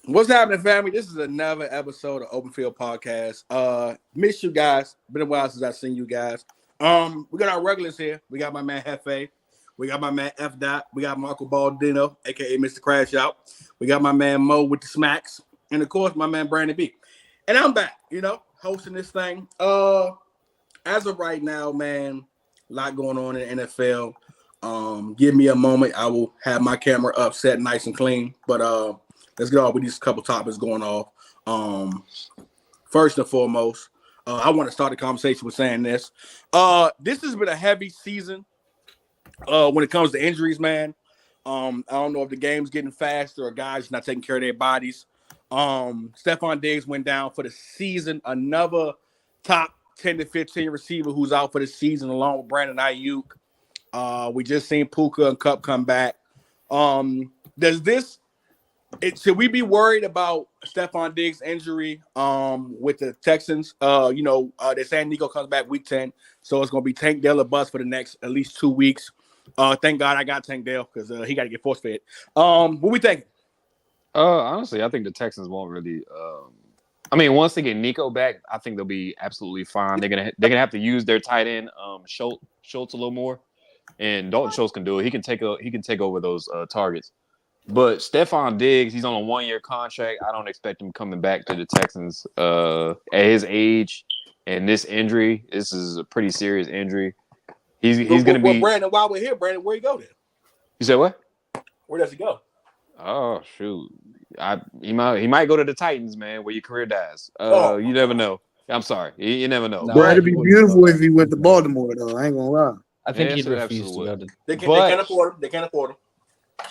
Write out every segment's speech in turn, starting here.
What's happening, family? This is another episode of Open Field Podcast. Miss you guys. Been a while since I've seen you guys. We got our regulars here. We got my man Hefe. We got my man F Dot. We got Marco Baldino, aka Mr. Crash Out. We got my man Mo with the smacks, and of course my man Brandon B. And I'm back. Hosting this thing. As of right now, man, a lot going on in the NFL. Give me a moment. I will have my camera up, set nice and clean. But let's get off with these couple topics going off. First and foremost, I want to start the conversation with saying this. This has been a heavy season when it comes to injuries, man. I don't know if the game's getting faster or guys not taking care of their bodies. Stefon Diggs went down for the season. Another top 10 to 15 receiver who's out for the season, along with Brandon Ayuk. We just seen Puka and Cup come back. Should we be worried about Stefon Diggs' injury with the Texans? They're saying Nico comes back week 10, so it's going to be Tank Dell or bust for the next at least 2 weeks. Thank God I got Tank Dell because he got to get force fed. What we thinking? Honestly, I think the Texans won't really. Once they get Nico back, I think they'll be absolutely fine. They're gonna have to use their tight end, Schultz a little more, and Dalton Schultz can do it. He can take over those targets. But Stefon Diggs, he's on a 1-year contract. I don't expect him coming back to the Texans at his age and this injury. This is a pretty serious injury. He's going to be. Brandon, while we're here, Brandon, where you go then? You said what? Where does he go? Oh shoot, he might go to the Titans, man, where your career dies. You never know. I'm sorry, you never know. No, it'd be beautiful if he went to Baltimore, though. I ain't gonna lie. I think he'd refuse to go to. They can't afford him. They can't afford him.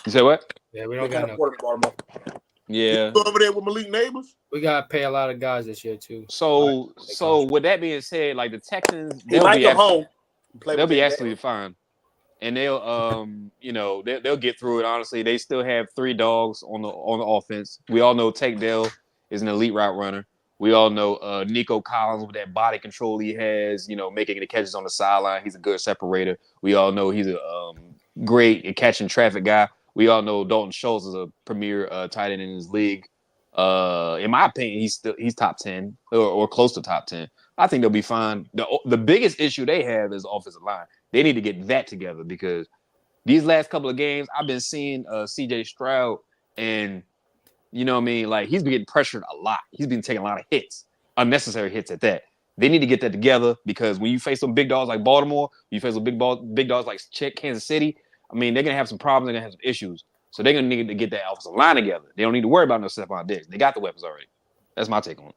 You said what? Yeah, we don't got no. Baltimore. Yeah. Go over there with Malik Neighbors. We gotta pay a lot of guys this year too. So with that being said, like the Texans, they'll be absolutely fine, and they'll get through it. Honestly, they still have 3 dogs on the offense. We all know Tank Dell is an elite route runner. We all know Nico Collins with that body control he has, making the catches on the sideline. He's a good separator. We all know he's a great at catching traffic guy. We all know Dalton Schultz is a premier tight end in his league. In my opinion, he's top 10 or close to top 10. I think they'll be fine. The biggest issue they have is offensive line. They need to get that together because these last couple of games, I've been seeing C.J. Stroud, and you know what I mean? Like, he's been getting pressured a lot. He's been taking a lot of hits, unnecessary hits at that. They need to get that together because when you face some big dogs like Baltimore, you face some big dogs like Kansas City, they're going to have some problems. They're going to have some issues. So they're going to need to get that offensive line together. They don't need to worry about no Stefon Diggs. They got the weapons already. That's my take on it.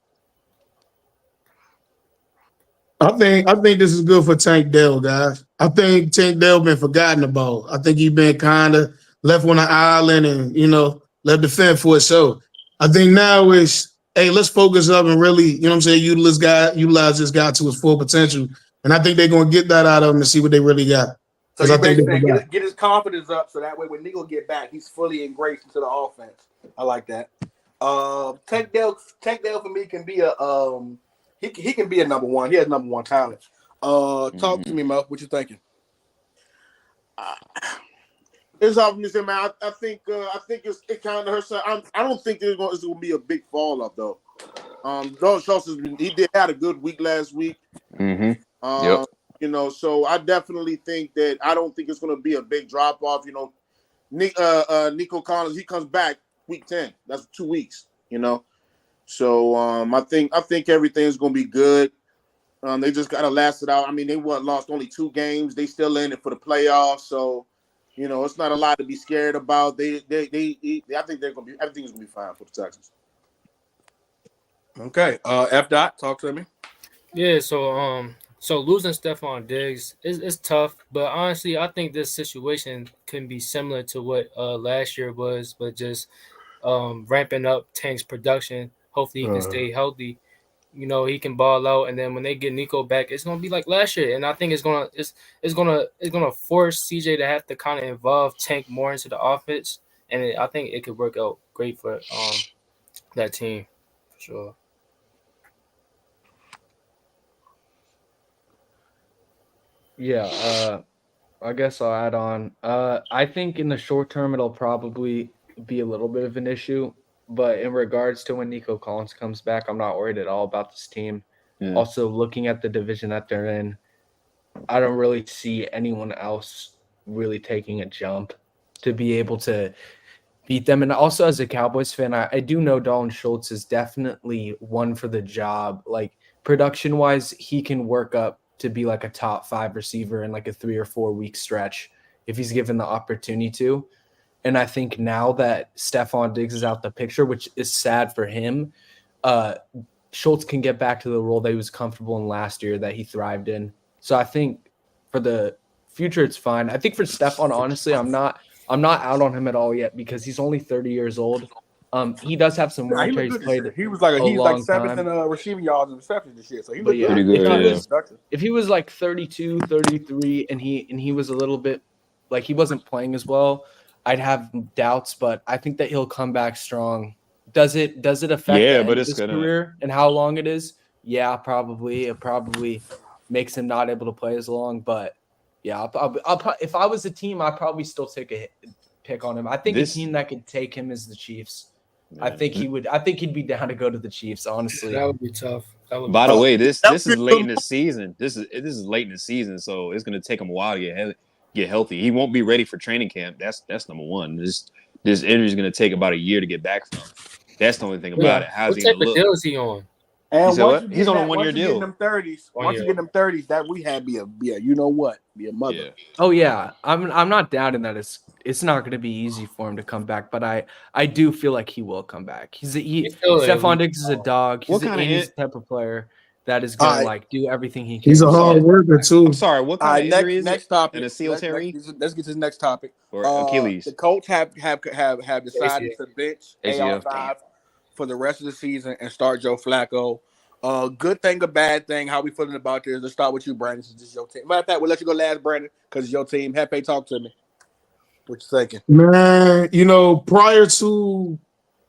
I think this is good for Tank Dell, guys. I think Tank Dell been forgotten about. I think he's been kind of left on an island and, left to fend for itself. I think now is, hey, let's focus up and really, utilize this guy to his full potential. And I think they're going to get that out of him and see what they really got. So I think get his confidence up so that way when Nico get back, he's fully embraced into the offense. I like that. Tank Dell for me can be he can be a number one. He has number one talent. Talk to me, Mo. What you thinking? It's hard for me to say, man. I think it kind of hurts. I don't think it's going to be a big fall off though. Dalton Schultz had a good week last week. Yep. So I definitely think that I don't think it's going to be a big drop off. Nico Collins, he comes back week 10. That's 2 weeks. So I think everything's going to be good. They just got to last it out. They lost only 2 games. They still in it for the playoffs. So it's not a lot to be scared about. I think everything's going to be fine for the Texans. Okay. F. Dot, talk to me. Yeah. So losing Stefon Diggs is tough, but honestly, I think this situation can be similar to what last year was, but just ramping up Tank's production. Hopefully, he can stay healthy. He can ball out, and then when they get Nico back, it's gonna be like last year. And I think it's gonna force CJ to have to kind of involve Tank more into the offense, and I think it could work out great for that team for sure. Yeah, I guess I'll add on. I think in the short term, it'll probably be a little bit of an issue. But in regards to when Nico Collins comes back, I'm not worried at all about this team. Yeah. Also, looking at the division that they're in, I don't really see anyone else really taking a jump to be able to beat them. And also, as a Cowboys fan, I do know Dalton Schultz is definitely one for the job. Like, production-wise, he can work up to be like a top 5 receiver in like a 3 or 4 week stretch if he's given the opportunity to. And I think now that Stefon Diggs is out the picture, which is sad for him, Schultz can get back to the role that he was comfortable in last year, that he thrived in. So I think for the future, it's fine. I think for Stefon, honestly, I'm not out on him at all yet because he's only 30 years old. He does have some wear and tear. He's played he was like he's like 7th in receiving yards and receptions and shit. So he but looked yeah, pretty good. if he was like 32, 33, and he was a little bit like he wasn't playing as well, I'd have doubts. But I think that he'll come back strong. Does it affect the end of his career and how long it is? Yeah, probably. It probably makes him not able to play as long. But yeah, if I was a team, I'd probably still take a pick on him. I think a team that could take him is the Chiefs. I think he would. I think he'd be down to go to the Chiefs. Honestly, that would be tough. By the way, this is late in the season. This is late in the season, so it's going to take him a while to get healthy. He won't be ready for training camp. That's number one. This injury is going to take about a year to get back from. That's the only thing about it. How's he going to look? What type of deal is he on? And he's on a 1 year deal. Once you get them 30s, that rehab be a you know what? Be a mother. Yeah. Oh yeah, I'm not doubting that it's not going to be easy for him to come back, but I do feel like he will come back. Stefon Diggs is a dog. He's the type of player that is going to like do everything he can. He's a hard worker too. I'm sorry. What kind of injury is next it? topic. An Achilles tear? Let's get to the next topic. Or Achilles. The Colts have decided to bench AR5 for the rest of the season and start Joe Flacco. Good thing or bad thing? How we feeling about this? Let's start with you, Brandon. This is your team. Matter of fact, we'll let you go last, Brandon, because it's your team. Hefe, talk to me. What you thinking? Man, prior to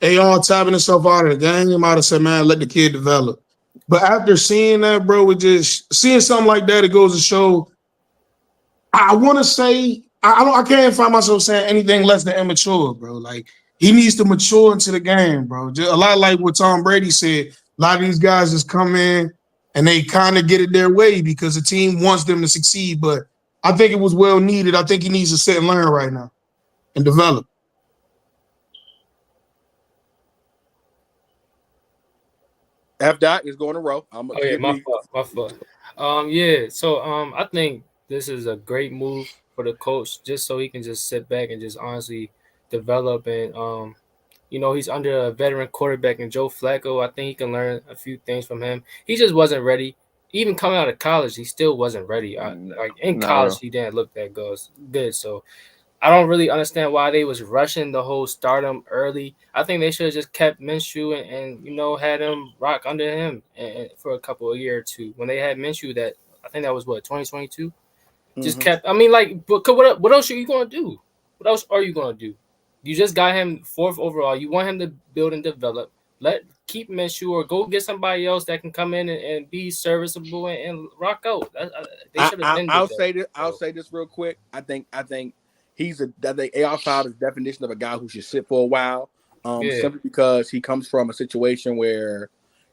AR tapping himself out of the game, you might have said, man, let the kid develop. But after seeing that, bro, seeing something like that, it goes to show. I want to say I can't find myself saying anything less than immature, bro. Like he needs to mature into the game, bro. Just a lot like what Tom Brady said. A lot of these guys just come in and they kind of get it their way because the team wants them to succeed. But I think it was well needed. I think he needs to sit and learn right now and develop. F. Dot is going to row. My fault. So I think this is a great move for the coach, just so he can just sit back and just honestly develop. And he's under a veteran quarterback in Joe Flacco. I think he can learn a few things from him. He just wasn't ready. Even coming out of college, he still wasn't ready. College, he didn't look that good. So I don't really understand why they was rushing the whole stardom early. I think they should have just kept Minshew and had him rock under him and for a couple of years or two. When they had Minshew, that I think that was 2022. Mm-hmm. Just kept. But what else are you gonna do? What else are you gonna do? You just got him 4th overall. You want him to build and develop. Keep Minshew or go get somebody else that can come in and be serviceable and rock out. They should have been. I'll say this real quick. I think AR5 is the definition of a guy who should sit for a while. Simply because he comes from a situation where,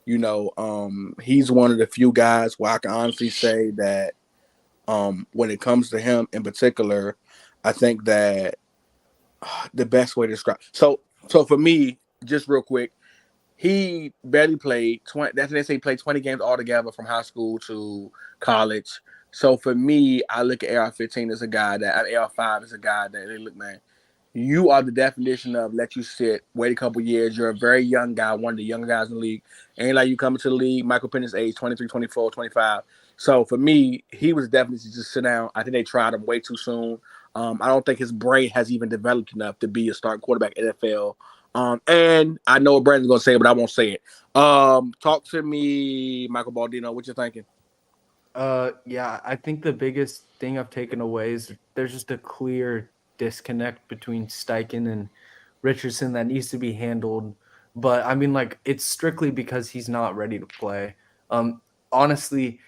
he's one of the few guys where I can honestly say that when it comes to him in particular, I think that the best way to describe. So for me, just real quick, he barely played 20. That's when they say he played 20 games altogether from high school to college. So for me, I look at AR-15 as a guy AR-5 as a guy that they look, man, you are the definition of let you sit, wait a couple years. You're a very young guy, one of the younger guys in the league. Ain't like you coming to the league, Michael Penix's age, 23, 24, 25. So for me, he was definitely just sit down. I think they tried him way too soon. I don't think his brain has even developed enough to be a starting quarterback in the NFL. And I know what Brandon's going to say, but I won't say it. Talk to me, Michael Baldino. What you thinking? Yeah, I think the biggest thing I've taken away is there's just a clear disconnect between Steichen and Richardson that needs to be handled. But it's strictly because he's not ready to play. Honestly,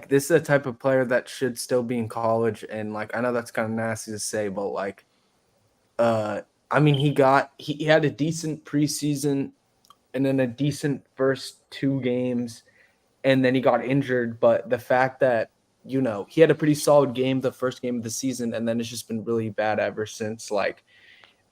this is a type of player that should still be in college, and I know that's kind of nasty to say, but I mean, he had a decent preseason and then a decent first 2 games, and then he got injured. But the fact that, he had a pretty solid game the first game of the season, and then it's just been really bad ever since. Like,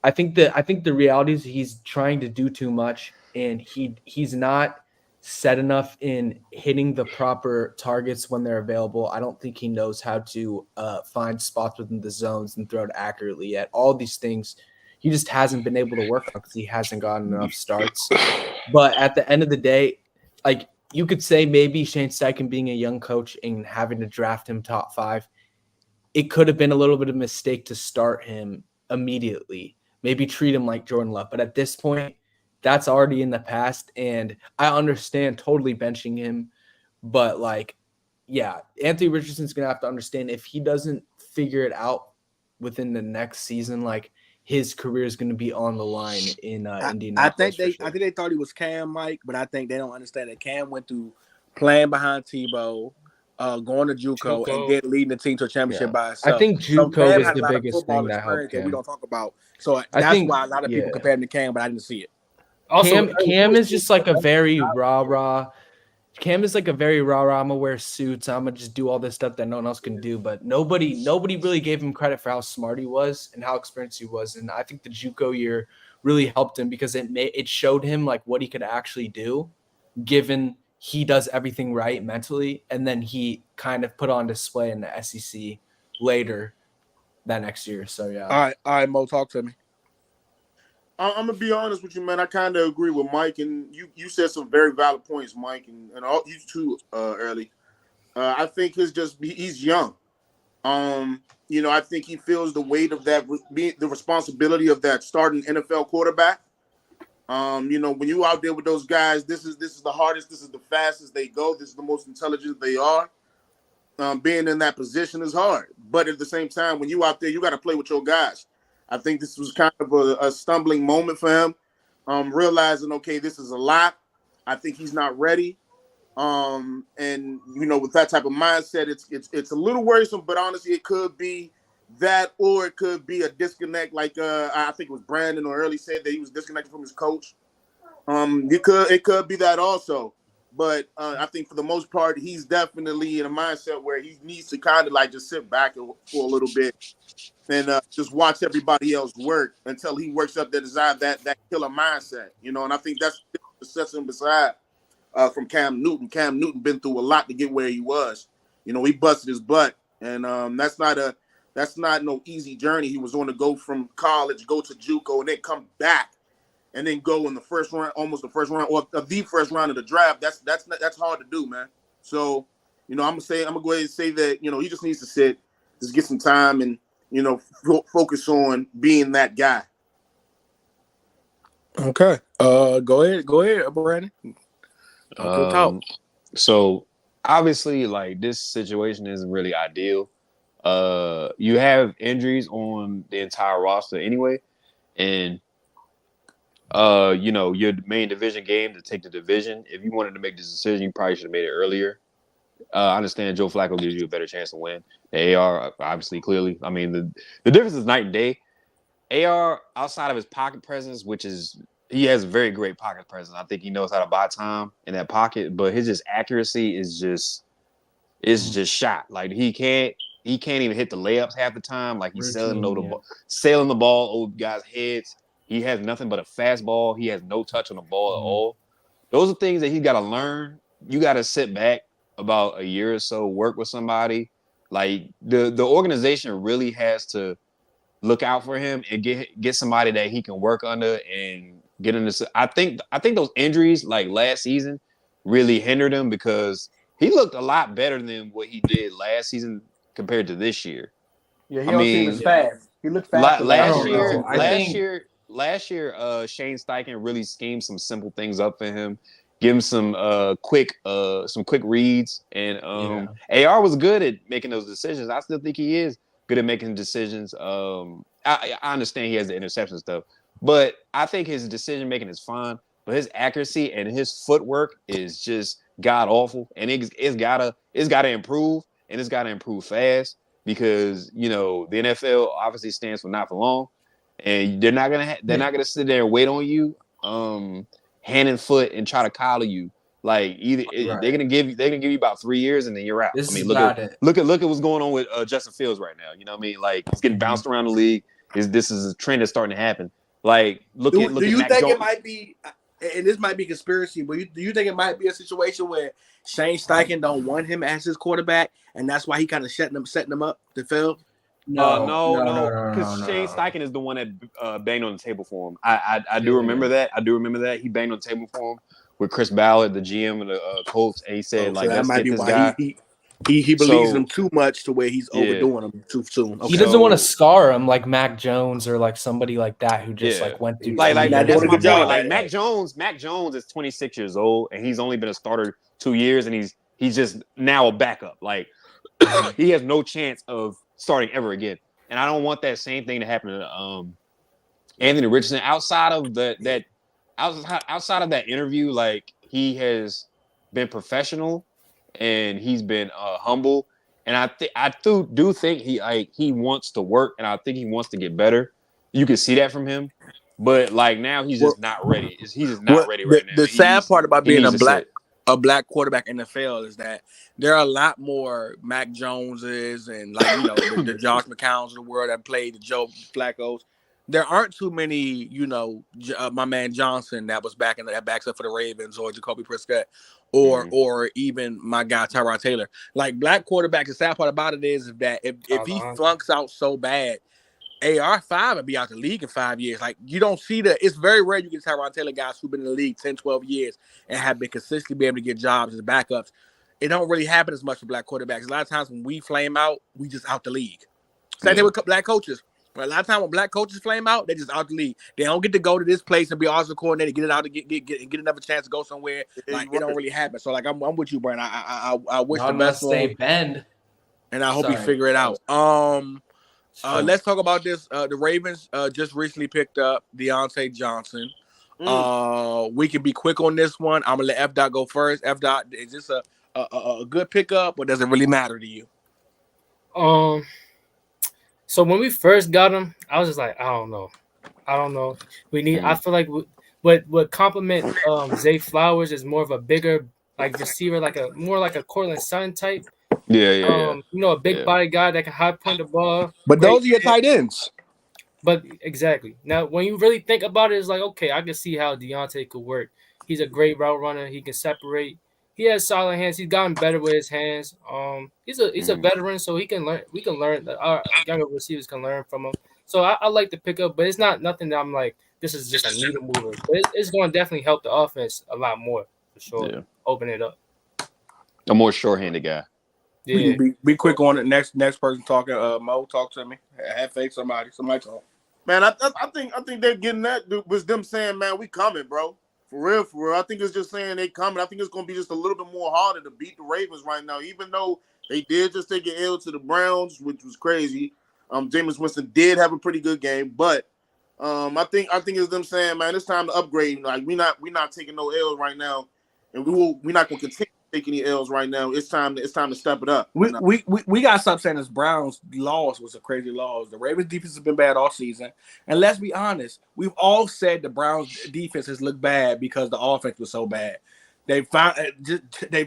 I think the reality is he's trying to do too much, and he's not set enough in hitting the proper targets when they're available. I don't think he knows how to find spots within the zones and throw it accurately yet. All these things he just hasn't been able to work on because he hasn't gotten enough starts. But at the end of the day, like, you could say maybe Shane Steichen being a young coach and having to draft him top 5, it could have been a little bit of a mistake to start him immediately. Maybe treat him like Jordan Love. But at this point, that's already in the past. And I understand totally benching him. But, like, yeah, Anthony Richardson's going to have to understand if he doesn't figure it out within the next season, like, his career is going to be on the line in Indianapolis. I think they thought he was Cam, Mike, but I think they don't understand that Cam went through playing behind Tebow, going to JUCO, and then leading the team to a championship by himself. I think JUCO is the biggest thing that helped him. We don't talk about. So that's why a lot of people compare him to Cam, but I didn't see it. Also, Cam is just like a very rah-rah. Cam is like a very rah-rah. I'm gonna wear suits. I'm gonna just do all this stuff that no one else can do. But nobody really gave him credit for how smart he was and how experienced he was. And I think the JUCO year really helped him because it showed him like what he could actually do, given he does everything right mentally. And then he kind of put on display in the SEC later that next year. So yeah. All right, Mo, talk to me. I'm gonna be honest with you, man. I kind of agree with Mike, and you said some very valid points, Mike, and all you too, Early. I think he's young. I think he feels the weight of that, the responsibility of that starting NFL quarterback. When you out there with those guys, this is the hardest, this is the fastest they go, this is the most intelligent they are. Being in that position is hard, but at the same time, when you out there, you got to play with your guys. I think this was kind of a stumbling moment for him, realizing, okay, this is a lot. I think he's not ready. And with that type of mindset, it's a little worrisome, but honestly, it could be that, or it could be a disconnect. Like I think it was Brandon or Early said that he was disconnected from his coach. It could be that also. But I think for the most part, he's definitely in a mindset where he needs to kind of like just sit back for a little bit and just watch everybody else work until he works up that killer mindset, And I think that's what sets him aside from Cam Newton. Cam Newton been through a lot to get where he was. He busted his butt, and that's not no easy journey. He was on to go from college, go to JUCO, and then come back. And then go in the first round, almost the first round, or the first round of the draft. That's hard to do, man. So, I'm gonna go ahead and say that he just needs to sit, just get some time, and focus on being that guy. Okay. Go ahead, Brandon. Talk. So obviously, like, this situation isn't really ideal. You have injuries on the entire roster anyway, and your main division game to take the division. If you wanted to make this decision, you probably should have made it earlier. I understand Joe Flacco gives you a better chance to win. The AR, obviously, clearly. I mean, the difference is night and day. AR, outside of his pocket presence, he has very great pocket presence. I think he knows how to buy time in that pocket, but his accuracy is just shot. Like, he can't even hit the layups half the time. Like, he's sailing the ball over guys' heads. He has nothing but a fastball. He has no touch on the ball at all. Those are things that he's got to learn. You got to sit back about a year or so, work with somebody. Like, the organization really has to look out for him and get somebody that he can work under and get into. I think those injuries like last season really hindered him because he looked a lot better than what he did last season compared to this year. Yeah, he was fast. He looked fast Last year, Shane Steichen really schemed some simple things up for him, give him some quick reads, and AR was good at making those decisions. I still think he is good at making decisions. I understand he has the interception stuff, but I think his decision making is fine. But his accuracy and his footwork is just god awful, and it's gotta improve, and it's gotta improve fast because the NFL obviously stands for not for long. and they're not gonna sit there and wait on you, hand and foot, and try to collar you. Like they're gonna give you about 3 years, and then you're out. Look at what's going on with Justin Fields right now. You know what I mean? Like he's getting bounced around the league. This is a trend that's starting to happen. Like look at Do you Mac think Jones. it might be? And this might be conspiracy, but do you think it might be a situation where Shane Steichen don't want him as his quarterback, and that's why he kind of setting him up to fail? No, because Shane Steichen is the one that banged on the table for him. I do remember that. I do remember that he banged on the table for him with Chris Ballard, the GM of the Colts, and he said so that might be why he believes him too much to where he's overdoing him too soon. Okay. He doesn't want to scar him like Mac Jones or like somebody like that who just like went through. That's my point. Like Mac Jones is 26 years old and he's only been a starter 2 years and he's just now a backup. Like he has no chance of starting ever again. And I don't want that same thing to happen to Anthony Richardson. Outside of that interview, like he has been professional and he's been humble. And I do think he wants to work and I think he wants to get better. You can see that from him. But like now he's just not ready. He's just not ready right now. The sad part about being a black quarterback in the NFL is that there are a lot more Mac Joneses and the Josh McCowns of the world that played the Joe Flacco's. There aren't too many, my man Johnson that was backs up for the Ravens or Jacoby Prescott or even my guy Tyrod Taylor. Like black quarterbacks, the sad part about it is that if he flunks out so bad, AR5 would be out the league in 5 years. Like you don't see it's very rare you get Tyrod Taylor guys who've been in the league 10, 12 years and have been consistently be able to get jobs as backups. It don't really happen as much for black quarterbacks. A lot of times when we flame out, we just out the league. Same thing with black coaches. But a lot of times when black coaches flame out, they just out the league. They don't get to go to this place and be offensive coordinator, get it out to get another chance to go somewhere. Like it don't really happen. So like I'm with you, Brandon. I wish the best for him. Bend. And I hope he figure it out. Let's talk about this. The Ravens just recently picked up Deontay Johnson. We can be quick on this one. I'm gonna let F. Dot go first. F. Dot, is this a good pickup or does it really matter to you? So when we first got him, I was just like, I don't know. We need. I feel like what compliment Zay Flowers is more of a bigger like receiver, more like a Cortland Sutton type. Yeah. A big body guy that can high point the ball. But those are your tight ends. But exactly. Now, when you really think about it, it's like, okay, I can see how Deontay could work. He's a great route runner. He can separate. He has solid hands. He's gotten better with his hands. He's a veteran, so he can learn. We can learn. Our younger receivers can learn from him. So I like the pickup, but it's not nothing that I'm like, this is just a needle mover. But it's going to definitely help the offense a lot more for sure. Yeah. Open it up. A more short-handed guy. Yeah. Be quick on it. Next person talking. Mo, talk to me. Have faith. Somebody talk. Man, I think they're getting that was them saying, man, we coming, bro. For real. I think it's just saying they coming. I think it's going to be just a little bit more harder to beat the Ravens right now, even though they did just take an L to the Browns, which was crazy. Jameis Winston did have a pretty good game, but I think it's them saying, man, it's time to upgrade. Like we're not taking no L's right now, and we're not going to continue to take any L's right now. It's time to step it up. We got to stop saying this Browns loss was a crazy loss. The Ravens defense has been bad all season, and let's be honest, we've all said the Browns defense has looked bad because the offense was so bad. They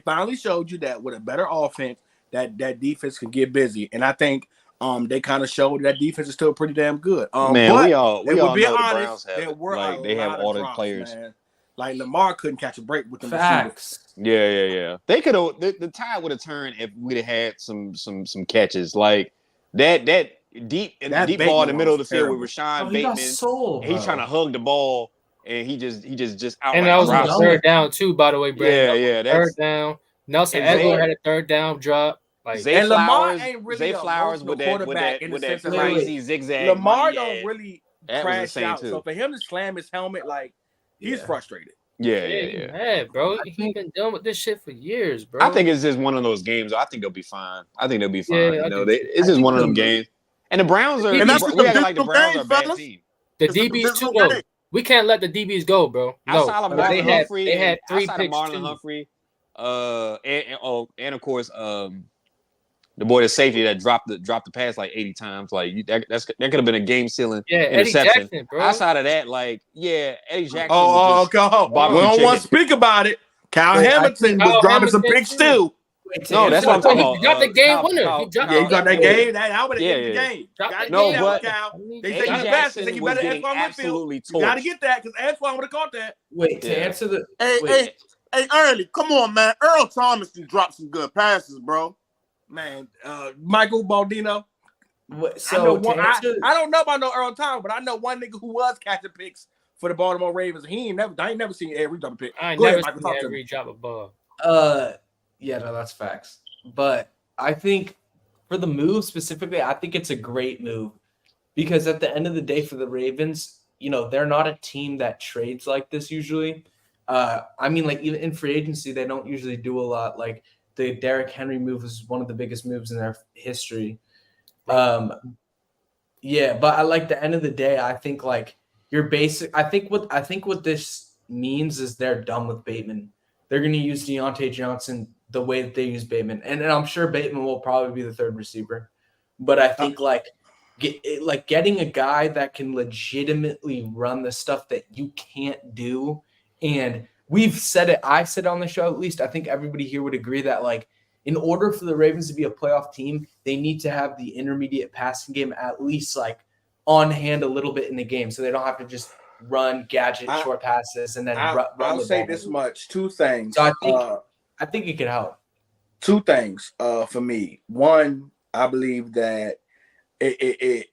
finally showed you that with a better offense, that defense can get busy, and I think they kind of showed that defense is still pretty damn good. Man, but we all know the Browns have it. Like they have all the players. Man. Like Lamar couldn't catch a break with them. Facts. Yeah. They could have. The tide would have turned if we'd have had some catches like that deep ball in the middle of the field with Rashawn Bateman. He's trying to hug the ball and he just out. And that was a third down too, by the way, Brandon. Yeah. Third down. Nelson Aguilar had a third down drop. Like and Lamar ain't really Zay Flowers with that crazy zigzag. Lamar don't really crash out. So for him to slam his helmet, like he's frustrated. Yeah. Mad, bro. He been dealing with this shit for years, bro. I think it's just one of those games. I think they'll be fine. It's just one of them games. And the Browns are. And we act like the Browns are a bad team. The DBs too, though. We can't let the DBs go, bro. Outside of Marlon Humphrey, they had 3 outside picks of Marlon Humphrey, and of course The boy, the safety that dropped the pass like 80 times. Like that could have been a game sealing Eddie interception. Jackson, bro. Outside of that, like Eddie Jackson. Oh, we don't want to speak about it. Kyle Hamilton was dropping some picks too. No, that's what I'm talking about. He dropped the game winner. He dropped that game. That would have ended the game. But Kyle. They say Eddie you the best. They Jackson say you was better than getting Antoine absolutely Winfield. You got to get that because Antoine would have caught that. Wait, to answer the Hey, Early, come on, man. Earl Thomas dropped some good passes, bro. Man, Michael Baldino. So I don't know about no Earl Thomas, but I know one nigga who was catching picks for the Baltimore Ravens. I ain't never seen Ed Reed drop a pick. I ain't never seen Ed Reed drop a ball. Yeah, no, that's facts. But I think for the move specifically, I think it's a great move because at the end of the day for the Ravens, they're not a team that trades like this usually. I mean, like even in free agency, they don't usually do a lot. Like the Derrick Henry move was one of the biggest moves in their history. Yeah, but at the end of the day, I think like I think what this means is they're done with Bateman. They're going to use Deontay Johnson the way that they use Bateman, and I'm sure Bateman will probably be the third receiver. But I think getting a guy that can legitimately run the stuff that you can't do. And we've said it. I said on the show, at least I think everybody here would agree that in order for the Ravens to be a playoff team, they need to have the intermediate passing game at least on hand a little bit in the game, so they don't have to just run gadget short passes and then run. I'll say this much: two things. So I think it could help. Two things for me. One, I believe that it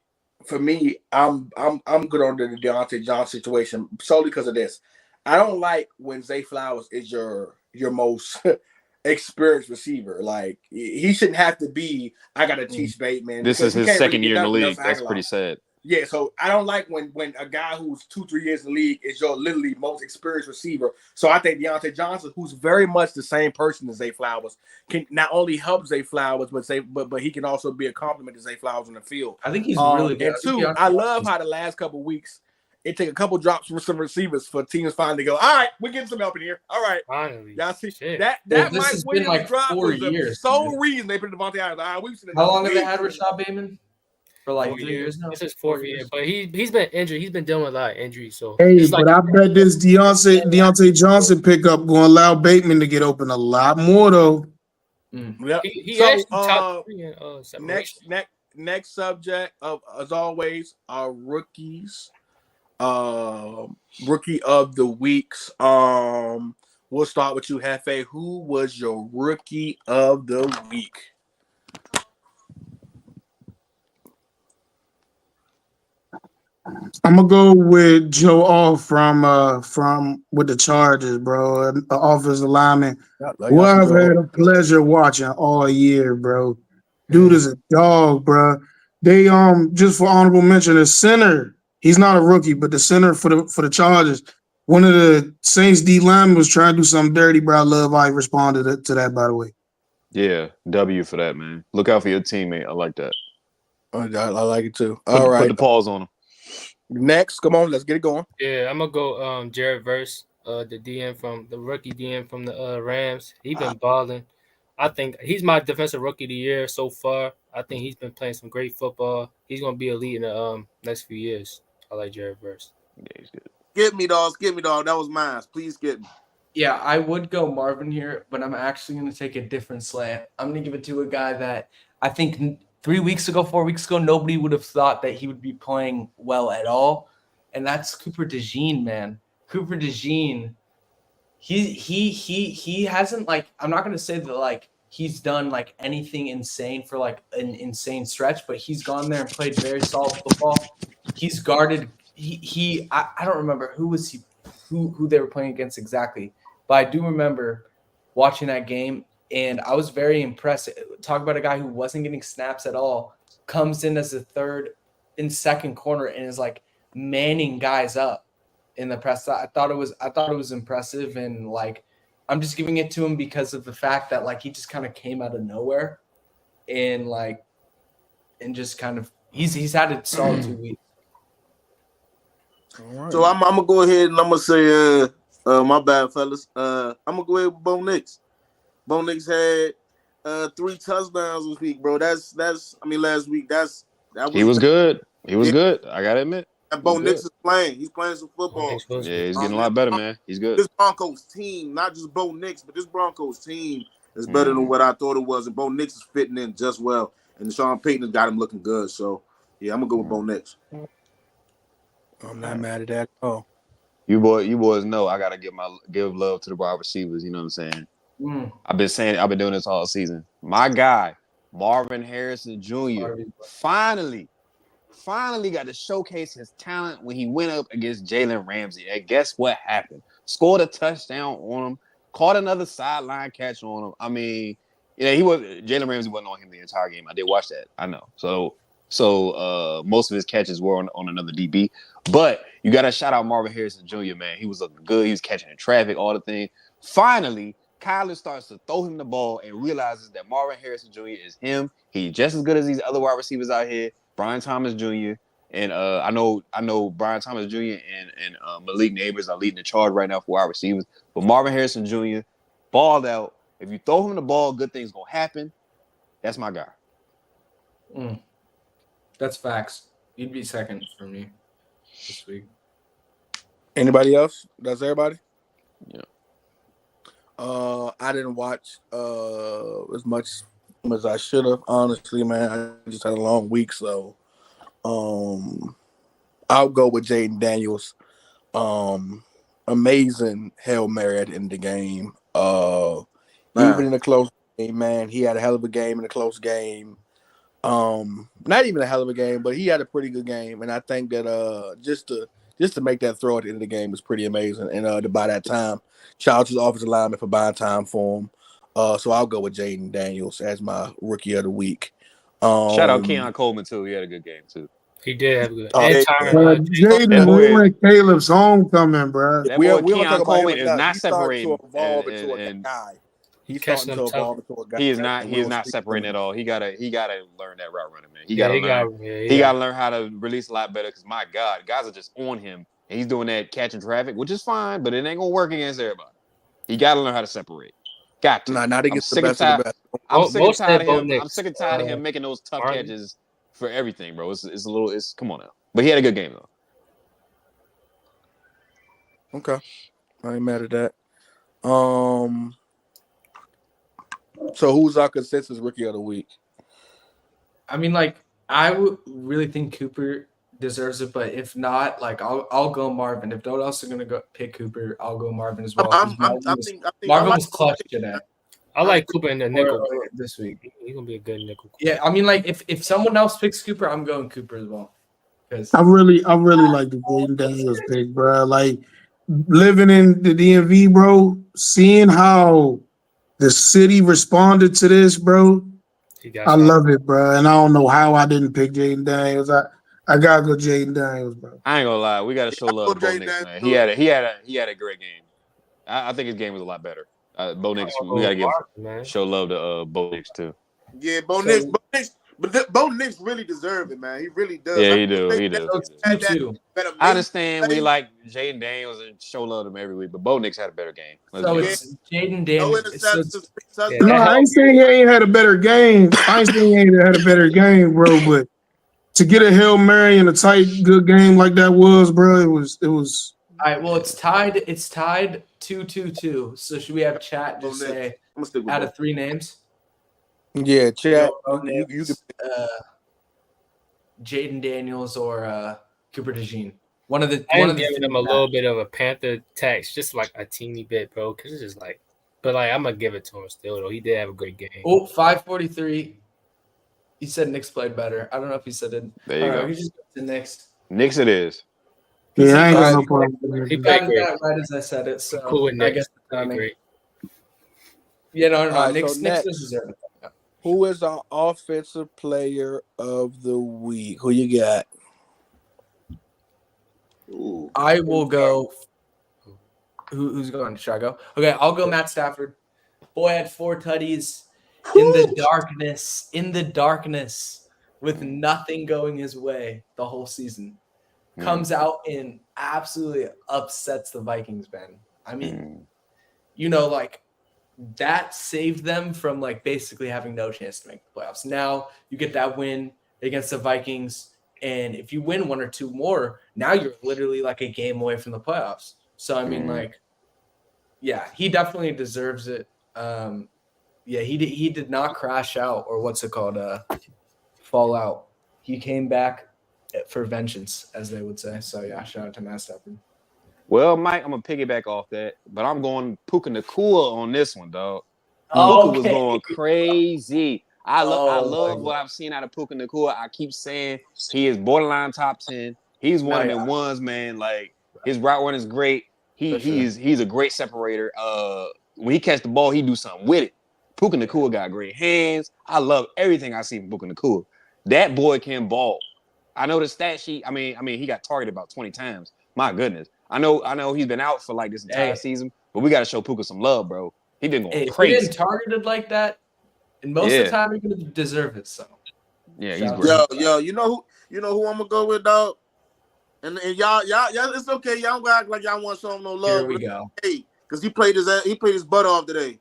for me, I'm good on the Deontay Johnson situation solely because of this. I don't like when Zay Flowers is your most experienced receiver. Like he shouldn't have to be. I got to teach Bateman. This is his second year in the league. That's pretty sad. Yeah, so I don't like when a guy who's 2-3 years in the league is your literally most experienced receiver. So I think Deontay Johnson, who's very much the same person as Zay Flowers, can not only help Zay Flowers, but he can also be a compliment to Zay Flowers on the field. I think he's really good. And two, I love how the last couple of weeks it take a couple drops from some receivers for teams finally go, all right, we're getting some help in here. All right. Finally. Y'all see Shit. that This Mike has been Williams drop 4 was years. the sole reason they put Devontae Adams. How long have they had Rashad Bateman? For 3 years now. This is 4 years, but he's been injured. He's been dealing with a lot of injuries. So but I bet this Deontay Johnson pickup going to allow Bateman to get open a lot more though. Yep. He actually top 3 in separation. Next subject as always, our rookies. Rookie of the weeks. We'll start with you, Hefe. Who was your rookie of the week? I'm gonna go with Joe Off from with the Chargers, bro. An offensive lineman who I've had a pleasure watching all year, bro. Dude is a dog, bro. They just for honorable mention, the center. He's not a rookie, but the center for the Chargers. One of the Saints D linemen was trying to do something dirty, bro. I love how he responded to that. By the way, yeah, W for that, man. Look out for your teammate. I like that. I like it too. All right, put the pause on him. Next, come on, let's get it going. Yeah, I'm gonna go Jared Verse, the rookie DM from the Rams. He's been balling. I think he's my defensive rookie of the year so far. I think he's been playing some great football. He's gonna be elite in the next few years. I like Jared Verse. Yeah, he's good. Get me, dog. That was mine. Please get me. Yeah, I would go Marvin here, but I'm actually going to take a different slant. I'm going to give it to a guy that I think 4 weeks ago, nobody would have thought that he would be playing well at all, and that's Cooper DeJean, man. Cooper DeJean, he hasn't I'm not going to say that he's done anything insane for an insane stretch, but he's gone there and played very solid football. He's guarded. I don't remember who they were playing against exactly, but I do remember watching that game, and I was very impressed. Talk about a guy who wasn't getting snaps at all, comes in as the third and second corner and is manning guys up in the press. I thought it was impressive, and I'm just giving it to him because of the fact that he just kind of came out of nowhere, and just kind of he's had a solid 2 weeks. Right. So I'm gonna go ahead and I'm gonna say, my bad, fellas. I'm gonna go ahead with Bo Nix. Bo Nix had 3 touchdowns this week, bro. That's last week. He was good. He was good. I gotta admit. And Bo Nix is playing. He's playing some football. Yeah, he's getting a lot better, man. He's good. This Broncos team, not just Bo Nix, but this Broncos team is better than what I thought it was. And Bo Nix is fitting in just well. And Sean Payton has got him looking good. So, yeah, I'm going to go with Bo Nix. I'm not mad at that at all. You boys know I gotta give love to the wide receivers. You know what I'm saying? I've been doing this all season. My guy, Marvin Harrison Jr. finally got to showcase his talent when he went up against Jalen Ramsey. And guess what happened? Scored a touchdown on him, caught another sideline catch on him. I mean, Jalen Ramsey wasn't on him the entire game. I did watch that. I know. So most of his catches were on another DB. But you got to shout out Marvin Harrison Jr., man. He was looking good. He was catching in traffic, all the things. Finally, Kyler starts to throw him the ball and realizes that Marvin Harrison Jr. is him. He's just as good as these other wide receivers out here. Brian Thomas Jr. and I know Brian Thomas Jr. and Malik Neighbors are leading the charge right now for wide receivers. But Marvin Harrison Jr. balled out. If you throw him the ball, good things gonna happen. That's my guy. That's facts. You'd be second for me this week. Anybody else? That's everybody? Yeah. I didn't watch as much as I should have, honestly, man. I just had a long week, so I'll go with Jaden Daniels. Amazing Hail Mary at the end of the game. Even in a close game, man, he had a hell of a game in a close game. Not even a hell of a game, but he had a pretty good game, and I think that just to make that throw at the end of the game was pretty amazing. And by that time, shout out to the offensive lineman for buying time for him. So I'll go with Jaden Daniels as my rookie of the week. Shout out Keon Coleman too. He had a good game too. He did have a good. Jaden ruined Caleb's homecoming, bro. That boy Keon Coleman is not separating. He's starting to evolve into a guy. He is not separating at all. He gotta learn that route running, man. He gotta learn how to release a lot better. Because my God, guys are just on him, and he's doing that catching traffic, which is fine, but it ain't gonna work against everybody. He gotta learn how to separate. Got to. Not against the best of the best. I'm sick and tired of him making those tough catches for everything, bro. It's come on now. But he had a good game though. Okay, I ain't mad at that. So who's our consensus rookie of the week? I mean, I would really think Cooper deserves it, but if not, I'll go Marvin. If no one else is gonna go pick Cooper, I'll go Marvin as well. Marvin was clutch today. I like Cooper in the nickel this week. He's gonna be a good nickel. Yeah, I mean, if someone else picks Cooper, I'm going Cooper as well. I really like the Jaden Daniels pick, bro. Like living in the DMV, bro, seeing how the city responded to this, bro. I love it, bro. And I don't know how I didn't pick Jaden Daniels. I gotta go Jaden Daniels, bro. I ain't gonna lie, we gotta show love to Bo Nix, man. He had a great game. I think his game was a lot better. Bo Nix, we gotta show love to Bo Nix too. Yeah, Bo Nix, but Bo Nix really deserves it, man. He really does. Yeah, he do. I understand we like Jaden Daniels and show love to him every week, but Bo Nix had a better game. It's Jaden Daniels. No, I ain't saying he ain't had a better game. Bro. But to get a Hail Mary in a tight, good game like that was, bro, it was. All right, well, it's tied 2-2-2. So should we have chat just say out of 3 names? Yeah, chat. You can Jaden Daniels or Cooper DeJean. I'm giving him a little bit of a Panther tax, just like a teeny bit, bro. Because it's just but I'm gonna give it to him still, though. He did have a great game. 543. He said Knicks played better. I don't know if he said it. There you go. He just got to Knicks. Knicks it is. Yeah, I ain't got no problem. He got that right as I said it. So cool with I guess great. Yeah, no. Right, Knicks so next, deserve it. Who is our offensive player of the week? Who you got? I will go. Who's going? Should I go? Okay, I'll go Matt Stafford. Boy had 4 tutties in the darkness, with nothing going his way the whole season. Comes out and absolutely upsets the Vikings, man. I mean, that saved them from like basically having no chance to make the playoffs. Now you get that win against the Vikings, and if you win one or two more, now you're literally like a game away from the playoffs. So I mean, like, yeah, he definitely deserves it. Yeah, he did not crash out, or what's it called, fall out. He came back for vengeance, as they would say. So yeah, shout out to Matt Stafford. Well, Mike, I'm gonna piggyback off that, but I'm going Puka Nacua on this one, dog. Okay. Puka was going crazy. I love what I've seen out of Puka Nacua. I keep saying he is borderline top 10. He's one of them ones, man. Like his route run is great. He's a great separator. When he catch the ball, he do something with it. Puka Nacua got great hands. I love everything I see from Puka Nacua. That boy can ball. I know the stat sheet. I mean, he got targeted about 20 times. My goodness. I know he's been out for like this entire season, but we got to show Puka some love, bro. He been going crazy. If he been targeted like that, and most of the time you're gonna deserve it. So yeah, he's great. Yo, you know who I'm gonna go with, dog? And y'all, it's okay. Y'all don't act like y'all want to show him no love. Here we go. Hey, because he played his butt off today,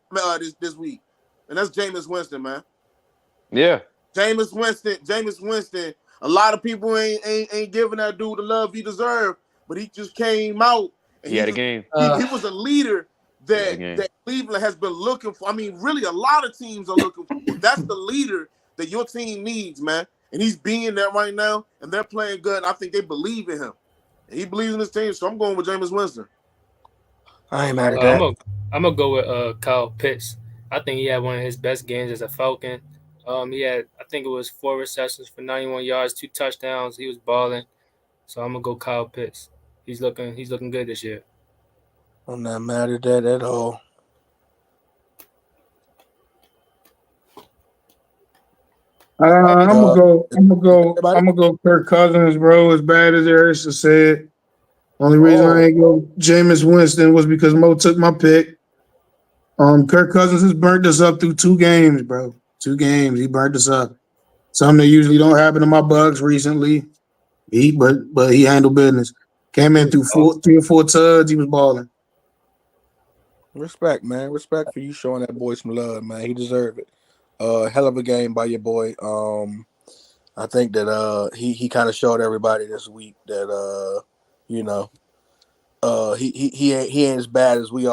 this week, and that's Jameis Winston, man. Yeah, Jameis Winston. A lot of people ain't giving that dude the love he deserved, but he just came out. And he had a game. He was a leader that Cleveland has been looking for. I mean, really, a lot of teams are looking for. That's the leader that your team needs, man. And he's being there right now, and they're playing good. I think they believe in him. And he believes in his team, so I'm going with Jameis Winston. I ain't mad at that. I'm gonna go with Kyle Pitts. I think he had one of his best games as a Falcon. He had, I think it was 4 receptions for 91 yards, 2 touchdowns. He was balling. So I'm gonna go Kyle Pitts. He's looking good this year. I'm not mad at that at all. I'm gonna go Kirk Cousins, bro. As bad as Harrison said. Only reason I ain't go Jameis Winston was because Mo took my pick. Kirk Cousins has burnt us up through 2 games, bro. 2 games. He burnt us up. Something that usually don't happen to my Bucks recently. But he handled business. Came in through 3 or 4 tuds. He was balling. Respect, man. Respect for you showing that boy some love, man. He deserved it. Hell of a game by your boy. I think that he kind of showed everybody this week that he ain't as bad as we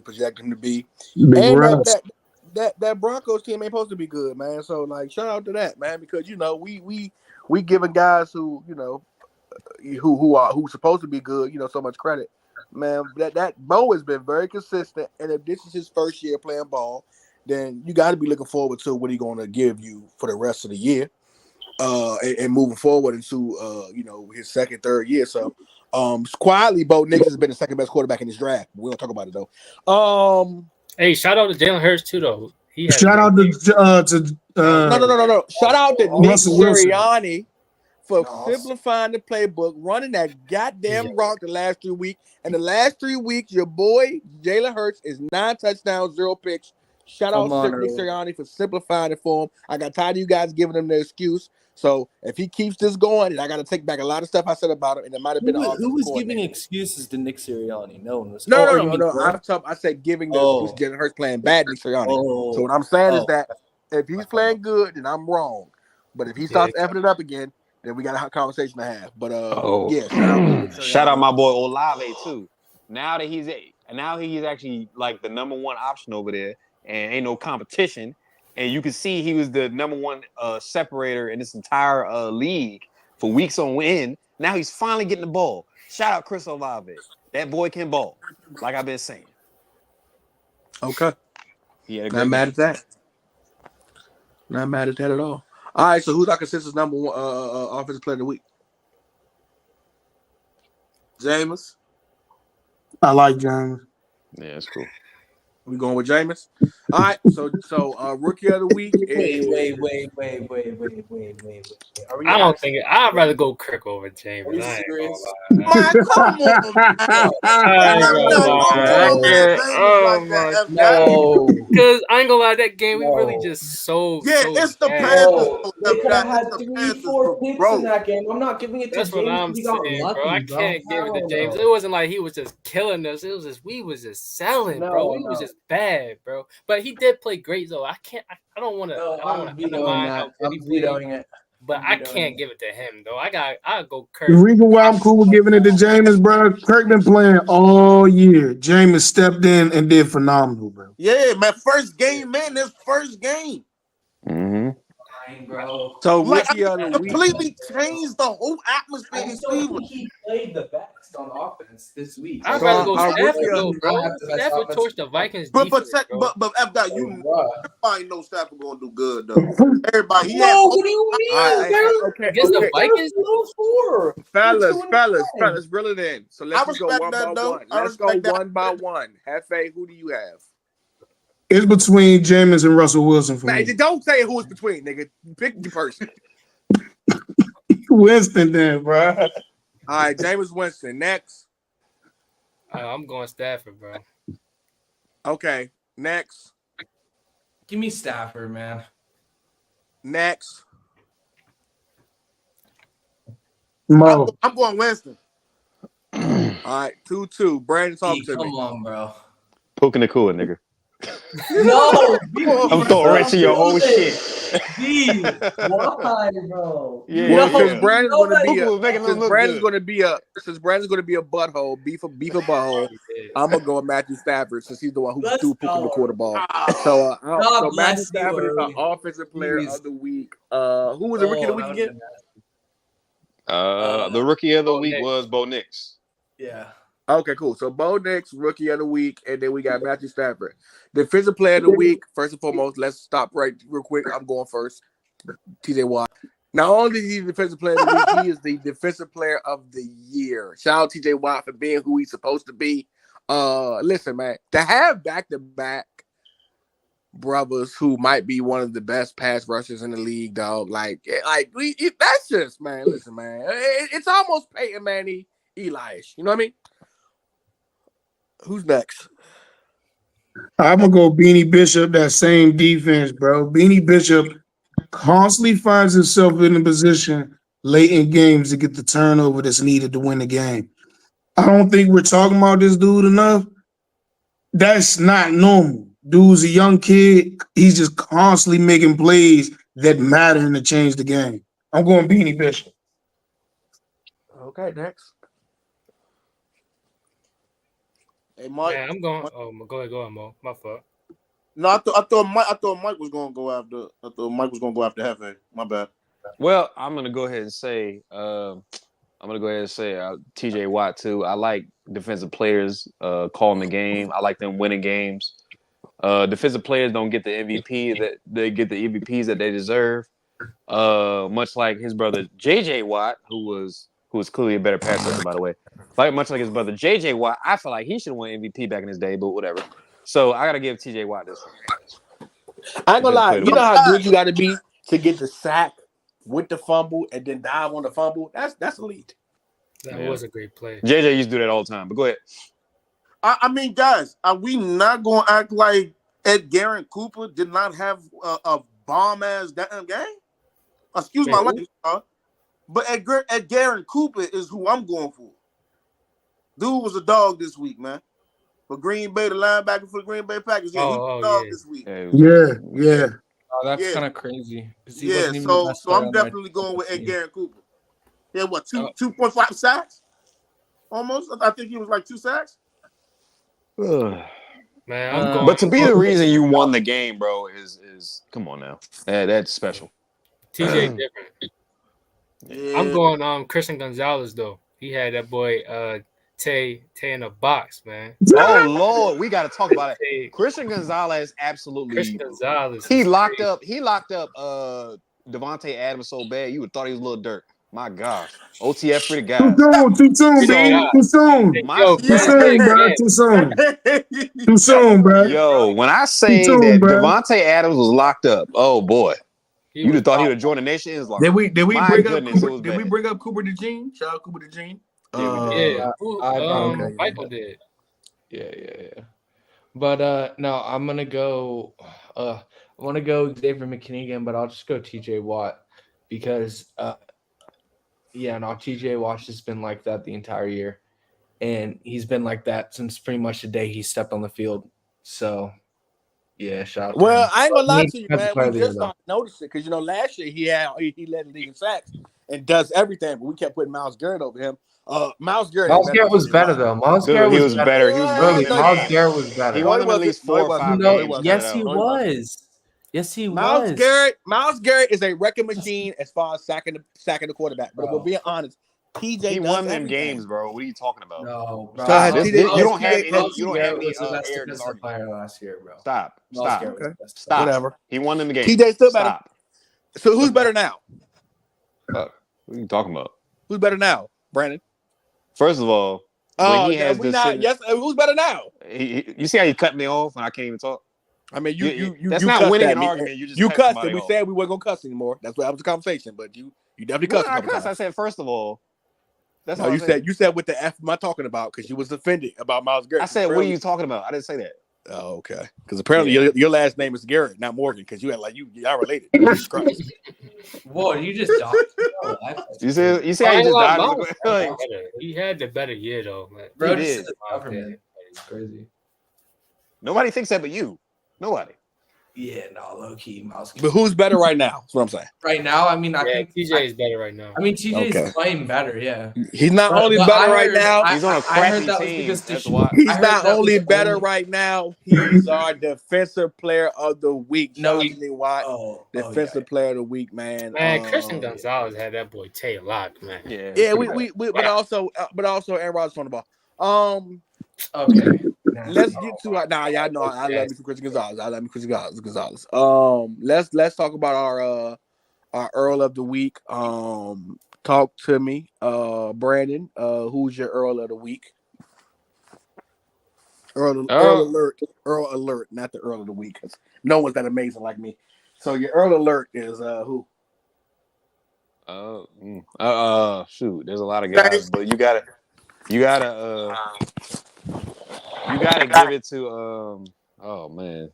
projected him to be. Big and Russ. that Broncos team ain't supposed to be good, man. So like, shout out to that, man, because we giving guys who who supposed to be good, so much credit, man. That Bo has been very consistent, and if this is his first year playing ball, then you got to be looking forward to what he's going to give you for the rest of the year, and moving forward into his second, third year. So, quietly, Bo Nix has been the second best quarterback in this draft. We don't talk about it though. Hey, shout out to Jalen Hurts too, though. Shout out to no. Shout out to Nick Russell Wilson. Sirianni for simplifying the playbook, running that goddamn rock the last 3 weeks. And the last 3 weeks, your boy Jalen Hurts is 9 touchdowns, 0 picks. Shout out to Nick Sirianni for simplifying it for him. I got tired of you guys giving him the excuse. So if he keeps this going, and I got to take back a lot of stuff I said about him, and it might have been who was giving excuses to Nick Sirianni? No one was. No. I said giving the excuse. Jalen Hurts playing bad, Nick Sirianni. So what I'm saying is that if he's playing good, then I'm wrong. But if he starts effing it up again, then we got a conversation to have. But shout out my boy Olave too. Now that he's actually like the number 1 option over there, and ain't no competition. And you can see he was the number 1 separator in this entire league for weeks on end. Now he's finally getting the ball. Shout out Chris Olave. That boy can ball, like I've been saying. Okay. Not mad at that. Not mad at that at all. All right, so who's our consensus number 1 offensive player of the week? Jameis. I like Jameis. Yeah, that's cool. We going with Jameis? All right, so rookie of the week. Wait. I don't think I'd rather go Kirk over Jameis. Are you serious? Man, come on, man. No. Because I ain't gonna lie, that game we really just sold. Yeah, so it's the bad. Panthers. They could have had It's the 3-4 Panthers, picks in that game. I'm not giving it to That's what James I'm because he got saying, lucky, bro. I can't give it to James. It wasn't like he was just killing us. It was just we was just selling, bro. We was just bad, bro. But he did play great though. I don't want to. I don't want to undermine how good he played. But I can't give it to him though. I'll go Kirk. The reason why I'm cool with giving it to Jameis, bro, Kirk been playing all year. Jameis stepped in and did phenomenal, bro. Yeah, man. First game, man. This first game. Mm-hmm. Bro. So Like, rookie of the week completely changed the whole atmosphere. I just don't think he played the best on offense this week. I'd So rather go our Stafford rookie though, of- bro. Stafford torched the Vikings defense, bro. But F. You everybody knows Stafford gonna do good though. Everybody. What do you mean? okay, Against the Vikings, fellas, reel it in. So let's just go one by one. Let's go one by one. Hefe, who do you have? It's between Jameis and Russell Wilson for me. Don't say who it's between, nigga. Pick the person. Winston, then, bro. All right, Jameis Winston. Next. I'm going Stafford, bro. Okay, next. Give me Stafford, man. Next. Mo. I'm going Winston. All right, 2-2. Brandon, talk to me. Come on, bro. Poking the cooler, nigga. No, I'm throwing right to your whole shit. Why, bro? Yeah, Well, no, since Brandon's going to be a butthole, beef a butthole, I'm gonna go with Matthew Stafford since he's the one who threw Puka the quarterball. So Matthew Stafford is the offensive player of the week. Who was the rookie of the week again? The rookie of the week was Bo Nix. Yeah. Okay, cool. So Bo Nix, rookie of the week, and then we got Matthew Stafford. Defensive player of the week, first and foremost, let's stop right real quick. I'm going first. TJ Watt. Not only is he the defensive player of the week, he is the defensive player of the year. Shout out TJ Watt for being who he's supposed to be. Listen, man, to have back-to-back brothers who might be one of the best pass rushers in the league, dog. That's just, man, listen, man. It's almost Peyton Manning, Eli-ish. You know what I mean? Who's next? I'm going to go Beanie Bishop, that same defense, bro. Beanie Bishop constantly finds himself in a position late in games to get the turnover that's needed to win the game. I don't think we're talking about this dude enough. That's not normal. Dude's a young kid. He's just constantly making plays that matter and to change the game. I'm going Beanie Bishop. Okay, next. Hey, Mike. Yeah, I'm going. Oh, go ahead, Mo. My fault. No, I thought Mike was gonna go after. I thought Mike was gonna go after Hefe. My bad. Well, I'm gonna go ahead and say, TJ Watt too. I like defensive players calling the game. I like them winning games. Defensive players don't get the MVP that they get the MVPs that they deserve. Much like his brother JJ Watt, who was clearly a better pass rusher, by the way. Much like his brother JJ Watt, I feel like he should have won MVP back in his day, but whatever. So I gotta give TJ Watt this one. I ain't gonna lie. You know how good you got to be to get the sack with the fumble and then dive on the fumble? That's elite. That was a great play. JJ used to do that all the time, but go ahead. I mean, guys, are we not gonna act like Edgar and Cooper did not have a bomb ass damn game? Excuse my language, but Edgar and Cooper is who I'm going for. Dude was a dog this week, man. For Green Bay, the linebacker for the Green Bay Packers, dog this week. Yeah. Oh, that's kind of crazy. Yeah, so I'm definitely going with Edgar and Cooper. Yeah, what 2.5 sacks? Almost. I think he was like 2 sacks. Man, I'm going. But to be the reason you won the game, bro, is come on now. That's special. TJ different. Yeah. I'm going Christian Gonzalez though. He had that boy Tay in a box, man. Oh Lord, we got to talk about it. Christian Gonzalez absolutely. Christian Gonzalez. He locked up Devontae Adams so bad you would thought he was a little dirt. My gosh. OTF for the guys. Too soon, baby. Too soon. Too soon, bro. Yo, when I say that Devontae Adams was locked up, oh boy. You'd have thought he would have joined the Nation Islam. Did we bring up Cooper DeJean? Shout out Cooper DeJean. Michael did. Yeah. But no, I'm gonna go. I want to go Xavier McKinney again, but I'll just go T.J. Watt because T.J. Watt has been like that the entire year, and he's been like that since pretty much the day he stepped on the field. So, yeah, shout out to him. I ain't gonna lie to you, man. We Year, just started noticing because last year he led the league in sacks and does everything, but we kept putting Myles Garrett over him. Myles Garrett was better though. Myles Garrett was better. He was winning. Myles Garrett was better. He won them at least 4 or 5 games. Yes, he was. Yes, he Myles was. Myles Garrett is a wrecking machine as far as sacking the quarterback. But we're being honest, TJ he won them everything. games, bro. What are you talking about? No, bro. So you don't have any arrogance argument last year, bro. Stop. Okay. Stop. Whatever. He won them the game. TJ still better. So who's better now? What are you talking about? Who's better now, Brandon? First of all, when he has who's better now? You see how you cut me off and I can't even talk? I mean, that's not winning an argument. You cussed and we said we weren't gonna cuss anymore. That's what was the conversation. But you definitely cussed. I said first of all. That's no, you said what the F am I talking about? Because you was offended about Myles Garrett. I said, what are you talking about? I didn't say that. Oh, okay. Because apparently your last name is Garrett, not Morgan. Because you had y'all related. Whoa, you just dodged. You see how you just dodged? He had the better year though, man. Bro, he did. It's crazy. Nobody thinks that but you. Nobody. Yeah, no, low key, Myles. But who's better right now? That's what I'm saying. Right now, I mean, I think TJ is better right now. I mean, TJ is playing better. Yeah, he's not only better right now. He's on a crappy team. He's not only better right now. He's our defensive player of the week. No, defensive player of the week, man. Man, Christian Gonzalez had that boy tail locked, man. Yeah. We but also Aaron Rodgers on the ball. Okay. Let's get to it. Nah, y'all know I love me for Christian Gonzalez. Let's talk about our Earl of the week. Talk to me, Brandon. Who's your Earl of the week? Earl alert, not the Earl of the week, because no one's that amazing like me. So your Earl alert is who? Shoot, there's a lot of guys, but you gotta give it to oh man.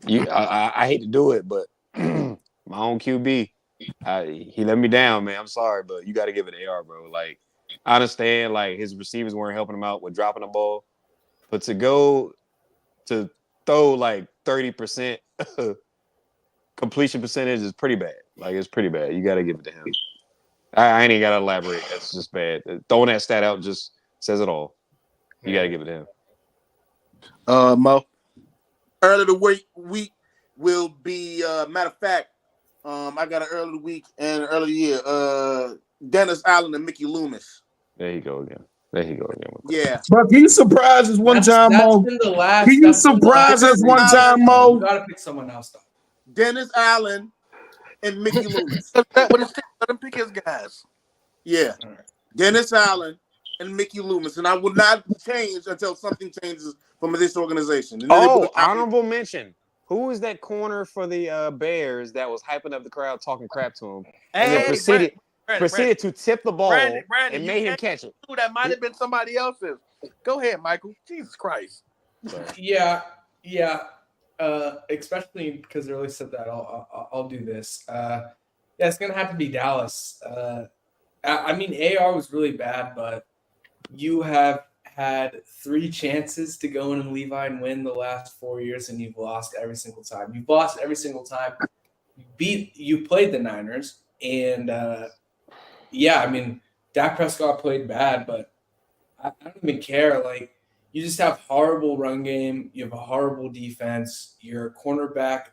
I hate to do it, but my own QB, he let me down, man. I'm sorry, but you got to give it to AR, bro. Like, I understand, like, his receivers weren't helping him out with dropping the ball, but to throw like 30% completion percentage is pretty bad. Like, it's pretty bad. You got to give it to him. I ain't got to elaborate. That's just bad. Throwing that stat out just says it all. You got to give it to him. Mo. Early of the week will be matter of fact. I got an early of the week and early of the year. Dennis Allen and Mickey Loomis. There you go again. Yeah. But can you surprise us one time, Mo? Can you surprise us one time, Mo? You gotta pick someone else though. Dennis Allen and Mickey Loomis. Let him pick his guys. Yeah. Right. Dennis Allen and Mickey Loomis. And I will not change until something changes from this organization. Honorable mention. Who was that corner for the Bears that was hyping up the crowd, talking crap to him, and then proceeded to tip the ball Brandon, and made him catch it? That might have been somebody else's. Go ahead, Michael. Jesus Christ. Yeah. Especially because they really said that. I'll do this. It's gonna have to be Dallas. I mean, AR was really bad, but you have had 3 chances to go in and Levi and win the last 4 years, and you've lost every single time. You played the Niners, and I mean, Dak Prescott played bad, but I don't even care. Like, you just have horrible run game. You have a horrible defense. Your cornerback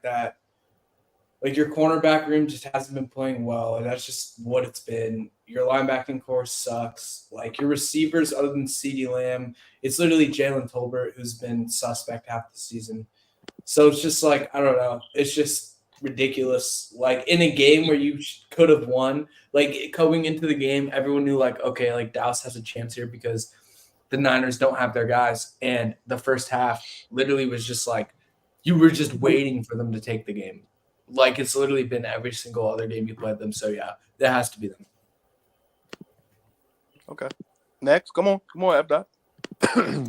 room just hasn't been playing well, and that's just what it's been. Your linebacking core sucks. Like, your receivers, other than CeeDee Lamb, it's literally Jalen Tolbert, who's been suspect half the season. So it's just like, I don't know. It's just ridiculous. Like, in a game where you could have won, like, going into the game, everyone knew, like, okay, like, Dallas has a chance here because the Niners don't have their guys. And the first half literally was just like, you were just waiting for them to take the game. Like, it's literally been every single other game you played them. So, yeah, that has to be them. Okay. Next. Come on, F-Dot.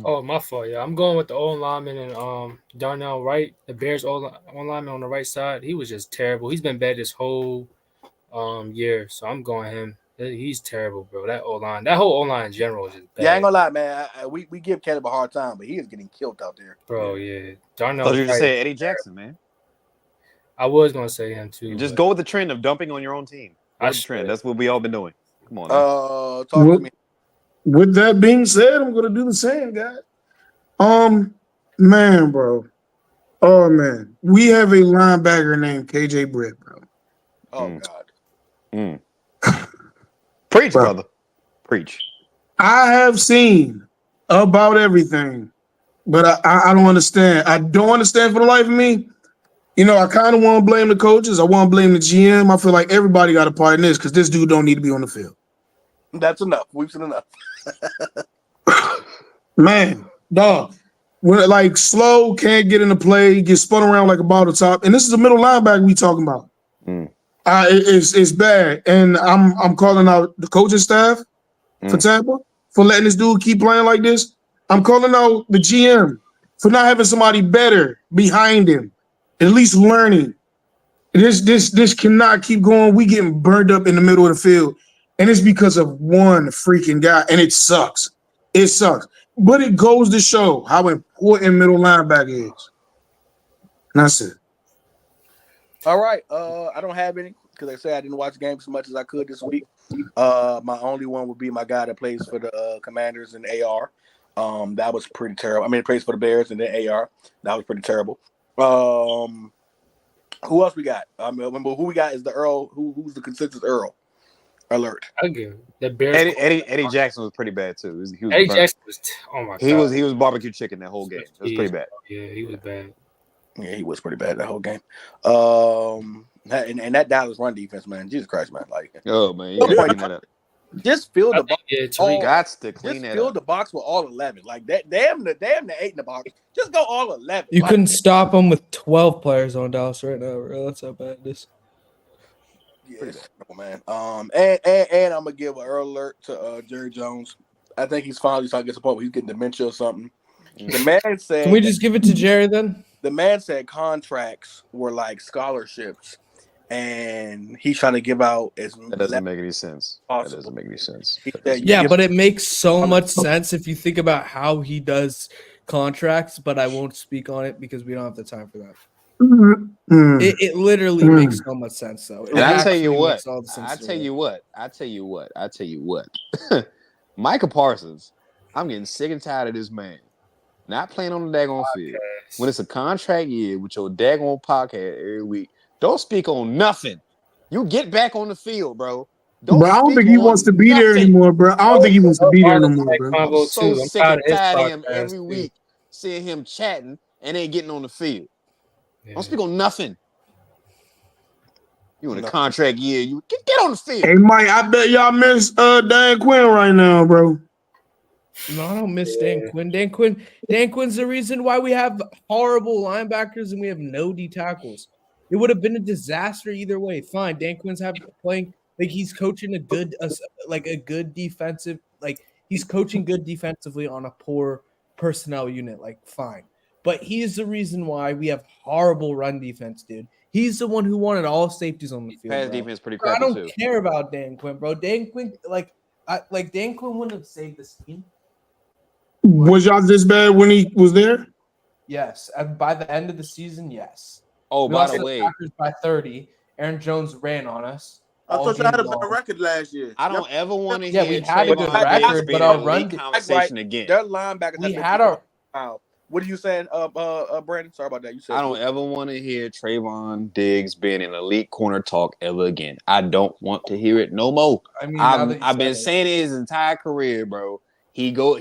Oh, my fault. Yeah, I'm going with the old lineman and Darnell Wright, the Bears old lineman on the right side. He was just terrible. He's been bad this whole year, so I'm going him. He's terrible, bro. That O line, that whole O line in general is just bad. Yeah, I ain't gonna lie, man. We give Caleb a hard time, but he is getting killed out there, bro. Yeah, Darnell. So you just say Eddie Jackson, man. I was gonna say him too. Just go with the trend of dumping on your own team. Go with the trend. That's what we all been doing. Come on. Talk to me. With that being said, I'm gonna do the same, guys. Man, bro. Oh man, we have a linebacker named KJ Britt, bro. Oh God. Preach, brother. Preach. I have seen about everything, but I don't understand. I don't understand for the life of me. You know, I kind of want to blame the coaches. I want to blame the GM. I feel like everybody got a part in this because this dude don't need to be on the field. That's enough. We've seen enough. Man, dog. When like slow, can't get into play, get spun around like a bottle top. And this is a middle linebacker we talking about. It's bad. And I'm calling out the coaching staff for Tampa for letting this dude keep playing like this. I'm calling out the GM for not having somebody better behind him, at least learning. This cannot keep going. We getting burned up in the middle of the field. And it's because of one freaking guy. And it sucks. It sucks. But it goes to show how important middle linebacker is. And that's it. All right. I don't have any because I said I didn't watch games as much as I could this week. My only one would be my guy that plays for the Commanders in AR. That was pretty terrible. I mean, it plays for the Bears and then AR. That was pretty terrible. Who else we got? Remember who we got is the Earl. Who's the consensus Earl? Alert. Again, the Bears. Eddie Jackson was pretty bad too. He was Eddie Jackson was. Oh my god. He was barbecue chicken that whole game. It was pretty bad. Yeah, he was bad. Yeah, he was pretty bad that whole game. And that Dallas run defense, man. Jesus Christ, man. Like, oh man, you gotta clean that up. Just fill the box. Yeah, Gots to clean that up. Just fill the box with all 11. Like that, damn the 8 in the box. Just go all 11. You couldn't stop them with 12 players on Dallas right now, bro. That's how bad it is. Yeah, man. And I'm gonna give an Earl alert to Jerry Jones. I think he's finally starting to get to the point where he's getting dementia or something. The man said, "Can we just give it to Jerry then?" The man said contracts were like scholarships, and he's trying to give out as that doesn't make any sense. That doesn't make any sense. Yeah, but it makes so much sense if you think about how he does contracts. But I won't speak on it because we don't have the time for that. It literally makes so much sense, though. And I tell you what. Micah Parsons, I'm getting sick and tired of this man not playing on the daggone field. When it's a contract year with your daggone podcast every week, don't speak on nothing. You get back on the field, bro. I don't think he wants to be there anymore, bro. I don't think he wants to be there no more, bro. I'm so sick and tired of him every week seeing him chatting and ain't getting on the field. Yeah. Don't speak on nothing. You in a contract year. You get on the field. Hey, Mike, I bet y'all miss Dan Quinn right now, bro. No, I don't miss Dan Quinn. Dan Quinn's the reason why we have horrible linebackers and we have no D tackles. It would have been a disaster either way. Fine, Dan Quinn's playing like he's coaching a good defensive, like he's coaching good defensively on a poor personnel unit. Like fine. But he's the reason why we have horrible run defense, dude. He's the one who wanted all safeties on the field. Pass defense pretty crappy too. I don't care about Dan Quinn, bro. Dan Quinn, Dan Quinn wouldn't have saved this team. Was y'all this bad when he was there? Yes. And by the end of the season, yes. Oh, by the way, by 30, Aaron Jones ran on us. I thought you had a better record last year. I don't ever want to hear. We had a good record, but our run conversation again. Their linebackers. We had our. What are you saying, Brandon? Sorry about that. You said I don't ever want to hear Stefon Diggs being an elite corner talk ever again. I don't want to hear it no more. I mean, I've been saying it his entire career, bro. He does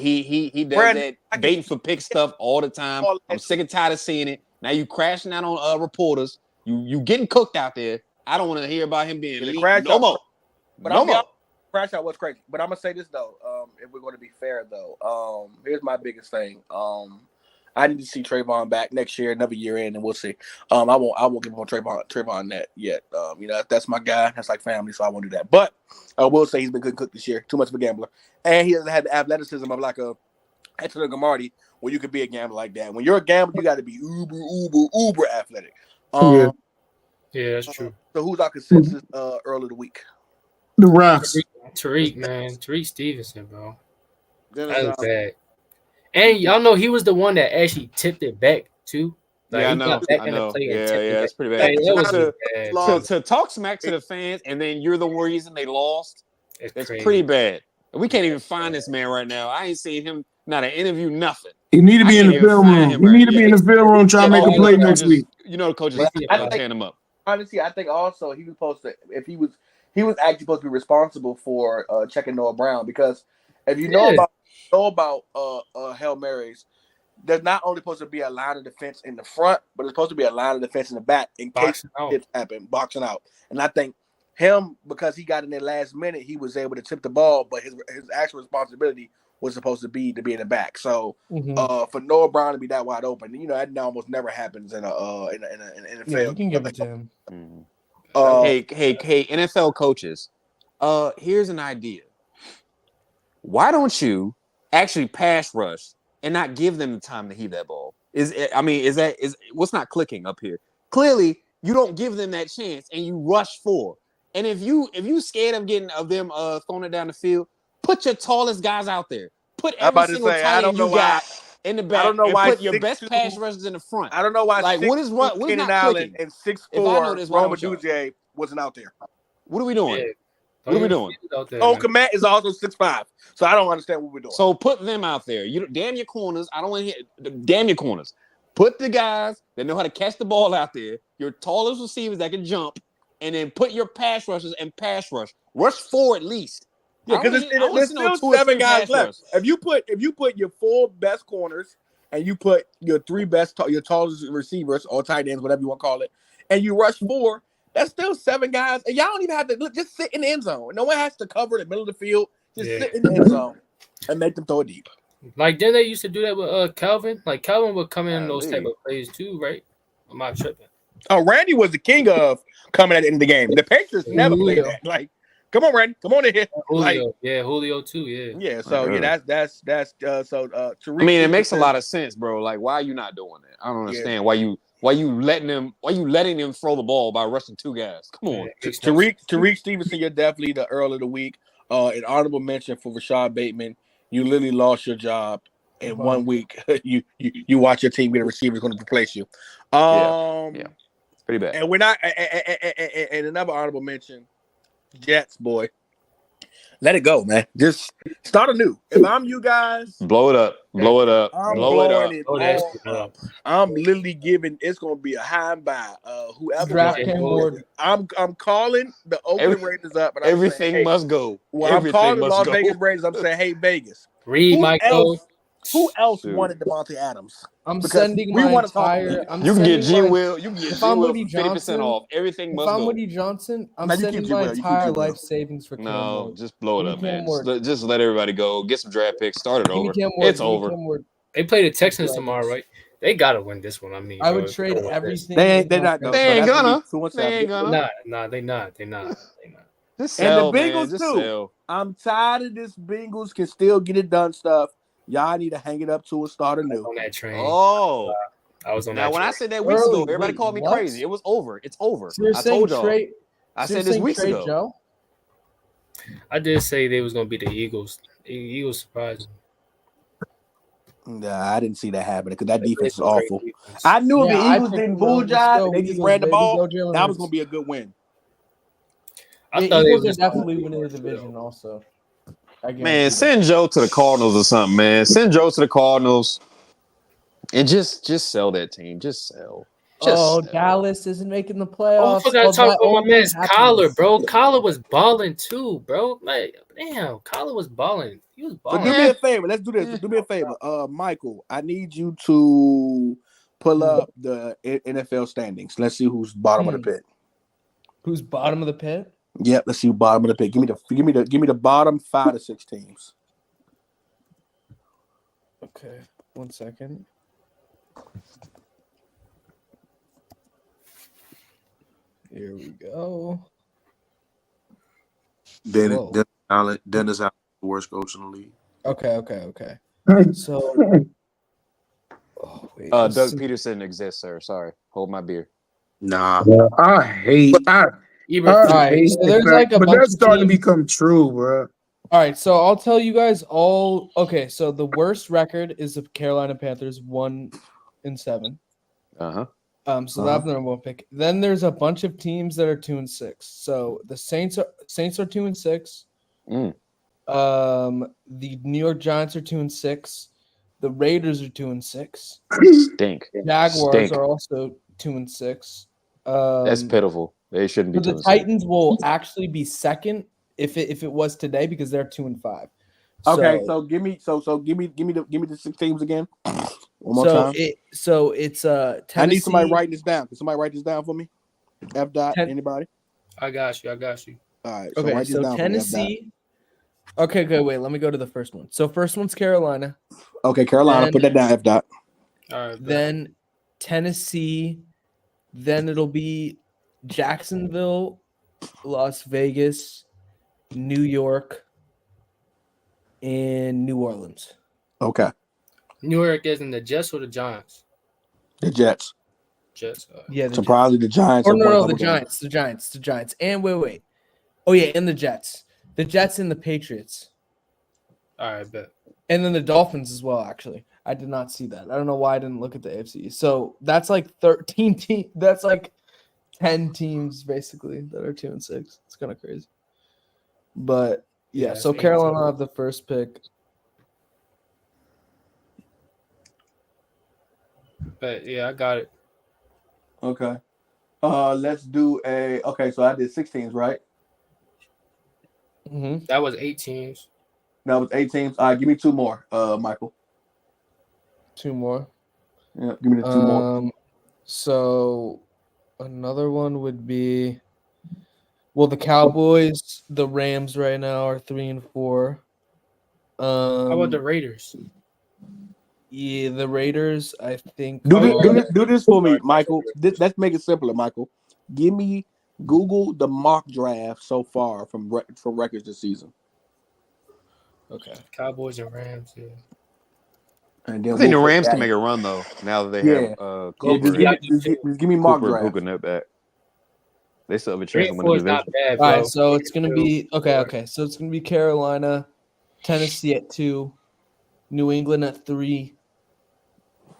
Brandon, that baiting for pick stuff all the time. I'm sick and tired of seeing it. Now you crashing out on reporters. You getting cooked out there. I don't want to hear about him being elite no more. But no more. Crash out was crazy. But I'm gonna say this though. If we're going to be fair though, here's my biggest thing. I need to see Trayvon back next year, another year in, and we'll see. I won't give him on Trayvon that yet. That's my guy. That's like family, so I won't do that. But I will say he's been good cook this year. Too much of a gambler, and he doesn't have the athleticism of like a That's the Marty, where you could be a gambler like that. When you're a gambler, you got to be uber athletic. Yeah. Yeah, that's true. So who's our consensus early of the week? The Rocks. Tariq, man. Tariq Stevenson, bro. Dennis That was Allen. bad. And y'all know he was the one that actually tipped it back, too. Like, Yeah, he got back in the play and tipped it back. it's pretty Like, bad. that was bad. To talk smack to the fans, and then you're the reason they lost. That's crazy. pretty bad. We can't even find this man right now. I ain't seen him, not an interview, nothing. He need to be in the film room. He need to be in the film room trying to make a play next week. You know the coaches tearing him up. Honestly, I think also he was supposed to, if he was actually supposed to be responsible for checking Noah Brown, because if you know about Hail Marys, there's not only supposed to be a line of defense in the front, but it's supposed to be a line of defense in the back in case it happen, boxing out. And I think him, because he got in there last minute, he was able to tip the ball, but his actual responsibility was supposed to be in the back. So for Noah Brown to be that wide open, you know, that almost never happens in a NFL. Yeah, you can give it to him. Hey, NFL coaches. Here's an idea. Why don't you actually pass rush and not give them the time to heave that ball? Is what's not clicking up here? Clearly, you don't give them that chance and you rush forward. And if you scared of them throwing it down the field, put your tallest guys out there. Put every single tight end you got in the back. I don't know why. Put your best pass rushers in the front. I don't know why. Like what is not clicking? And 6'4" Roma Duje wasn't out there. What are we doing? Yeah. What are we doing? Komet is also 6'5", so I don't understand what we're doing. So put them out there. You damn your corners. I don't want to hear. Damn your corners. Put the guys that know how to catch the ball out there. Your tallest receivers that can jump, and then put your pass rushers and pass rush. Rush 4 at least. Yeah, because there's still 7 guys left. If you put your 4 best corners and you put your 3 best, your tallest receivers or tight ends, whatever you want to call it, and you rush 4. That's still 7 guys, and y'all don't even have to just sit in the end zone. No one has to cover the middle of the field. Just sit in the end zone and make them throw it deep. Like then they used to do that with Calvin. Like Calvin would come in those type of plays too, right? I'm not tripping. Oh, Randy was the king of coming at the end of the game. The Patriots never played that. Like, come on, Randy, come on in here. Julio, Julio too, yeah. So that's Tariq. I mean, it makes a lot of sense, bro. Like, why are you not doing that? I don't understand why you letting them throw the ball by rushing 2 guys. Come on. Tariq Stevenson, you're definitely the Earl of the week. An honorable mention for Rashad Bateman. You literally lost your job in 1 week. you watch your team get a receiver who's going to replace you. Yeah. It's pretty bad. And we're not and another honorable mention, Jets, boy. Let it go, man. Just start anew. If I'm you guys, blow it up. I'm blowing it all up. I'm literally giving. It's gonna be a high and by. Whoever draft came forward. I'm calling the Oakland Raiders up. And everything saying, must go. Well, I'm calling the Las Vegas Raiders. I'm saying, hey Vegas, read Michael. Who else wanted Devontae Adams? I'm sending my entire. You can get G Will. You can get G Will 50% off. Everything must go. If I'm Woody Johnson, I'm sending my entire life savings for Cam Ward. Just blow it up, man. Just let everybody go. Get some draft picks. Start it over. It's over. They play the Texans tomorrow, right? They gotta win this one. I mean, I would trade everything. They're not. They ain't gonna. Nah, they not. Just sell, and the Bengals man. too. Sell. I'm tired of this. Bengals can still get it done stuff. Y'all need to hang it up to a start anew. On that train. Oh, I was on that. Now, when I said that weeks ago, everybody called me crazy. It was over. It's over. So I told y'all. I said this weeks ago. Joe? I did say they was gonna be the Eagles. The Eagles surprised me. Nah, I didn't see that happening because that defense is awful. I knew if the Eagles didn't bulljive and they just ran the ball, that was gonna be a good win. I thought Eagles are definitely winning the division also. Man, send Joe to the Cardinals or something, man. Send Joe to the Cardinals and just sell that team. Just sell. Dallas isn't making the playoffs. I forgot to talk about my man's Collar, bro. Collar was balling too, bro. Like, damn, Collar was balling. He was balling. But do me a favor. Let's do this. Do me a favor. Michael, I need you to pull up the NFL standings. Let's see who's bottom of the pit. Who's bottom of the pit? Yep, let's see who bottom of the pit. Give me the bottom 5 to 6 teams. Okay, 1 second. Here we go. Dennis Allen, the worst coach in the league. Okay. So, oh, wait, Doug Peterson exists, sir. Sorry, hold my beer. Nah. I hate I Eberflus. hate so the there's fact, like a but bunch that's of starting to teams. become true, bro. All right, so I'll tell you guys all. Okay, so the worst record is the Carolina Panthers, 1-7. So that's the number one pick. Then there's a bunch of teams that are 2-6. So the Saints are 2-6. The New York Giants are 2-6. The Raiders are 2-6. Stink. Jaguars are also 2-6. That's pitiful. They shouldn't be. So the Titans will actually be second if it was today because they're 2-5. Okay, so give me the 6 teams again. One more time. It's Tennessee. I need somebody writing this down. Can somebody write this down for me? F dot. Anybody? I got you. All right. Okay, write this so down Tennessee. Okay, good. Wait, let me go to the first one. So first one's Carolina. Okay, Carolina. Then, put that down. F dot. All right. Then Tennessee. Then it'll be Jacksonville, Las Vegas, New York, and New Orleans. Okay. New York is in the Jets or the Giants? The Jets. Jets. Yeah, Surprisingly, the Giants. Or no, the Giants. The Giants. And wait. Oh yeah, and the Jets. The Jets and the Patriots. All right, bet. And then the Dolphins as well, actually. I did not see that. I don't know why I didn't look at the AFC. So that's like 13 teams. That's like 10 teams, basically, that are 2-6. It's kind of crazy. But, yeah, so Carolina will have the first pick. But, yeah, I got it. Okay. Let's do okay, so I did 6 teams, right? Mm-hmm. That was 8 teams. That was 8 teams. All right, give me 2 more, Michael. 2 more. Yeah, give me the 2 more. So another one would be, well, the Cowboys, the Rams right now are 3-4. How about the Raiders? Yeah, the Raiders, I think. Do this for me, Michael. Let's make it simpler, Michael. Give me Google the mock draft so far from records this season. Okay. Cowboys and Rams, yeah. And then I think the Rams can make a run though. Now that they have Cooper, just give me mock draft. Cooper net back. They still have a chance to win the division. Not bad, all right, so it's gonna be okay. So it's gonna be Carolina, Tennessee at 2, New England at 3,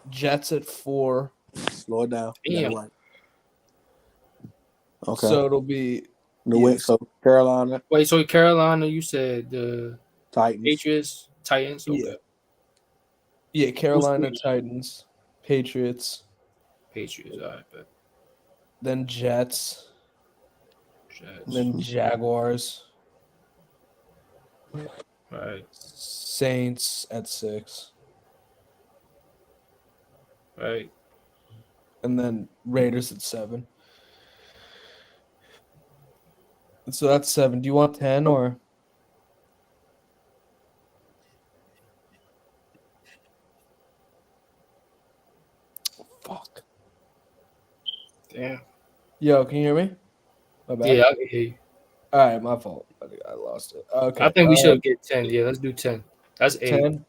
Jets at 4. Slow it down. Right. Okay. So it'll be so Carolina. Wait, so Carolina, you said the Titans. Patriots, Titans. Okay. Yeah, Carolina, Titans, Patriots. All right, but then Jets. Then Jaguars. All right. Saints at 6. All right. And then Raiders at 7. So that's 7. Do you want 10 or? Fuck. Damn. Yo, can you hear me? My bad. Yeah, I can hear you. All right, my fault. I lost it. Okay. I think we should get 10. Yeah, let's do 10. That's 8. 10?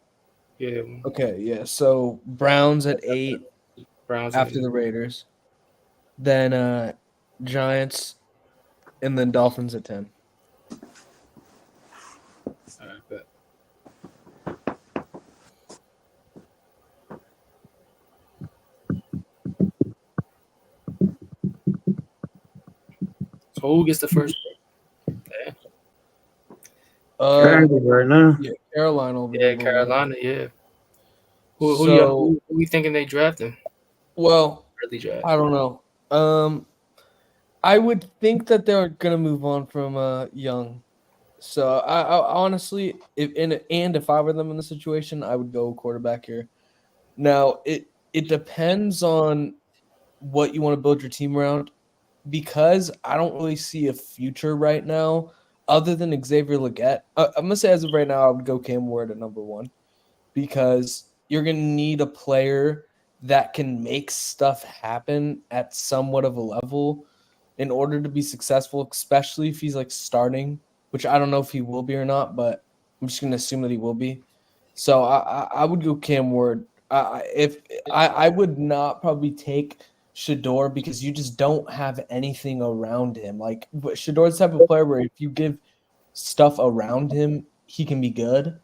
Yeah. Okay, yeah. So Browns at 8. Browns after the Raiders. Then Giants, and then Dolphins at 10. All right, bet. So who gets the first pick? Right now. Yeah, Carolina. Carolina. Yeah. Who we thinking they drafting? Well, Early draft. I don't know. I would think that they're gonna move on from Young. So I honestly, if I were them in the situation, I would go quarterback here. Now it depends on what you want to build your team around, because I don't really see a future right now other than Xavier Legette. I'm gonna say as of right now, I would go Cam Ward at number 1, because you're gonna need a player that can make stuff happen at somewhat of a level in order to be successful, especially if he's like starting, which I don't know if he will be or not, but I'm just going to assume that he will be. So I would go Cam Ward. I would not probably take Shador because you just don't have anything around him. Like Shador's the type of player where if you give stuff around him, he can be good.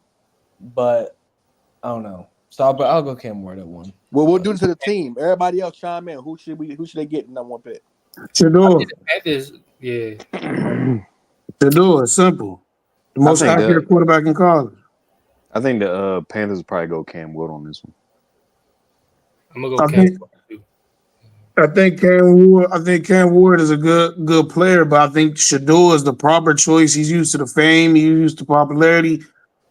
But I don't know. So I'll go Cam Ward at 1. Well, we'll do it to the team. Everybody else chime in. Who should they get in number 1 pick? Shador. Panthers, yeah. Shador, simple. The most accurate quarterback in college. I think the Panthers will probably go Cam Ward on this one. I'm gonna go Cam Ward too. I think Cam Ward is a good player, but I think Shador is the proper choice. He's used to the fame, he's used to popularity.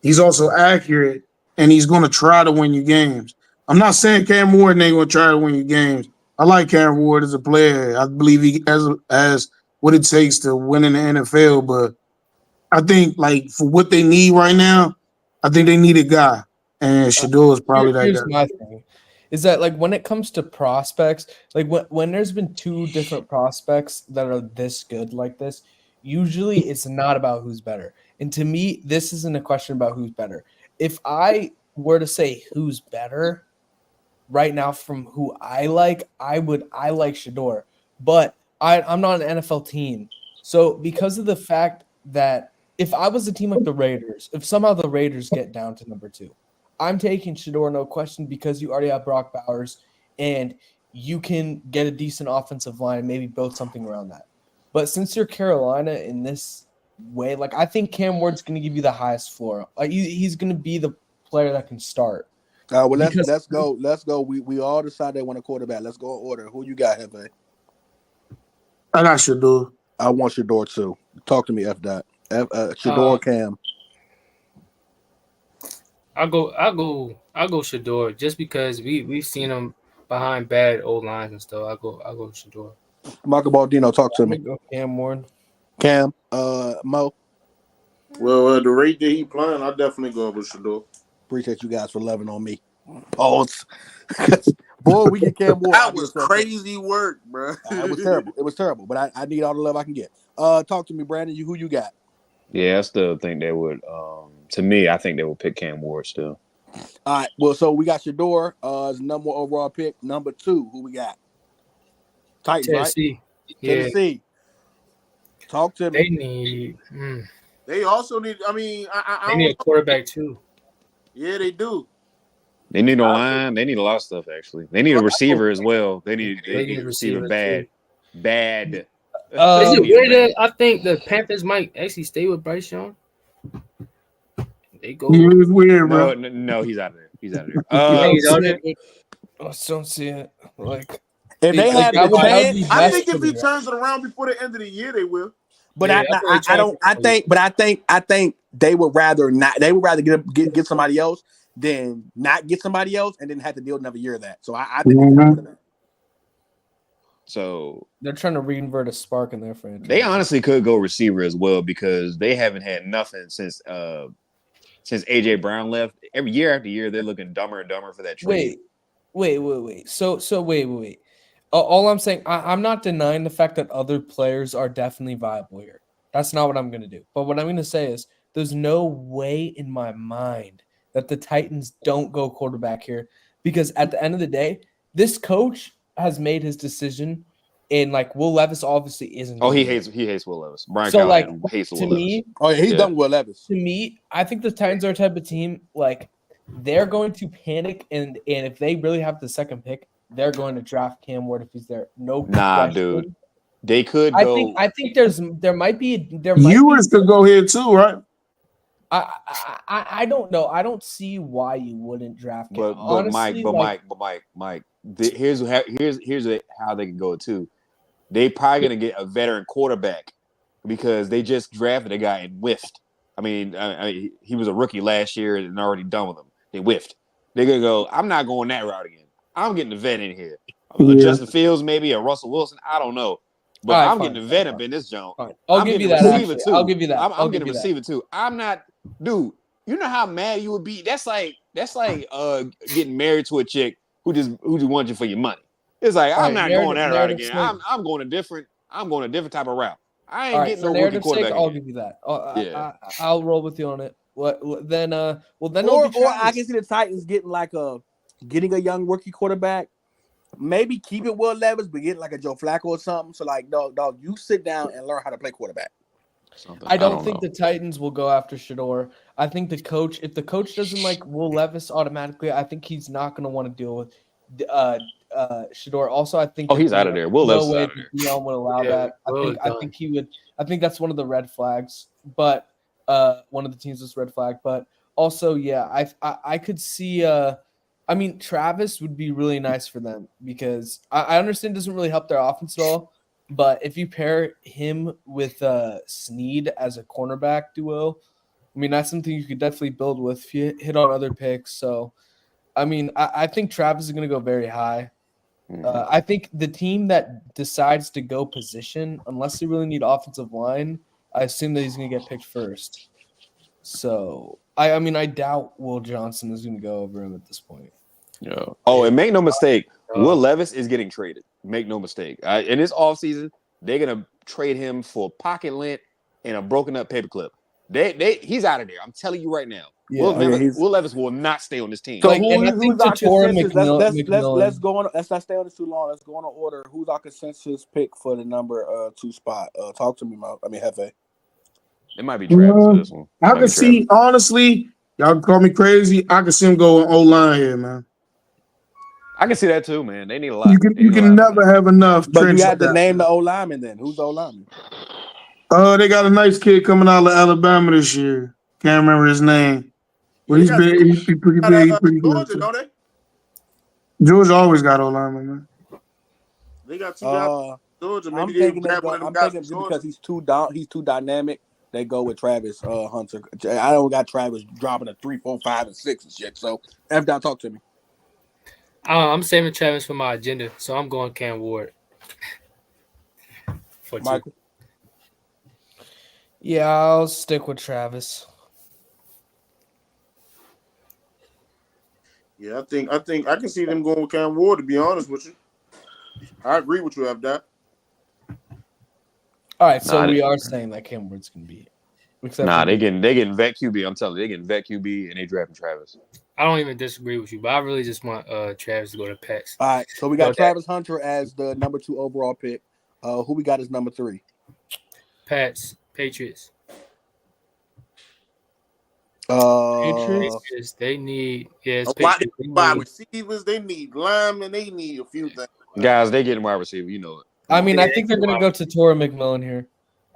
He's also accurate, and he's going to try to win you games. I'm not saying Cam Ward ain't going to try to win you games. I like Cam Ward as a player. I believe he has what it takes to win in the NFL, but I think like for what they need right now, I think they need a guy, and Shador is probably that guy. My thing is that like when it comes to prospects, like when there's been 2 different prospects that are this good like this, usually it's not about who's better. And to me, this isn't a question about who's better. If I were to say who's better right now from who I like, I like Shador. But I'm not an NFL team. So because of the fact that if I was a team like the Raiders, if somehow the Raiders get down to number 2, I'm taking Shador, no question, because you already have Brock Bowers and you can get a decent offensive line and maybe build something around that. But since you're Carolina in this way, like I think Cam Ward's going to give you the highest floor. Like he's going to be the player that can start. Well, let's go. Let's go. We all decide they want a quarterback. Let's go in order. Who you got, Hefe? I got Shador. I want Shador too. Talk to me, F. Dot. Shador, Cam. I'll go Shador just because we've seen him behind bad old lines and stuff. I'll go Shador. Michael Baldino, talk to me. Go Cam Ward. Cam, Mo. Well, the rate that he playing, I definitely go with Shador. Appreciate you guys for loving on me. Pause. Boy, we get Cam Ward. That was crazy work, bro. It was terrible. It was terrible, but I need all the love I can get. Talk to me, Brandon. Who you got? Yeah, I still think they would. To me, I think they would pick Cam Ward still. All right. Well, so we got Shador as number 1 overall pick. Number 2, who we got? Titans, Tennessee. Right? Yeah. Tennessee. Talk to me. They need. They also need. I mean, they need a quarterback too. Yeah, they do. They need a line. They need a lot of stuff. Actually, they need a receiver as well. They need a receiver bad. Is it weird that I think the Panthers might actually stay with Bryce Young? They go. It was weird, bro. No, he's out of there. He's out of there. I just don't see it. Like if they had the chance, I think if he turns it around before the end of the year, they will. But I think they would rather not. They would rather get somebody else than not get somebody else and then have to deal with another year of that. So I think. So they're trying to reinvert a spark in their franchise. They honestly could go receiver as well because they haven't had nothing since AJ Brown left. Every year after year, they're looking dumber and dumber for that trade. Wait. So wait. All I'm saying, I'm not denying the fact that other players are definitely viable here. That's not what I'm going to do. But what I'm going to say is there's no way in my mind that the Titans don't go quarterback here because at the end of the day, this coach has made his decision, and like Will Levis obviously isn't. Oh, he hates Will Levis. Brian so Callahan like hates to Will me, Levis. Oh, yeah, he's done with Will Levis. To me, I think the Titans are a type of team like they're going to panic, and if they really have the second pick, they're going to draft Cam Ward if he's there. No, question. Dude, they could go. I think there might be. Ewers could go here too, right? I don't know. I don't see why you wouldn't draft Cam. But honestly, Mike. Here's how they can go too. They probably gonna get a veteran quarterback because they just drafted a guy and whiffed. I mean, he was a rookie last year and already done with him. They whiffed. They're gonna go. I'm not going that route again. I'm getting the vet in here. Justin Fields, maybe a Russell Wilson. I don't know. But I'm getting the vet up in this joint. I'll give you that. I'll give you that. I'm getting a receiver too. I'm not, dude. You know how mad you would be? That's like getting married to a chick who just wants you for your money. It's like I'm not going that route again. I'm going a different type of route. I ain't getting no rookie quarterback. I'll give you that. I'll roll with you on it. then it'll Or be I Travis. can see the Titans getting a young rookie quarterback. Maybe keep it Will Levis, but get like a Joe Flacco or something. So like, dog, you sit down and learn how to play quarterback. I don't think the Titans will go after Shador. I think if the coach doesn't like Will Levis automatically, I think he's not going to want to deal with Shador. Also, I think he's out of there. Will Levis is out of there. Dion would allow Yeah, that. Will is I done. think he would. I think that's one of the red flags. But one of the teams is red flag. But also, yeah, I could see. I mean, Travis would be really nice for them because I understand it doesn't really help their offense at all. But if you pair him with Snead as a cornerback duo, I mean, that's something you could definitely build with if you hit on other picks. So, I mean, I think Travis is going to go very high. I think the team that decides to go position, unless they really need offensive line, I assume that he's going to get picked first. So, I mean, I doubt Will Johnson is going to go over him at this point. Yeah. Oh, and make no mistake, Will Levis is getting traded. Make no mistake. In this offseason, they're going to trade him for pocket lint and a broken up paperclip. He's out of there. I'm telling you right now. Yeah, Will Levis will not stay on this team. So Like, who's our consensus? Let's go on. Let's not stay on this too long. Let's go on order. Who's our consensus pick for the number 2 spot? Talk to me, Hefe. It might be Travis for this one. I can see, honestly, y'all can call me crazy. I can see him going O-line here, man. I can see that too, man. They need a lot. You can never have enough. But you have to name the O-lineman then. Who's the O-lineman? They got a nice kid coming out of Alabama this year. Can't remember his name. But he's pretty big. He's pretty Georgia, good. don't they? Georgia always got O-lineman, man. They got 2 guys. Georgia. I'm thinking because he's too dynamic. They go with Travis Hunter. I don't got Travis dropping a 3, 4, 5, and 6 and shit. So, F-Dot, talk to me. I'm saving Travis for my agenda, so I'm going Cam Ward. For Michael. Yeah, I'll stick with Travis. Yeah, I think I can see them going with Cam Ward, to be honest with you. I agree with you, F-Dot. All right, so we are saying that Cam Ward's going to be. They getting vet QB. I'm telling you, they getting vet QB and they drafting Travis. I don't even disagree with you, but I really just want Travis to go to Pats. All right, so we got Travis Hunter as the number 2 overall pick. Who we got as number 3? Pats, Patriots. Patriots. They need wide receivers. They need linemen. They need a few things. Guys, they getting wide receiver. You know it. I mean, I think they're going to go to Torrey McMillan here.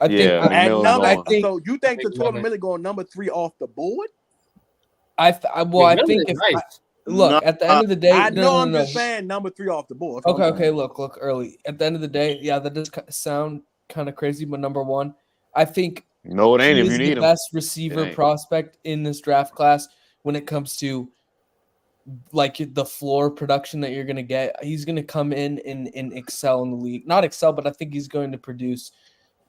So you think the Torrey McMillan going number 3 off the board? I think if at the end of the day, I'm just saying number 3 off the board. Okay. Look, early. At the end of the day, yeah, that does sound kind of crazy, but number 1, I think no, it ain't if you need the best receiver prospect in this draft class when it comes to like the floor production that you're gonna get. He's gonna come in and excel in the league. Not excel, but I think he's going to produce.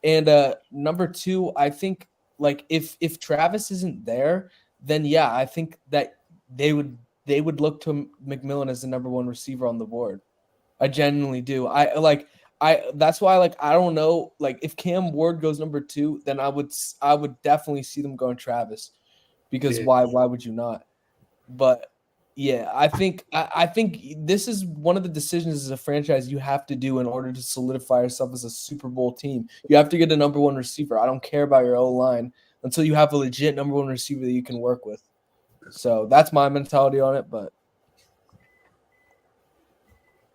And number 2, I think like if Travis isn't there, then yeah, I think that they would look to McMillan as the number 1 receiver on the board. I genuinely do. That's why I don't know, like if Cam Ward goes number 2, then I would definitely see them going Travis, because why would you not? But yeah, I think this is one of the decisions as a franchise you have to do in order to solidify yourself as a Super Bowl team. You have to get a number 1 receiver. I don't care about your O-line until you have a legit number 1 receiver that you can work with. So that's my mentality on it. But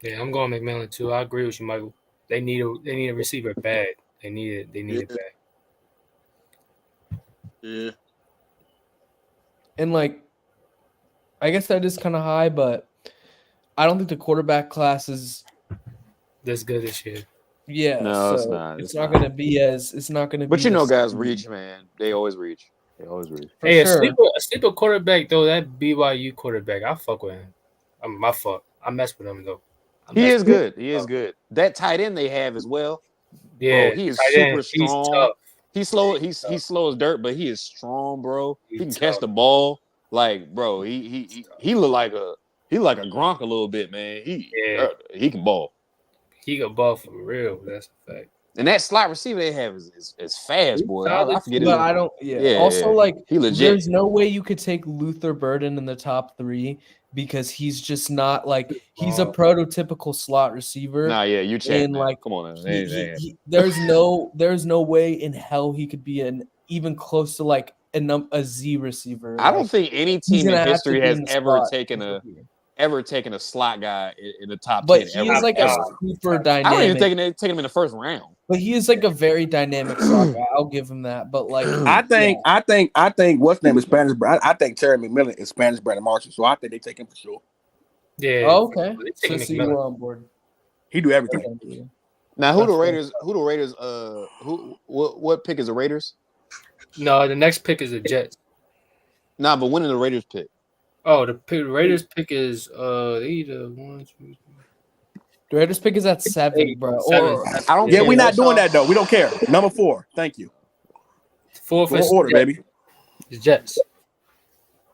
yeah, I'm going McMillan too. I agree with you, Michael. They need a receiver bad. They need it bad. Yeah. And I guess that is kind of high, but I don't think the quarterback class is that's good this year. Yeah, no, it's not. It's not going to be as. It's not going to. But guys reach, man. They always reach. Hey, sure. a sleeper quarterback though. That BYU quarterback, I fuck with him. My fuck. I mess with him though. He is good. That tight end they have as well. Yeah, bro, he is super strong. He's tough. He's slow as dirt, but he is strong, bro. He can catch the ball. Like, bro, he look like a Gronk a little bit, man. He can ball. He can ball for real. That's a fact. And that slot receiver they have is fast, boy. I forget his But name. I don't. Yeah. Also, like, he legit. There's no way you could take Luther Burden in the top 3 because he's just not like he's a prototypical slot receiver. Nah, yeah, you check. And like, come on, there's no way in hell he could be an even close to like a Z receiver. I don't think any team in history has ever taken a slot guy in the top 10. But he is like a super dynamic. I don't even take him in the first round. But he is like a very dynamic slot guy. I'll give him that. But like, I think what's name is Spanish. I think Terry McMillan is Spanish Brandon Marshall. So I think they take him for sure. Yeah. Oh, okay. So you were on board. He do everything. Now who the Raiders? What pick is the Raiders? No, the next pick is the Jets. Nah, but when did the Raiders pick? Oh, the Raiders pick is they either 1, 2, 3. The Raiders pick is at 7, bro. I don't. Yeah, we're not doing that though. We don't care. Number 4. Thank you. 4th is order, baby. The Jets.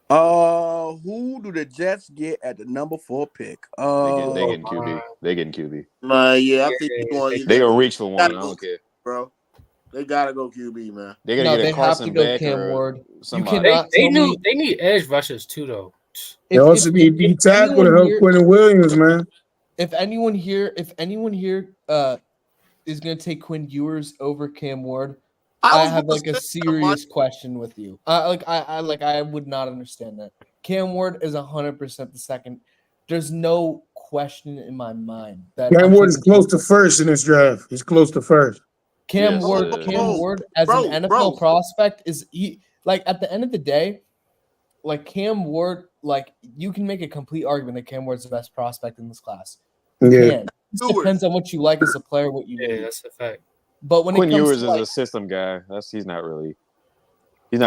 Who do the Jets get at the number 4 pick? They getting QB. They getting QB. Yeah, I think they gonna reach for one. I don't care, bro. They gotta go QB, man. They gotta get a Carson Beck Cam Ward. You cannot. They need edge rushers too, though. They also need D tackle to help Quentin Williams, man. If anyone here is gonna take Quinn Ewers over Cam Ward, I have like a serious question with you. I would not understand that. Cam Ward is 100% the second. There's no question in my mind that Cam Ward is close to first in this draft. He's close to first. Cam Ward as an NFL prospect is at the end of the day, like Cam Ward, like you can make a complete argument that Cam Ward's the best prospect in this class. Yeah. It depends on what you like as a player, what you do. That's a fact. But when Quinn it comes Ewers to is a system guy. He's not going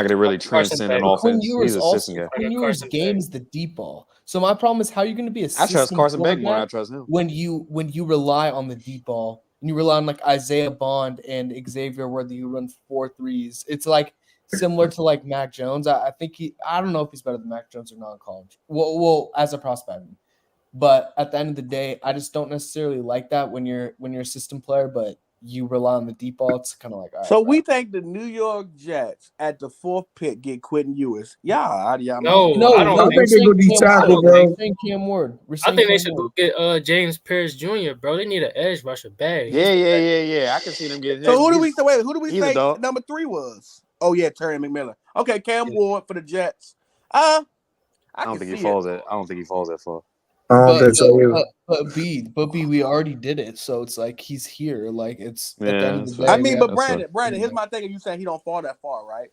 to really transcend an offense. He's a system guy. Quinn Ewers games the deep ball. So my problem is how you're going to be a system I trust Carson Beck more than I trust him. When you rely on the deep ball and you rely on like Isaiah Bond and Xavier where you run 4 threes. It's like similar to like Mac Jones. I think I don't know if he's better than Mac Jones or not in college. Well, as a prospect. But at the end of the day, I just don't necessarily like that when you're a system player, but you rely on the deep ball. It's kind of like so we think the New York Jets at the 4th pick get Quentin Ewers. No, I don't think they go D tackle, bro. Cam Ward. I think they should go get James Pierce Jr., bro. They need an edge rusher bag. Yeah. I can see them getting. So who do we say number 3 was? Oh yeah, Terry McMillan. Okay, Cam Ward for the Jets. I don't think he falls that far. But B, we already did it, so it's like he's here. Like it's. At the end of the day, I mean, but Brandon, here's my thing. You saying he don't fall that far, right?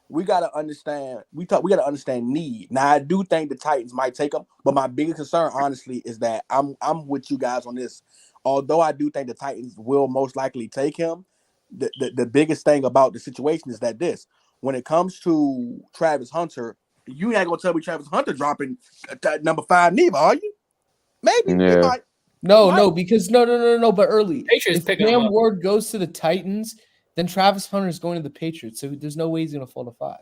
We gotta understand. We gotta understand need. Now, I do think the Titans might take him, but my biggest concern, honestly, is that I'm with you guys on this. Although I do think the Titans will most likely take him, the biggest thing about the situation is that when it comes to Travis Hunter, you ain't gonna tell me Travis Hunter dropping number 5 neither, are you? Maybe. Yeah. No, because no. But early, Patriots if Cam Ward goes to the Titans, then Travis Hunter is going to the Patriots. So there's no way he's going to fall to 5.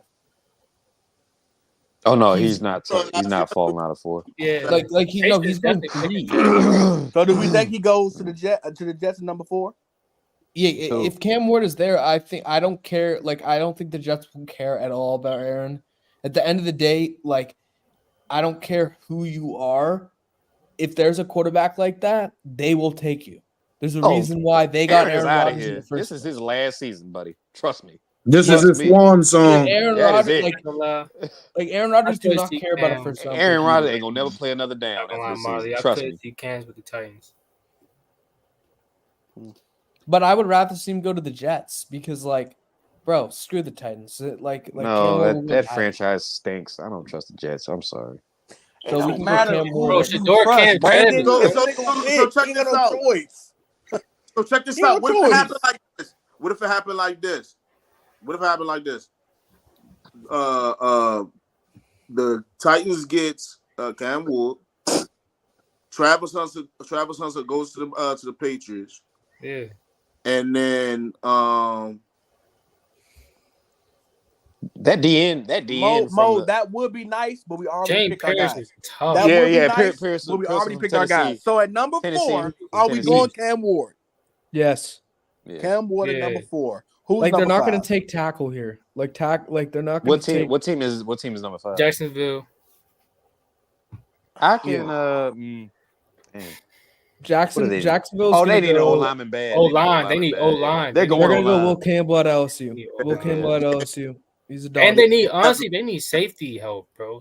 Oh no, he's not. He's not falling out of 4. Yeah, he's going 3. So do we think he goes to the Jets at number 4? Yeah, if Cam Ward is there, I don't care. Like I don't think the Jets will care at all about Aaron. At the end of the day, like I don't care who you are. If there's a quarterback like that, they will take you. There's a reason why they got Aaron Rodgers in the first. This is his last season, buddy. Trust me. This is his swan song. Aaron Rodgers, Aaron Rodgers do not care about a first round. Aaron Rodgers ain't gonna never play another down. Trust me. He can with the Titans. But I would rather see him go to the Jets because, bro, screw the Titans. No, that franchise stinks. I don't trust the Jets. I'm sorry. So we can go Bro, Shador can't. So check this out. What if it happened like this? What if it happened like this? The Titans gets Cam Ward. Travis Hunter goes to the Patriots. Yeah. And then that would be nice, but we already picked our guys. Pierce, but we already picked our guys. So at number 4, are we going Cam Ward? Yes. Cam Ward at number 4. Who's like number they're not 5? going to take tackle here. Like they're not going What to team? take. What team is number 5? Jacksonville. I can. Jacksonville's Oh, gonna they need an go, O lineman bad. O-line. They need O-line. They're They're going gonna go O-line. Will Campbell at LSU. Will Campbell at LSU. He's a dog. And they need safety help, bro.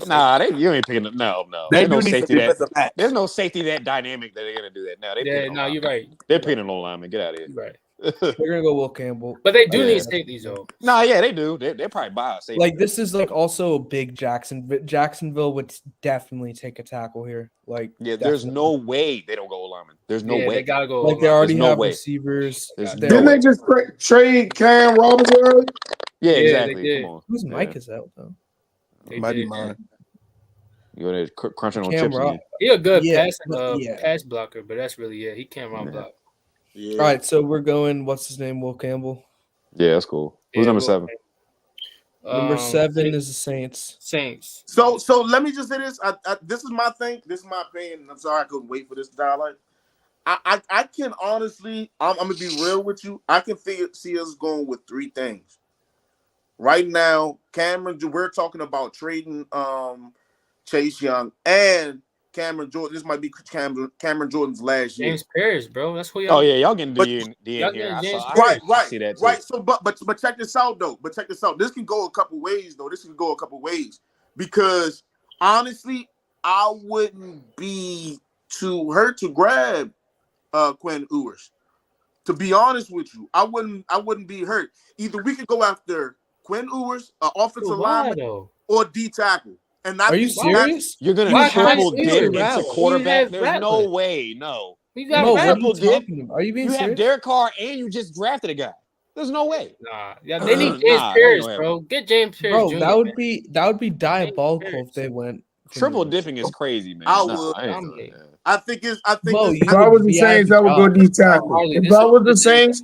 Nah, you ain't picking. No. They There's do no need safety some that. defensive backs. There's no safety that dynamic that they're gonna do that. No, they picking no, you're right. They're picking an O lineman. Get out of here. You're right. They're gonna go Will Campbell. But they do need safeties though. Nah, yeah, they do. They probably buy a safety. Like this is like also a big Jacksonville would definitely take a tackle here. Like there's no way they don't go O lineman. There's no way. They gotta go. Like they already There's no have way. receivers. Didn't they just trade Cam Robinson early? Yeah, exactly. Come on. Whose mic is out though? Might be mine. You're there crunching on Cam chips. Rob- He a good Yeah, pass blocker, but that's really it. He can't run block. Yeah. All right, so we're going. What's his name? Will Campbell. Yeah, that's cool. Who's number 7? Number 7 is the Saints. Saints. So let me just say this. This is my thing. This is my opinion. I'm sorry I couldn't wait for this dialogue. I can honestly, I'm gonna be real with you. I can see us going with 3 things. Right now, Cameron, we're talking about trading Chase Young and Cameron Jordan. This might be Cameron Jordan's last year. James Pierce, bro. That's who y'all. Oh yeah, y'all getting But- D in y'all here. getting James I see that too. Right. So, but check this out though. This can go a couple ways though. Because honestly, I wouldn't be too hurt to grab Quinn Ewers. To be honest with you, I wouldn't be hurt. Either we could go after Quinn Ewers, offensive lineman, or D tackle. And Are you serious? You're gonna Why triple can't you dip do into it? quarterback? You There's have no Rattler. way. No. We got What are triple you dip. talking about? Are you being You have serious? Derek Carr and you just drafted a guy. There's no way. Nah, they need James Nah, Pierce, ain't no bro. Get James Pierce, Bro, Jr., that would be diabolical if they went Triple dipping is crazy, man. I Nah, would. I ain't doing that. I think Bro, If I was the Saints, I would go D tackle. If I was the Saints,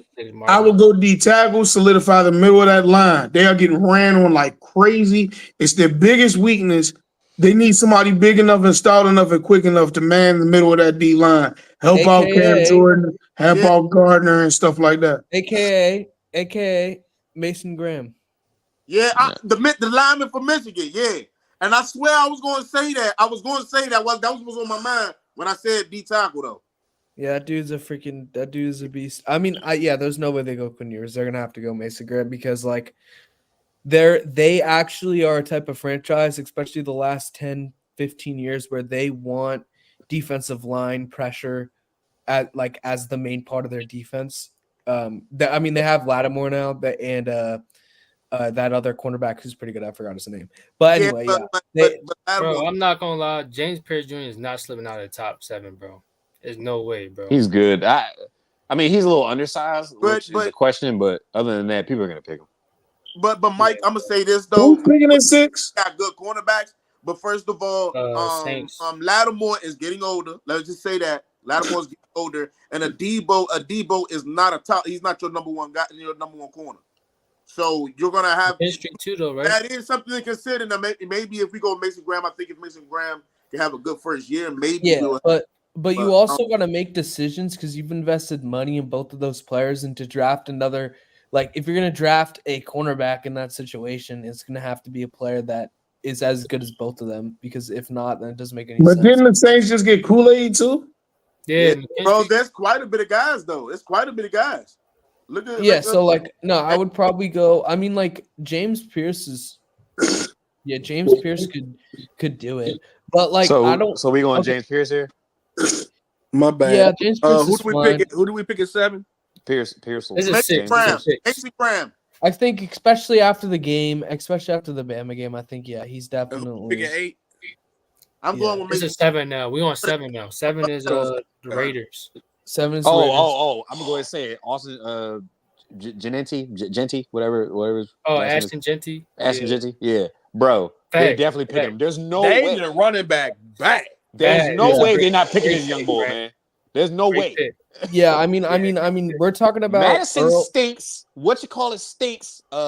I would go D tackle, solidify the middle of that line. They are getting ran on like crazy. It's their biggest weakness. They need somebody big enough and stout enough and quick enough to man the middle of that D line. Help out Cam Jordan, help out Gardner and stuff like that. AKA Mason Graham. Yeah, the lineman for Michigan. Yeah, and I swear I was going to say that. That was on my mind when I said D tackle though. Yeah, that dude's a beast. I mean, there's no way they go Quinn Ewers. They're gonna have to go Mason Graham because like they actually are a type of franchise, especially the last 10, 15 years, where they want defensive line pressure as the main part of their defense. They have Lattimore now, and that other cornerback who's pretty good. I forgot his name, but anyway, bro, I'm not gonna lie. James Pierce Jr. is not slipping out of the top 7, bro. There's no way, bro. He's good. I mean, he's a little undersized, which is a question. But other than that, people are gonna pick him. But Mike, I'm gonna say this though. Who's picking at 6? Got good cornerbacks, but first of all, Lattimore is getting older. Let's just say that Lattimore's getting older, and Adebo is not a top. He's not your number one guy, your number one corner. So you're gonna have history too, though, right? That is something to consider. Now, maybe if we go Mason Graham, I think if Mason Graham can have a good first year, maybe. But you also got to make decisions because you've invested money in both of those players, and to draft another. Like, if you're going to draft a cornerback in that situation, it's going to have to be a player that is as good as both of them, because if not, then it doesn't make any sense. But didn't the Saints just get Kool-Aid too? Yeah, bro, there's quite a bit of guys, though. It's quite a bit of guys. Look at I would probably go. I mean, like, James Pierce is – yeah, James Pierce could do it. But, like, I don't – So we going James Pierce here? My bad. Yeah, James Pierce who do we pick at 7? Pierce. This is 6. Mason Graham. I think, especially after the Bama game, I think, yeah, he's definitely. Pick at 8. I'm going with This is 7 now. We on 7 now. 7 is the Raiders. 7 is Raiders. I'm gonna go ahead and say it. Austin Genty, whatever. Ashton Genty. Ashton Genty, yeah, bro. They definitely pick him. There's no way. They need a running back. There's no way they're not picking this young boy, man. There's no way. Yeah, I mean, we're talking about Madison Earl. stinks. What you call it stinks? Who's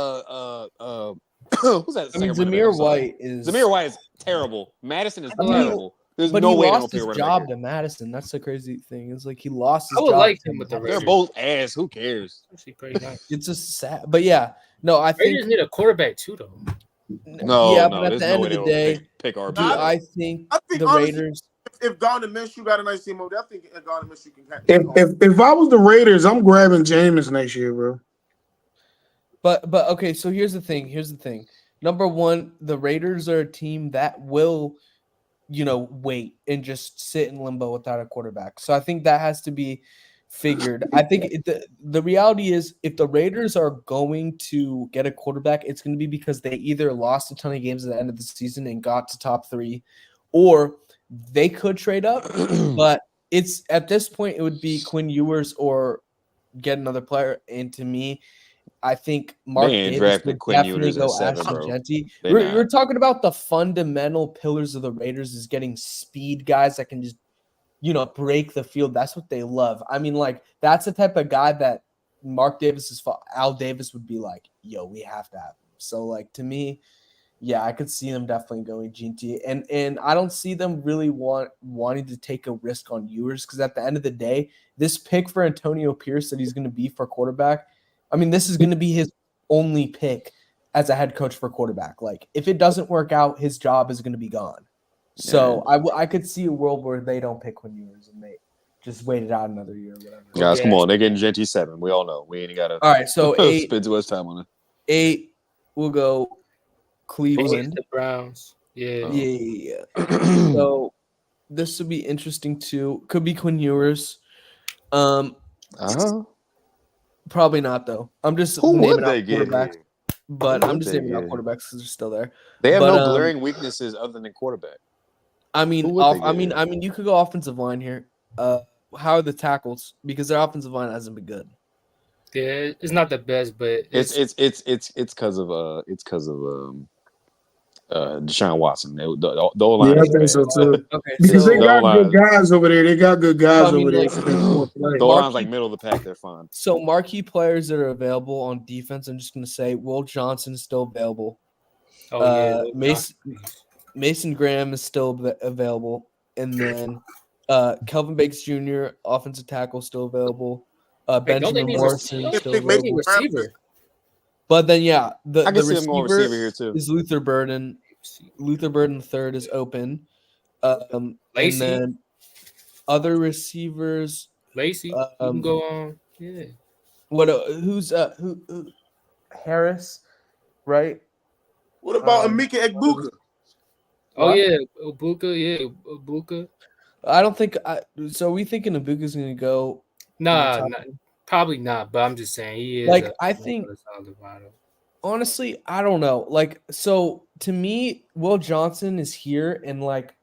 that? I mean, Zamir White is terrible. Madison is terrible. There's But no he way they lost don't pick his a running job back to Madison. That's the crazy thing. It's like he lost his I would job. like to him with the here. They're Raiders. both ass. Who cares? Actually, pretty nice. It's just sad. But yeah, no, I think Raiders need a quarterback too, though. yeah, but at There's the no end way of they the don't day, pick RB. I think I think the honestly, Raiders. if Gardner Minshew got a nice team over there, I think Gardner Minshew can catch. If I was the Raiders, I'm grabbing Jameis next year, bro. But okay, so here's the thing. Number one, the Raiders are a team that will, wait and just sit in limbo without a quarterback. So I think that has to be figured. I think the reality is if the Raiders are going to get a quarterback, it's going to be because they either lost a ton of games at the end of the season and got to top 3, or they could trade up. But it's at this point, it would be Quinn Ewers or get another player. And to me, I think Mark Davis would definitely go Ashton Genty. We're talking about the fundamental pillars of the Raiders is getting speed guys that can just, break the field. That's what they love. I mean, like, that's the type of guy that Mark Davis's Al Davis would be like, yo, we have to have him. So, like, to me, yeah, I could see them definitely going Genty. And I don't see them really wanting to take a risk on Ewers because at the end of the day, this pick for Antonio Pierce that he's going to be for quarterback, I mean, this is going to be his only pick as a head coach for quarterback. Like, if it doesn't work out, his job is going to be gone. So I could see a world where they don't pick Quinn Ewers and they just wait it out another year or whatever. Guys, come on. They're getting Genty 7. We all know. We ain't got to all right, so 8, spend too much time on it. 8 will go Cleveland. The Browns. Yeah. Yeah. So this would be interesting too. Could be Quinn Ewers. Probably not though. I'm just naming out quarterbacks. But I'm just naming out quarterbacks because they're still there. They have no glaring weaknesses other than quarterback. I mean, you could go offensive line here. How are the tackles? Because their offensive line hasn't been good. Yeah, it's not the best, but it's because of Deshaun Watson. The O-line is I think so too. Okay, because they got good guys over there. They got good guys over there. The O-line's like middle of the pack. They're fine. So marquee players that are available on defense, I'm just going to say Will Johnson is still available. Mason Graham is still available. And then Kelvin Bates Jr., offensive tackle, still available. Benjamin Morrison still available. Receiver. But then, the receiver here too. Is Luther Burden. Luther Burden III is open. And then other receivers. Lacey. You can go on. Yeah. Who's Harris, right? What about Emeka Egbuka? Ibuka. I don't think so. Are we thinking Ibuka's going to go? Nah, probably not. But I'm just saying he is. Like I think. Honestly, I don't know. Like, so to me, Will Johnson is here, and like,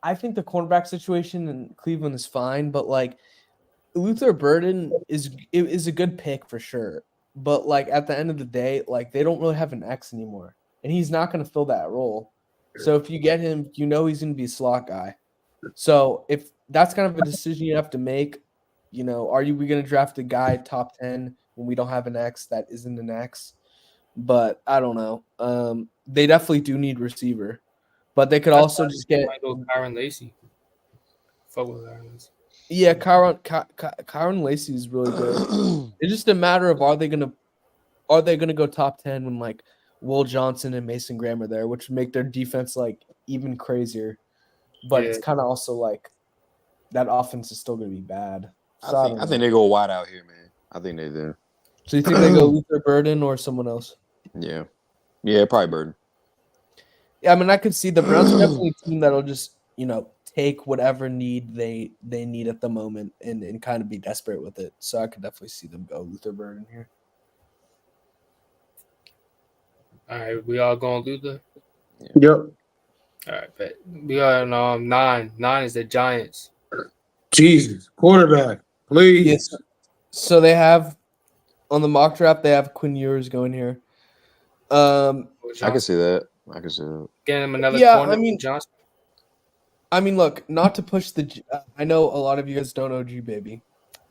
I think the cornerback situation in Cleveland is fine, but like, Luther Burden is a good pick for sure. But like at the end of the day, like they don't really have an X anymore, and he's not going to fill that role. So if you get him, he's going to be a slot guy. So if that's kind of a decision you have to make, are we going to draft a guy top 10 when we don't have an X that isn't an X? But I don't know. They definitely do need receiver, but they could also just get Kyron Lacey. Fuck with Kyron Lacey. Yeah, Kyron Lacey is really good. It's just a matter of are they gonna go top 10 when like Will Johnson and Mason Graham are there, which would make their defense like even crazier. But it's kind of also like that offense is still gonna be bad. So I think they go wide out here, man. I think they do. So you think they go Luther Burden or someone else? Yeah, probably Burden. Yeah, I mean, I could see the Browns are definitely a team that'll just, take whatever need they need at the moment and kind of be desperate with it. So I could definitely see them go Luther Burden here. All right, we all going Luther? Yep. All right, but we are on 9. 9 is the Giants. Jesus, quarterback, please. Yes. So they have on the mock draft, they have Quinn Ewers going here. I can see that. Getting him another corner. Johnson. I mean, look, not to push I know a lot of you guys don't know G Baby,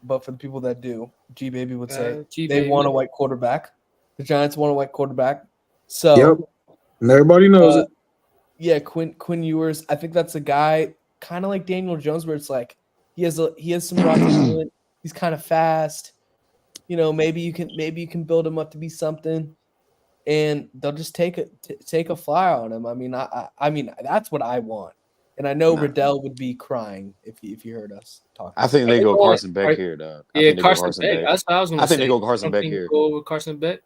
but for the people that do, G Baby would say they want a white quarterback. The Giants want a white quarterback. So, and everybody knows it. Yeah, Quinn Ewers. I think that's a guy kind of like Daniel Jones, where it's like he has some raw talent. He's kind of fast. You know, maybe you can build him up to be something, and they'll just take a flyer on him. I mean that's what I want, and I know Riddell would be crying if he heard us talking. I think they go Carson Beck here, dog. Yeah, Carson Beck. That's what I was going to say. I think they go Carson Beck here. Go with Carson Beck.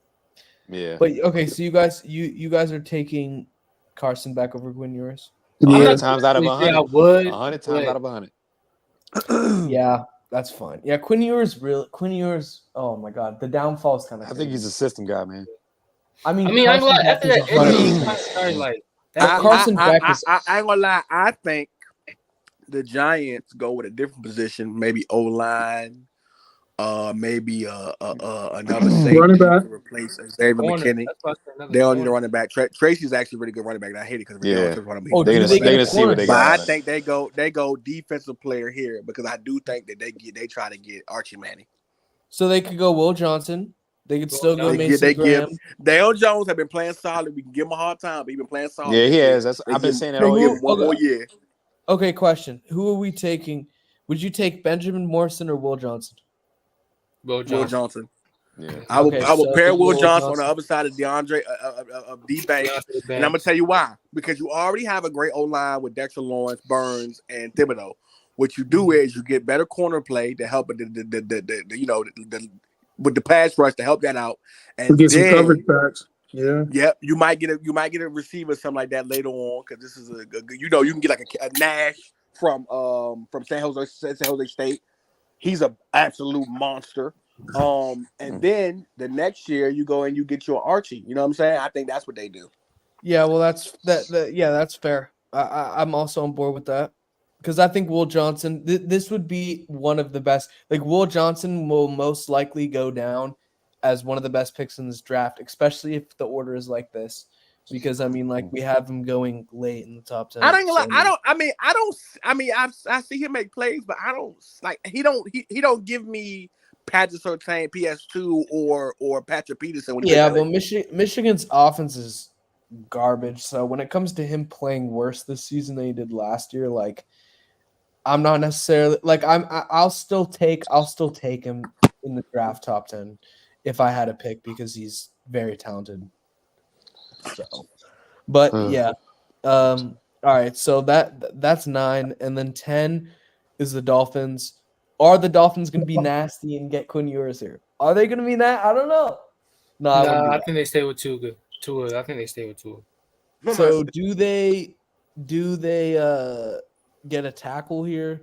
Yeah. But okay, so you guys are taking Carson Beck over Quinn Ewers? 100 times out of 100. I would. 100 times out of 100. Yeah, that's fine. Yeah, Quinn Ewers. Oh my God, the downfall is kind of. I think he's a system guy, man. I mean, I'm like after that injury, he kind of started like. Carson Beck is. I ain't gonna lie. I think the Giants go with a different position, maybe O line, maybe another safety Running back to replace Xavier McKinney. They don't need a running back. Tracy's actually a really good running back. And I hate it because they're do they gonna see what they But got. I think they go defensive player here because I do think that they try to get Archie Manning. So they could go Will Johnson. They could still go Mason Graham. Dale Jones have been playing solid. We can give him a hard time, but he's been playing solid. Yeah, he has. I've been saying that all year. One more year. Okay, question. Who are we taking? Would you take Benjamin Morrison or Will Johnson? Will Johnson. Yeah. I will pair Will Johnson on the Johnson. other side of DeAndre of D-Banks. And I'm going to tell you why. Because you already have a great O-line with Dexter Lawrence, Burns, and Thibodeau. What you do is you get better corner play to help with the pass rush to help that out. And get some coverage backs. Yeah. Yep. You might get a receiver, something like that later on, because this is you can get like a Nash from San Jose State. He's an absolute monster. And then the next year you go and you get your Archie. You know what I'm saying? I think that's what they do. Yeah, well, that's fair. I'm also on board with that because I think Will Johnson. This would be one of the best. Like Will Johnson will most likely go down as one of the best picks in this draft, especially if the order is like this. Because I mean, like we have him going late in the top 10. I see him make plays, but I don't like he don't give me Patrick Surtain, PS2 or Patrick Peterson. Yeah, but Michigan's offense is garbage. So when it comes to him playing worse this season than he did last year, like I'm not necessarily like I'll still take him in the draft top 10 if I had a pick because he's very talented. So, but yeah, all right. So that's 9, and then 10 is the Dolphins. Are the Dolphins going to be nasty and get Quinn Ewers here? Are they going to be that? I don't know. No, I think they stay with Tua. I think they stay with Tua. So do they get a tackle here?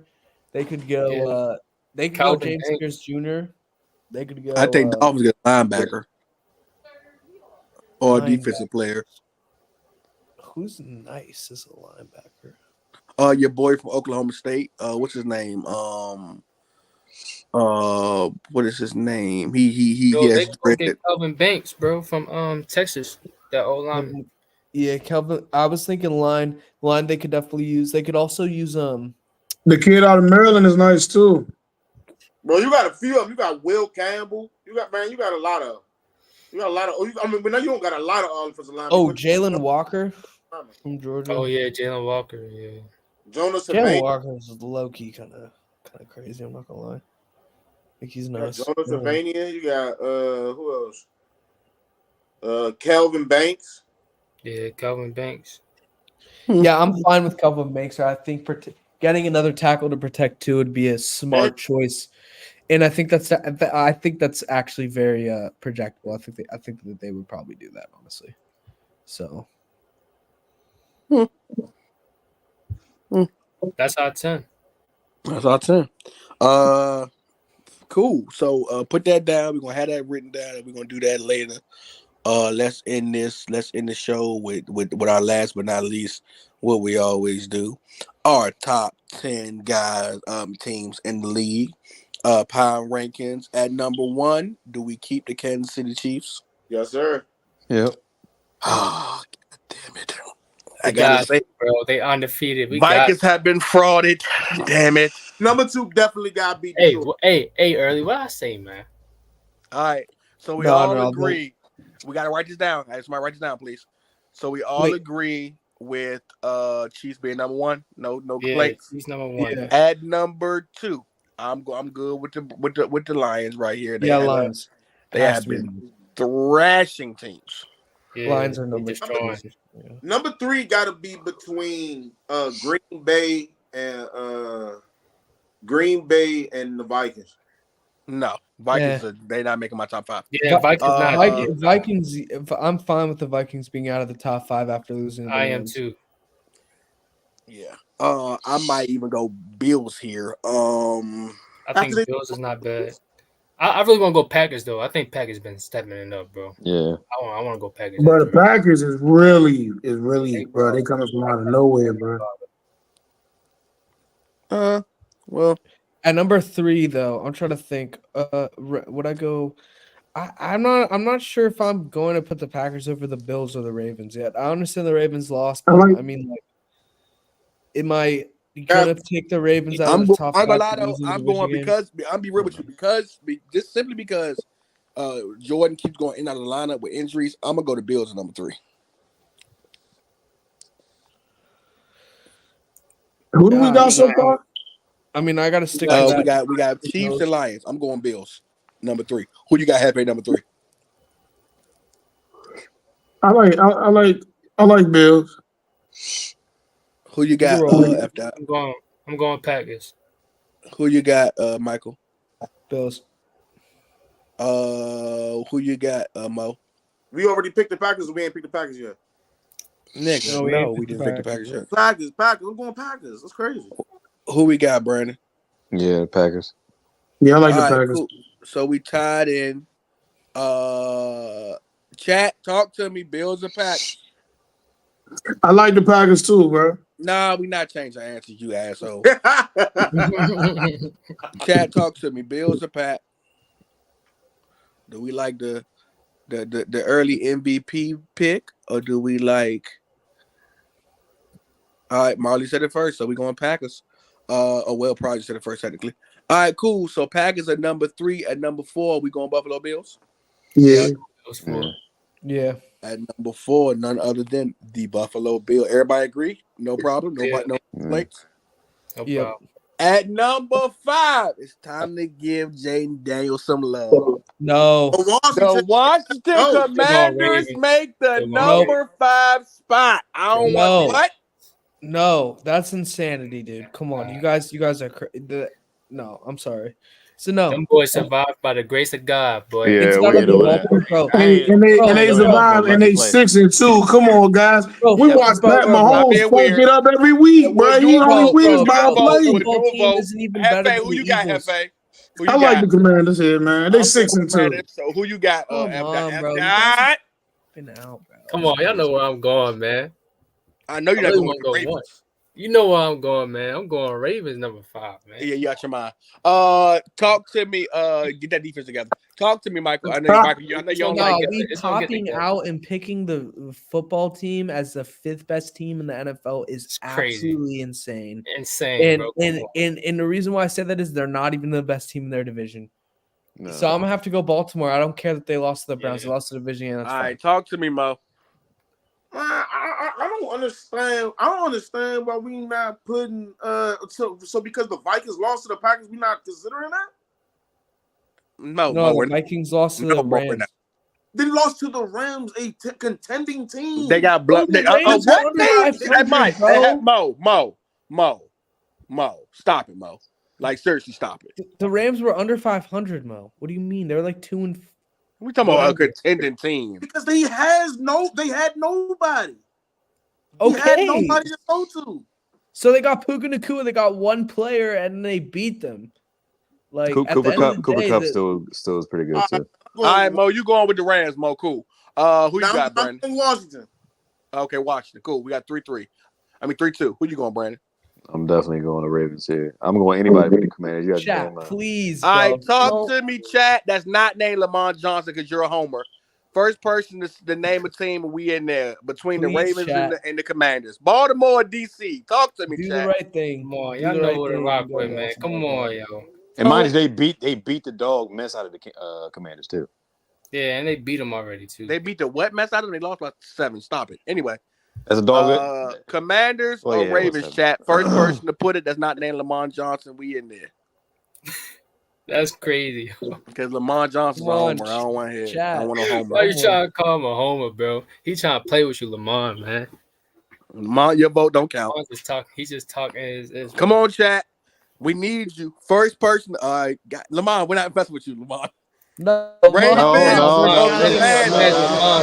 They could go. Yeah. They could go James Pierce Jr. They could go. I think Dolphins get a linebacker or a defensive player. Who's nice as a linebacker? Your boy from Oklahoma State. What's his name? What is his name? He has get Kelvin Banks, bro, from Texas. That old lineman. Yeah, Kelvin. I was thinking line. They could definitely use. They could also use The kid out of Maryland is nice too. Bro, you got a few of them. You got Will Campbell. You got a lot of. I mean, but now you don't got a lot of offensive linemen. Oh, Jalen Walker from Georgia. Oh yeah, Jalen Walker. Yeah. Jalen Walker is low key kind of crazy. I'm not gonna lie. I think he's nice. Jonas Savania. You got who else? Kelvin Banks. Yeah, Kelvin Banks. Yeah, I'm fine with Kelvin Banks. I think getting another tackle to protect too would be a smart choice, and I think that's actually very projectable. I think that they would probably do that honestly. So, that's our 10. That's our 10. Cool. So put that down. We're gonna have that written down, and we're gonna do that later. Let's end the show with our last but not least, what we always do. Our top 10 guys, teams in the league. Power rankings at number 1. Do we keep the Kansas City Chiefs? Yes, sir. Yep. Oh, God damn it. I gotta say, bro, they undefeated. Vikings have been frauded. Damn it. Number 2 definitely got beat. Hey, Early, what I say, man? All right. So we all agree. We got to write this down. Somebody write this down, please. So we all agree with Chiefs being number one. No Yeah, complaints. he's number one. Yeah. At number 2, I'm good with the Lions right here. Lions. They Has have to be been Lions. thrashing teams. Yeah, Lions are they number destroying. Yeah. Number 3 got to be between Green Bay and the Vikings. No, Vikings. They're not making my top 5. Yeah, Vikings not. Vikings. I'm fine with the Vikings being out of the top 5 after losing. I am too. Yeah. I might even go Bills here. I think Bills is not bad. I really want to go Packers though. I think Packers been stepping it up, bro. Yeah. I want to go Packers. But the Packers is really, bro. They coming from out of nowhere, bro. Well, at number 3 though, I'm trying to think. Would I go? I'm not sure if I'm going to put the Packers over the Bills or the Ravens yet. I understand the Ravens lost, but I mean, like, it might. You gonna take the Ravens out of the top 5. I'm gonna lie though. I'm going because I'm be real with you just simply because Jordan keeps going in and out of the lineup with injuries. I'm gonna go to Bills at number 3. Who do we got so far? I mean, I gotta stick. To that. We got Chiefs and Lions. I'm going Bills number 3. Who you got? Happy number 3. I like Bills. Who you got? I'm going Packers. Who you got, Michael? Bills. Who you got, Mo? We already picked the Packers. We ain't picked the Packers yet. Nigga, no, we didn't pick the Packers yet. Packers. I'm going Packers. That's crazy. Who we got, Brandon? Yeah, Packers. Yeah, I like the Packers. Cool. So we tied in. Chat, talk to me. Bills or Packers? I like the Packers too, bro. Nah, we not changing our answers, you asshole. Chat, talk to me. Bills or Pat? Do we like the early MVP pick, or do we like? All right, Marley said it first, so we going Packers. Probably said it first technically. All right, cool. So Packers at number 3. At number 4, we going Buffalo Bills. Yeah. Yeah. At number 4, none other than the Buffalo Bills. Everybody agree? No problem. Nobody, no complaints. No problem. At number 5, it's time to give Jaden Daniels some love. No. The Washington Commanders make the number 5 spot. I don't want what? No, that's insanity, dude. Come on, you guys are no. I'm sorry. So no, them boys survived by the grace of God, boy. Yeah, it's we know that. bro. And they survived, and they 6-2. Come on, guys. We watch Pat Mahomes fuck it up every week, bro. He only wins by a play. Hefe, who you got, Hefe? I like the Commanders here, man. They 6-2. So who you got? Come on, bro. Been out, bro. Come on, y'all know where I'm going, man. I know you're not going to Ravens. You know where I'm going, man. I'm going Ravens number 5, man. Yeah, you got your mind. Talk to me. Get that defense together. Talk to me, Michael. I know you don't like it. Me topping out and picking the football team as the 5th best team in the NFL is absolutely insane. Insane, bro. And the reason why I said that is they're not even the best team in their division. No. So I'm gonna have to go Baltimore. I don't care that they lost to the Browns. They lost to the division. And that's all fine. right, talk to me, Mo. I don't understand. I don't understand why we not putting so because the Vikings lost to the Packers, we not considering that. No, the Vikings lost to the Rams. They lost to the Rams, a contending team. They got blood. Mo, stop it, Mo. Like seriously, stop it. The Rams were under 500, Mo. What do you mean? They're like 2 We talking about a contending team because they had nobody. Okay, they had nobody to go to. So they got Puka Nacua. They got one player, and they beat them. Like Cooper Kupp still is pretty good too. All right, Mo, you going with the Rams, Mo? Cool. Who you got, Brandon? I'm in Washington. Okay, Washington. Cool. We got 3-3. I mean 3-2. Who you going, Brandon? I'm definitely going to Ravens here. I'm going anybody with the Commanders. You chat, please. All right, talk to me, chat. That's not named Lamont Johnson because you're a homer. First person to name a team, and we in there between the Ravens and the Commanders. Baltimore or DC. Talk to me, Do chat. the right thing. Come on, y'all know what to rock with, man. Come on, yo. And mind you, they beat the dog mess out of the Commanders too. Yeah, and they beat them already too. They beat the what mess out of them? They lost by 7. Stop it. Anyway, That's a dog. Commanders or Ravens, chat. First person to put it that's not named Lamar Johnson, we in there. That's crazy. Because Lamar Johnson's a homer. I don't want to hear. I don't want a homer. Why you trying to call him a homer, bro? He trying to play with you, Lamar, man. Lamar, your vote don't count. He's just talking. His Come on, chat. We need you. First person. Lamar, we're not messing with you, Lamar. No, Ravens.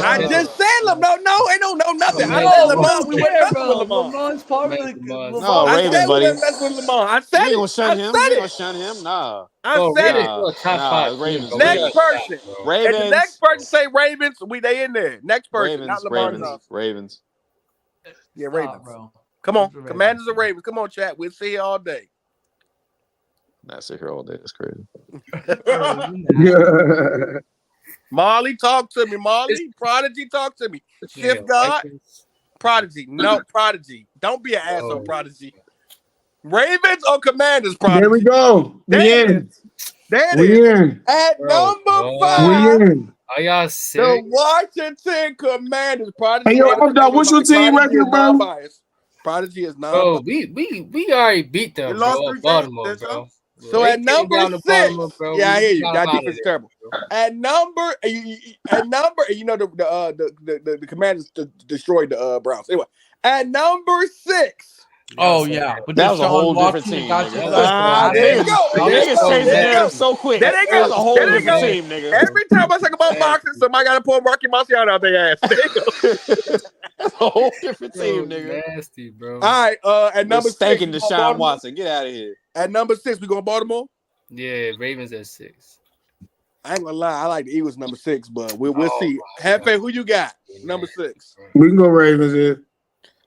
I just said Lamar. No, ain't no nothing. I said Lamar. We went messing with Lamar. Lamar's part of the No, Ravens, buddy. We went messing with Lamar. I said you ain't gonna shun him. You ain't gonna shun him. Nah. I said it. Top five. Ravens. Next person. Ravens. If the next person say Ravens, they in there. Next person, Ravens, not Lamar Ravens. Johnson. Ravens. Yeah, Ravens. Bro. Come on, Ravens. Commanders or Ravens. Come on, chat. We'll see you all day. Not sit here all day. That's crazy. Marley, talk to me. Marley, Prodigy, talk to me. Shift God, Prodigy. No, Prodigy. Don't be an asshole, Prodigy. Ravens or Commanders, Prodigy? There we go. We in. There it We is. in. At number We 5, in. Are y'all the serious? Washington Commanders. Prodigy. Hey, yo, I'm done. What's your team Prodigy record, is bro? non-biased. Prodigy is Bro, non-biased. we already beat them, You lost bro. 3 games, Baltimore, didn't you? bro. So They at came number down to 6, Baltimore, bro. yeah, I hear you. got That out of defense is there, terrible. bro. At number, the Commanders destroyed the Browns. Anyway, at number 6. Oh yeah, but That was a whole Deshaun different Watson team, got nigga. you There you go. Niggas changed the narrative so quick. There they That go. was a whole There they different go. team, nigga. Every time I talk about boxing, somebody got to pull Rocky Marciano out their ass. There you go. That's a whole different team, Bro, nigga. nasty, bro. All right. At number 6, Stinking we going Deshaun Baltimore. Watson. Get out of here. At number 6, we going Baltimore. Yeah, Ravens at 6. I ain't gonna lie. I like the Eagles number 6, but we'll see. Hefe, who you got? Number 6. We can go Ravens here.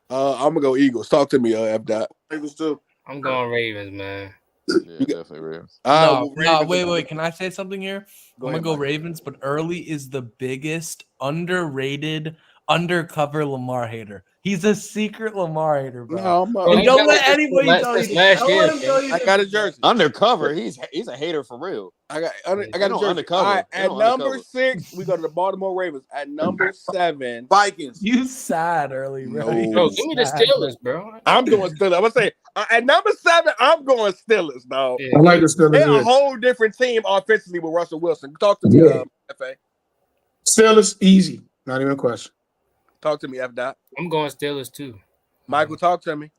I'm gonna go Eagles. Talk to me, F. Dot. Ravens too. I'm going Ravens, man. Yeah, definitely Ravens. No, wait. Can I say something here? Go I'm ahead, gonna go Mike. Ravens, but Early is the biggest underrated undercover Lamar hater. He's a secret Lamar hater, bro. No, And he don't got let it anybody since tell you. last Don't year, let him tell you I got a jersey. Undercover. He's a hater for real. I got They a don't jersey. undercover. All right, They at don't number undercover. 6, we go to the Baltimore Ravens. At number 7, Vikings. You sad Early, bro. No. You Bro, give me the sad, Steelers, bro. I'm going Steelers. I'm gonna say at number 7, I'm going Steelers, dog. Yeah, I like the Steelers They're a here. whole different team offensively with Russell Wilson. Talk to me, Yeah. FA. Steelers, easy. Not even a question. Talk to me, F. Dot. I'm going Steelers too. Michael, talk to me.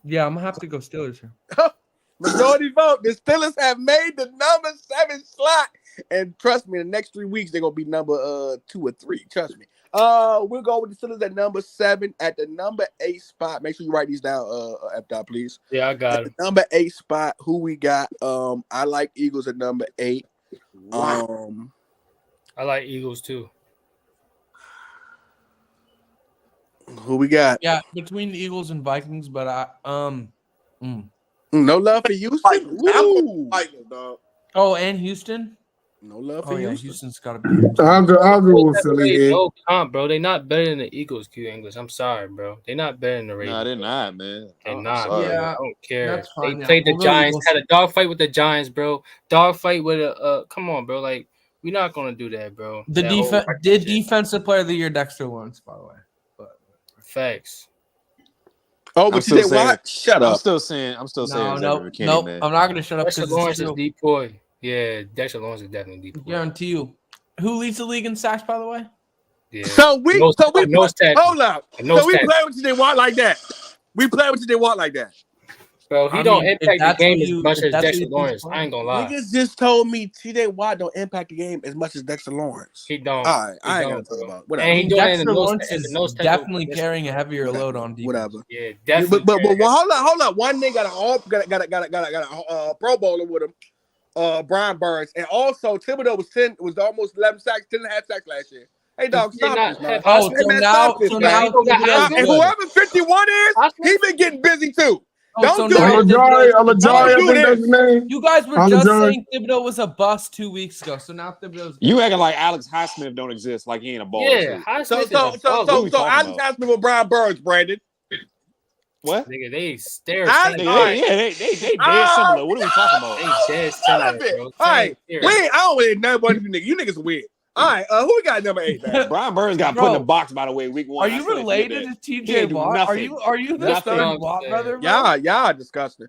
Yeah, I'm gonna have to go Steelers here. Majority vote. The Steelers have made the number 7 slot. And trust me, in the next 3 weeks, they're gonna be number 2 or 3. Trust me. We'll go with the Steelers at number 7. At the number 8 spot. Make sure you write these down, F. Dot, please. Yeah, I got At it. the number 8 spot, who we got? I like Eagles at number 8. Wow. I like Eagles too. Who we got? Yeah, between the Eagles and Vikings, but No love for Houston. Vikings. I'm Woo. going Vikings, dog. Oh, and Houston. No love Oh for yeah, Houston. Houston's gotta be. Houston. I'll go with Philly Hey, here. no comp, bro. They not better than the Eagles, Q English. I'm sorry, bro. They not better than the Ravens. Nah, they're not, man. They're I'm not. sorry. Bro. Yeah, I don't care. that's fine, They yeah. played the We'll go Giants. Eagles. Had a dogfight with the Giants, bro. Dogfight with a. Come on, bro. Like we're not gonna do that, bro. The That whole defense record did shit. defensive player of the year Dexter Lawrence, by the way. But Facts. Oh, I'm but you still said saying- what? Shut I'm up. still saying no, Xavier McKinney, nope. man. I'm not gonna shut up Dexter because Lawrence it's is true. depoy. Yeah, Dexter Lawrence is definitely depoy. Guarantee you. Who leads the league in sacks, by the way? Yeah. So we Nose tackle. hold up. Nose So we tackle. play with you they want like that. We play with you they want like that. Bro, he I don't mean, if impact the that's game what as you- much if as that's what Dexter you think's Lawrence. playing. I ain't gonna lie. Niggas just told me T.J. Watt don't impact the game as much as Dexter Lawrence. He don't. All right, He I ain't don't, gonna talk bro. about it. Whatever. And he doing it in Dexter the nose, Lawrence in is the nose tackle definitely position. carrying a heavier load on defense. Whatever. Yeah, definitely. But carrying it. hold up. One nigga got a Pro Bowler with him, Brian Burns, and also Thibodeau was almost 11 sacks, 10 and a half sacks last year. Hey dog, Did stop not this, man. have Oh, Osman? so man, now, stop this, so man. now He don't got Thibodeau's Osman. And good. whoever 51 is, Osman? he been getting busy too. Oh, Don't so do now it. Thibodeau's- Alajari, I do think this. that's his name. You guys were I'm just done. saying Thibodeau was a bust 2 weeks ago, so now Thibodeau's good. You acting like Alex Highsmith don't exist, like he ain't a baller. Yeah, too. Highsmith So is a baller. What are we talking Alex about? asked me with Brian Burns, Brandon. What? Nigga, they stare. I- similar. all right. They dead similar. What are we talking about? They dead Shut similar, up, bro. All right, Same we theory. ain't, I don't really know one of you niggas. You niggas are weird. All right, who we got number 8, man? Brian Burns got put in a box, by the way, week 1. Are you related to TJ Watt? Are you the Nothing. third Watt brother, bro? Y'all disgusting.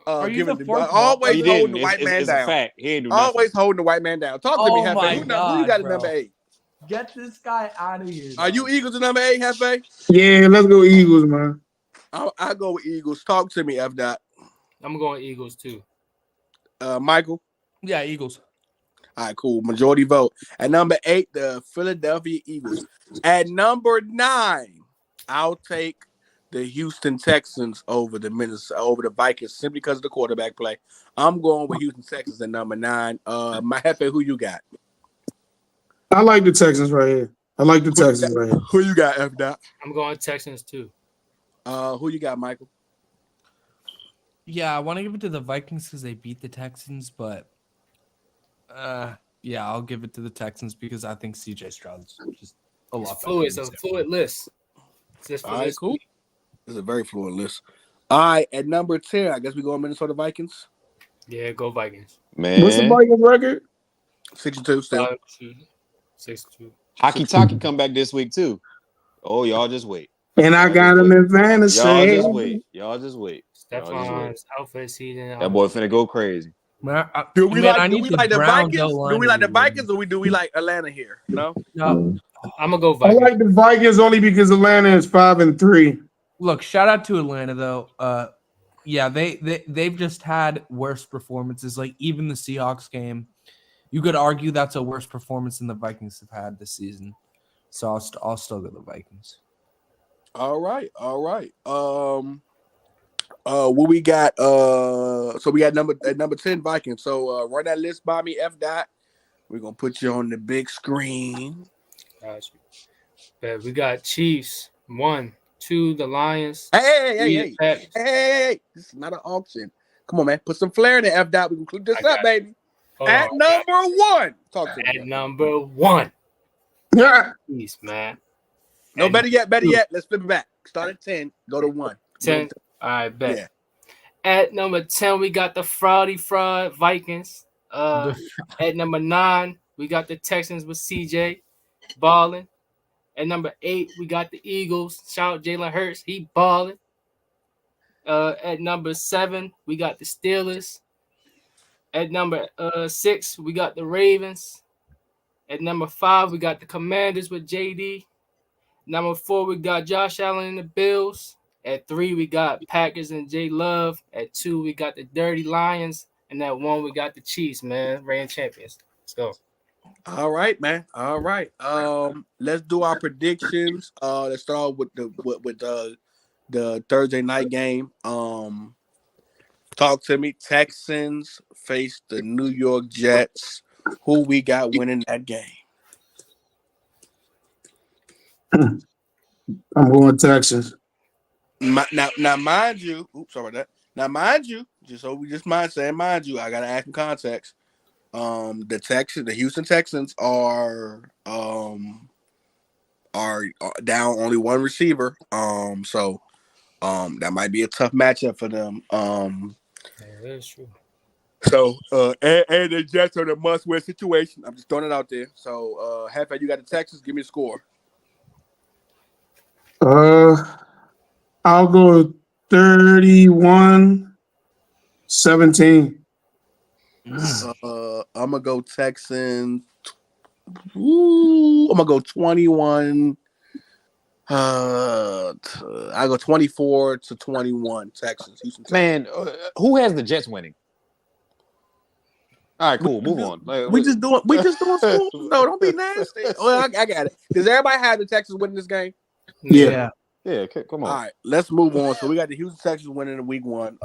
Are you the fourth always he holding didn't. the white man It's down? a fact. He ain't do nothing. Always holding the white man down. Talk to me, Oh Hefe. my Who you God, got at bro. number 8? Get this guy out of here. Are you Eagles at number 8, Hefe? Yeah, let's go Eagles, man. I go with Eagles. Talk to me, F. Dot. I'm going Eagles too. Michael. Yeah, Eagles. All right, cool. Majority vote. At number 8, the Philadelphia Eagles. At number 9, I'll take the Houston Texans over the Vikings simply because of the quarterback play. I'm going with Houston Texans at number 9. My Hefe, who you got? I like the Texans right here. Who you got, F. Dot? I'm going Texans too. Who you got, Michael? Yeah, I want to give it to the Vikings because they beat the Texans, but yeah, I'll give it to the Texans because I think CJ Stroud's just a lot better. It's a fluid list. All right, cool. It's a very fluid list. All right, at number 10, I guess we go Minnesota Vikings. Yeah, go Vikings. Man. What's the Vikings record? 62 still. 6-2. Hockey Talkie come back this week too. Oh, y'all just wait. And I got him in fantasy. Y'all just wait. Stefon's outfit season. That boy finna go crazy. Do we like the Vikings? Do we like the Vikings or do we like Atlanta here? No. I'm gonna go I Vikings. like the Vikings only because Atlanta is 5-3. Look, shout out to Atlanta though. Yeah, they've just had worse performances. Like even the Seahawks game, you could argue that's a worse performance than the Vikings have had this season. So I'll still go the Vikings. All right. What we got? So we got number 10 Vikings. So run that list by me, F. Dot. We're gonna put you on the big screen. Gotcha. But we got Chiefs 1, 2, the Lions. Hey! This is not an auction. Come on, man. Put some flair in the F. Dot. We can clip this up, baby. At number 1. Talk to me. At number 1. Yeah. Jeez, man. No, better yet. Let's flip it back. Start at 10. Go to 1. 10. All right, bet. Yeah. At number 10, we got the fraud Vikings. At number 9, we got the Texans with CJ balling. At number 8, we got the Eagles. Shout out Jalen Hurts. He balling. At number 7, we got the Steelers. At number 6, we got the Ravens. At number 5, we got the Commanders with JD. Number 4, we got Josh Allen and the Bills. At 3, we got Packers and J Love. At 2, we got the Dirty Lions. And at 1, we got the Chiefs, man. Reigning champions. Let's go. All right, man. All right. Let's do our predictions. Let's start with the Thursday night game. Talk to me. Texans face the New York Jets. Who we got winning that game? I'm going Texans. Now, mind you. Oops, sorry about that. Now, mind you, mind you, I gotta add some context. The Houston Texans are down only one receiver. So that might be a tough matchup for them. Yeah, that's true. So and the Jets are in a must-win situation. I'm just throwing it out there. So Hefe, you got the Texans. Give me a score. I'll go 31-17. I'm gonna go Texans. I'm gonna go 21. I go 24-21. Texans. Houston Texans. Man, who has the Jets winning? All right, cool. Move on. We just doing school. No, don't be nasty. Well, I got it. Does everybody have the Texans winning this game? Yeah. Yeah, come on. All right, let's move on. So we got the Houston Texans winning in week 1.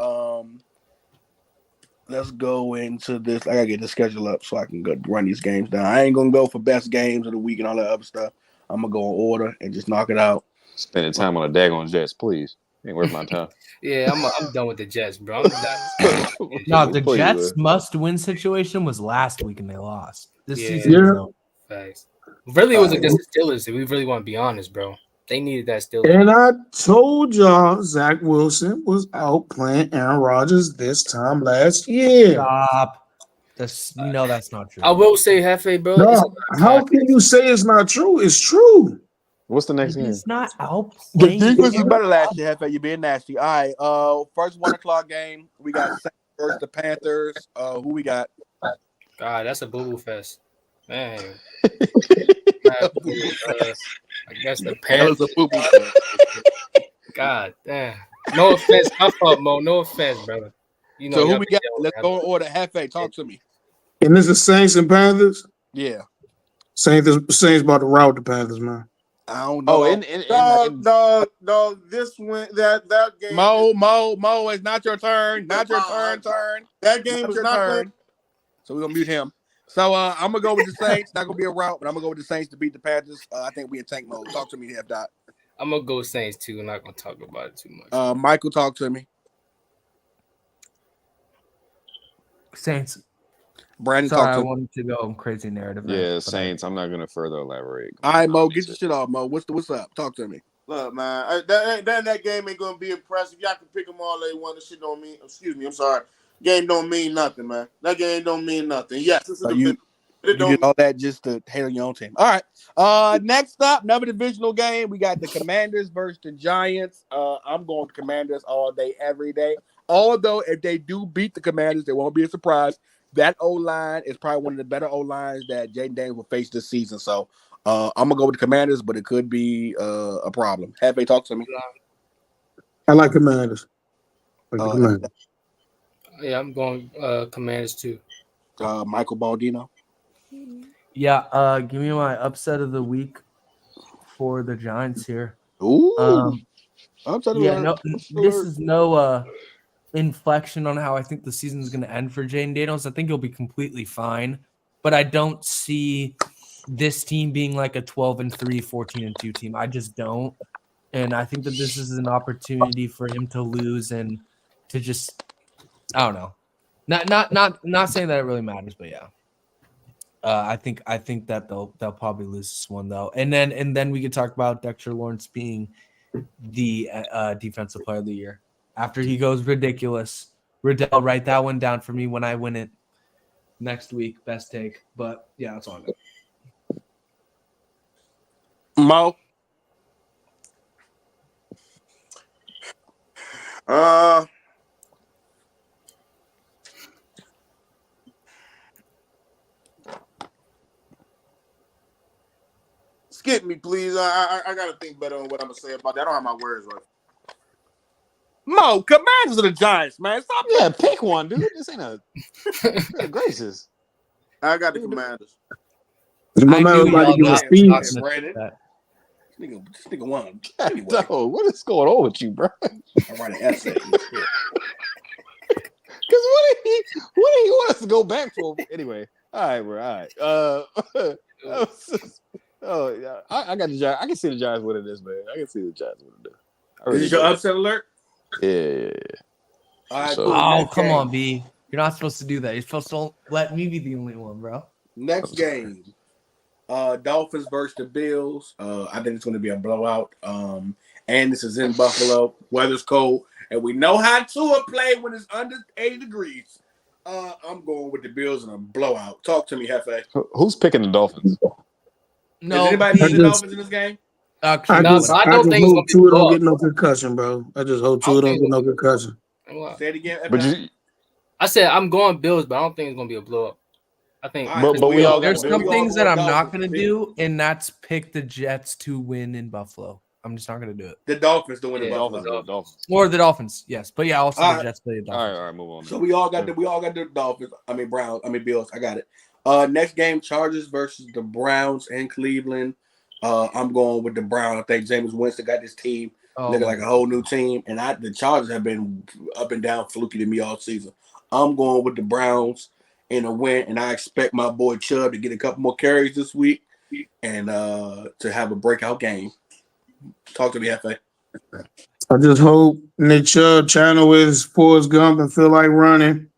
Let's go into this. I gotta get the schedule up so I can go run these games down. I ain't gonna go for best games of the week and all that other stuff. I'm gonna go in order and just knock it out. Spending time on the daggone Jets, please. Ain't worth my time. Yeah, I'm done with the Jets, bro. No, the Please, Jets must-win situation was last week and they lost. This Yeah. season, Yeah. Facts. Really, it was against the Steelers. If we really want to be honest, bro. They needed that Steelers. And I told y'all Zach Wilson was out playing Aaron Rodgers this time last year. stop. That's not true. I will say Hefe, bro. It's No, how can you say it's not true? It's true. What's the next game? He's not out The playing. defense was better last year, Hefe. You're being nasty. All right. First 1 o'clock game. We got Saints versus the Panthers. Who we got? God, that's a boo-boo fest. Man. I guess the That Panthers. was a boo-boo fest. God damn. No offense. My fault, Mo. No offense, brother. You know, So who y'all we be got? yelling Let's at go me. in order. Hefe, talk to me. And this is Saints and Panthers. Yeah. Saints about to rout the Panthers, man. I don't know. No. This win that game. Mo, it's not your turn. Not your turn. That game Not was your not turn. So we're gonna mute him. So I'm gonna go with the Saints. Not gonna be a rout, but I'm gonna go with the Saints to beat the Panthers. I think we in tank mode. Talk to me, F. Dot. I'm gonna go Saints too. I'm not gonna talk about it too much. Michael, talk to me. Saints. Brandon, Sorry, talk I to me. wanted to go crazy narrative. Yeah, Saints. I'm not gonna further elaborate. All right, Mo, get your shit off, Mo. What's up? Talk to me. Look, man, that game ain't gonna be impressive. Y'all can pick them all they want. This shit don't mean. Excuse me, I'm sorry. Game don't mean nothing, man. That game don't mean nothing. Yes, this is You did all that just to hate on your own team. All right. Next up, another divisional game. We got the Commanders versus the Giants. I'm going Commanders all day, every day. Although if they do beat the Commanders, they won't be a surprise. That O-line is probably one of the better O-lines that Jaden Daniels will face this season. So I'm gonna go with the Commanders, but it could be a problem. Have they talk to me? I like Commanders. Commanders. Yeah, I'm going Commanders too. Michael Baldino. Yeah, give me my upset of the week for the Giants here. Ooh. This is no inflection on how I think the season is going to end for Jaden Daniels. I think he'll be completely fine, but I don't see this team being like a 12-3, 14-2 team. I just don't, and I think that this is an opportunity for him to lose and to just, I don't know, not saying that it really matters, but yeah. I think that they'll probably lose this one though, and then we could talk about Dexter Lawrence being the defensive player of the year after he goes ridiculous. Riddell, write that one down for me when I win it next week. Best take, but yeah, that's all I got. Mo. Skip me, please. I gotta think better on what I'm gonna say about that. I don't have my words right. Mo, Commanders are the Giants, man. Stop. Yeah, pick one, dude. This ain't a gracious. I got the Commanders. My man was about to give a speech. This nigga won. Anyway. What is going on with you, bro? I write an essay. Because what did he want us to go back for? Anyway, all right, bro. All right. I got the Giants. I can see the Giants winning this, man. I can see the Giants winning this. Is this your upset alert? Yeah. All right, So- cool. Oh, come on, B. You're not supposed to do that. You're supposed to let me be the only one, bro. Next game. Dolphins versus the Bills. I think it's going to be a blowout. And this is in Buffalo. Weather's cold. And we know how Tua play when it's under 80 degrees. I'm going with the Bills in a blowout. Talk to me, Hefe. Who's picking the Dolphins? No, Is anybody picking the Dolphins in this game? I just hope Tua don't get no concussion, bro. I just hope Tua don't get no concussion. Say it again. I said I'm going Bills, but I don't think it's gonna be a blow up. I think, but we all there's some things that I'm not gonna do, and that's pick the Jets to win in Buffalo. I'm just not gonna do it. The Dolphins to win in Buffalo. Dolphins. Or the Dolphins, yes, but yeah, also the Jets play the Dolphins. All right, move on. So we all got the Dolphins. Bills. I got it. Next game, Chargers versus the Browns in Cleveland. I'm going with the Browns. I think Jameis Winston got this team looking like a whole new team, and the Chargers have been up and down fluky to me all season. I'm going with the Browns in a win, and I expect my boy Chubb to get a couple more carries this week and to have a breakout game. Talk to me, F.A. I just hope Nick Chubb channel his Forrest Gump and feel like running.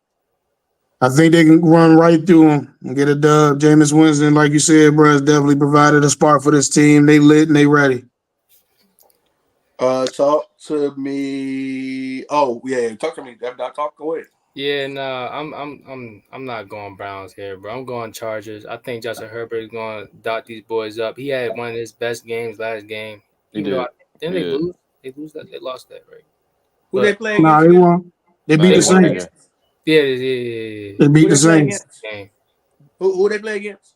I think they can run right through him and get a dub. Jameis Winston, like you said, bro, has definitely provided a spark for this team. They lit and they ready. Talk to me. Oh, yeah. Talk to me. Talk. Go ahead. Yeah, nah, I'm not going Browns here, bro. I'm going Chargers. I think Justin Herbert is going to dot these boys up. He had one of his best games last game. He Even though did. didn't He they did. lose? They lose that. They lost that, right? Who they But play Nah, against they again? won. They No, beat they the Who they won play that Saints. game. yeah, They beat Who the they play Saints. against? game. Who they play against?